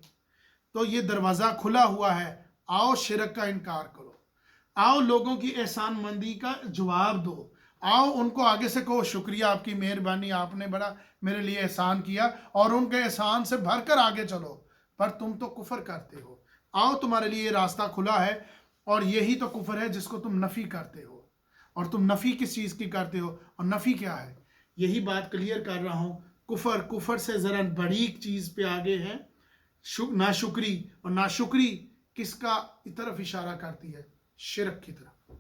S1: تو یہ دروازہ کھلا ہوا ہے، آؤ شرک کا انکار کرو، آؤ لوگوں کی احسان مندی کا جواب دو، آؤ ان کو آگے سے کہو شکریہ آپ کی مہربانی، آپ نے بڑا میرے لیے احسان کیا، اور ان کے احسان سے بھر کر آگے چلو. پر تم تو کفر کرتے ہو. آؤ تمہارے لیے یہ راستہ کھلا ہے، اور یہی تو کفر ہے جس کو تم نفی کرتے ہو. اور تم نفی کس چیز کی کرتے ہو، اور نفی کیا ہے؟ یہی بات کلیئر کر رہا ہوں. کفر سے ذرا بڑی چیز پہ آگے ہے ناشکری. اور ناشکری کس کا طرف اشارہ کرتی ہے؟ شرک کی طرف.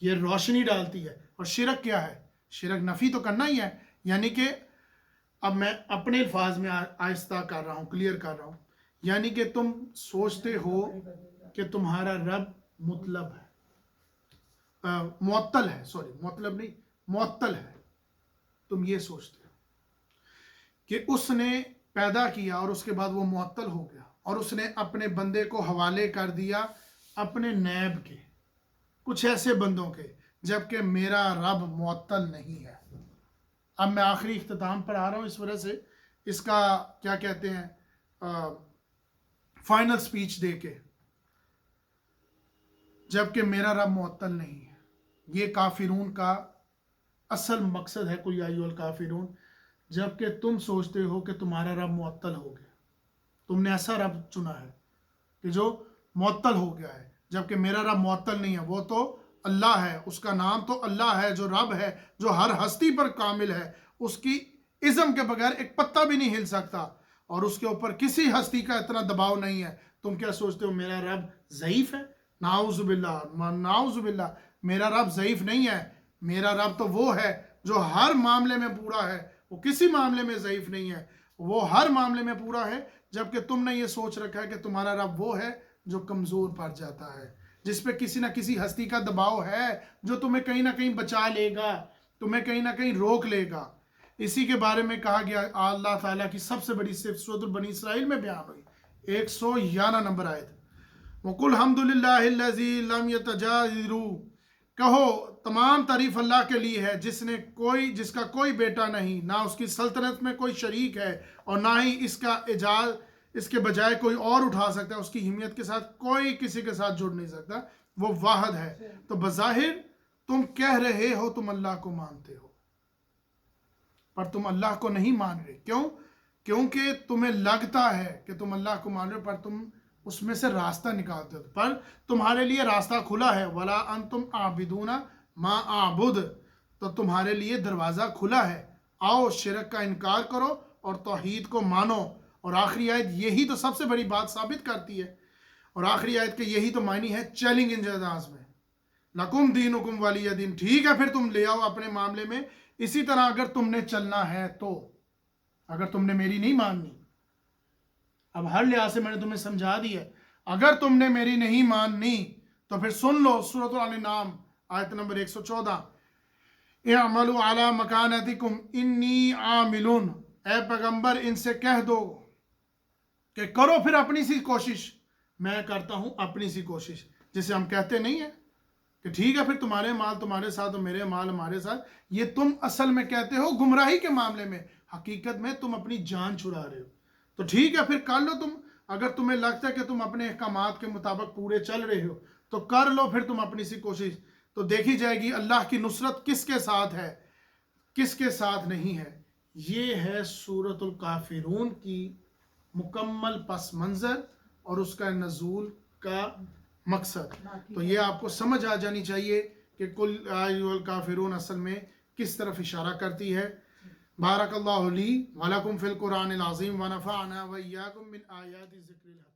S1: یہ روشنی ڈالتی ہے. اور شرک کیا ہے؟ شرک نفی تو کرنا ہی ہے. یعنی کہ اب میں اپنے الفاظ میں آہستہ کر رہا ہوں، کلیئر کر رہا ہوں. یعنی کہ تم سوچتے ہو کہ تمہارا رب مطلب ہے، معطل ہے، سوری مطلب نہیں، معطل ہے. تم یہ سوچتے ہو کہ اس نے پیدا کیا اور اس کے بعد وہ معطل ہو گیا، اور اس نے اپنے بندے کو حوالے کر دیا اپنے نیب کے، کچھ ایسے بندوں کے، جبکہ میرا رب معطل نہیں ہے. اب میں آخری اختتام پر آ رہا ہوں، اس وجہ سے اس کا کیا کہتے ہیں فائنل سپیچ دے کے، جبکہ میرا رب معطل نہیں ہے. یہ کافرون کا اصل مقصد ہے قُلْ يَا أَيُّهَا الْكَافِرُونَ. جبکہ تم سوچتے ہو کہ تمہارا رب معطل ہو گیا، تم نے ایسا رب چنا ہے کہ جو معطل ہو گیا ہے، جبکہ میرا رب معطل نہیں ہے. وہ تو اللہ ہے، اس کا نام تو اللہ ہے، جو رب ہے، جو ہر ہستی پر کامل ہے، اس کی اذن کے بغیر ایک پتا بھی نہیں ہل سکتا، اور اس کے اوپر کسی ہستی کا اتنا دباؤ نہیں ہے. تم کیا سوچتے ہو میرا رب ضعیف ہے؟ نعوذ باللہ، نعوذ باللہ. میرا رب ضعیف نہیں ہے. میرا رب تو وہ ہے جو ہر معاملے میں پورا ہے، وہ کسی معاملے میں ضعیف نہیں ہے، وہ ہر معاملے میں پورا ہے. جبکہ تم نے یہ سوچ رکھا ہے کہ تمہارا رب وہ ہے جو کمزور پڑ جاتا ہے، جس پہ کسی نہ کسی ہستی کا دباؤ ہے، جو تمہیں کہیں نہ کہیں بچا لے گا، تمہیں کہیں نہ کہیں روک لے گا. اسی کے بارے میں کہا گیا اللہ تعالیٰ کی سب سے بڑی صفت سورۃ البنی اسرائیل میں بیان ہوئی 111 نمبر آیت. وَقُلْ حَمْدُ لِلَّهِ الَّذِي لَمْ يَتَجَاوَزْ، کہو تمام تعریف اللہ کے لیے ہے جس کا کوئی بیٹا نہیں، نہ اس کی سلطنت میں کوئی شریک ہے، اور نہ ہی اس کا اعجاز اس کے بجائے کوئی اور اٹھا سکتا ہے. اس کی حمیت کے ساتھ کوئی کسی کے ساتھ جڑ نہیں سکتا، وہ واحد ہے. تو بظاہر تم کہہ رہے ہو تم اللہ کو مانتے ہو، پر تم اللہ کو نہیں مان رہے. کیوں؟ کیونکہ تمہیں لگتا ہے کہ تم اللہ کو مان رہے ہو، پر تم اس میں سے راستہ نکالتے ہو. پر تمہارے لیے راستہ کھلا ہے. وَلَا أَنْتُمْ عَابِدُونَ مَا أَعْبُدُ، تو تمہارے لیے دروازہ کھلا ہے، آؤ شرک کا انکار کرو اور توحید کو مانو۔ اور آخری آیت یہی تو سب سے بڑی بات ثابت کرتی ہے، اور آخری آیت کے یہی تو معنی ہے چیلنج ان انداز میں، لکم دینکم ولی دین، ٹھیک ہے پھر تم لے آؤ اپنے معاملے میں اسی طرح اگر تم نے چلنا ہے تو، اگر تم نے میری نہیں ماننی۔ اب ہر لحاظ سے میں نے تمہیں سمجھا دی ہے، اگر تم نے میری نہیں ماننی تو پھر سن لو سورۃ الانعام آیت نمبر 114، اعملوا علی مکانتکم انی عامل، اے پیغمبر ان سے کہہ دو کہ کرو پھر اپنی سی کوشش، میں کرتا ہوں اپنی سی کوشش، جسے ہم کہتے نہیں ہیں کہ ٹھیک ہے پھر تمہارے مال تمہارے ساتھ اور میرے مال ہمارے ساتھ، یہ تم اصل میں کہتے ہو گمراہی کے معاملے میں، حقیقت میں تم اپنی جان چھڑا رہے ہو۔ تو ٹھیک ہے پھر کر لو تم، اگر تمہیں لگتا ہے کہ تم اپنے احکامات کے مطابق پورے چل رہے ہو تو کر لو پھر تم اپنی سی کوشش، تو دیکھی جائے گی اللہ کی نصرت کس کے ساتھ ہے کس کے ساتھ نہیں ہے۔ یہ ہے سورۃ الکافرون کی مکمل پس منظر اور اس کا نزول کا مقصد۔ تو یہ آپ کو سمجھ آ جانی چاہیے کہ کل ایھا الکافرون اصل میں کس طرف اشارہ کرتی ہے۔ بارک اللہ لی ولکم فی القرآن العظیم ونفعنا وإیاکم من آیات الذکر الحکیم۔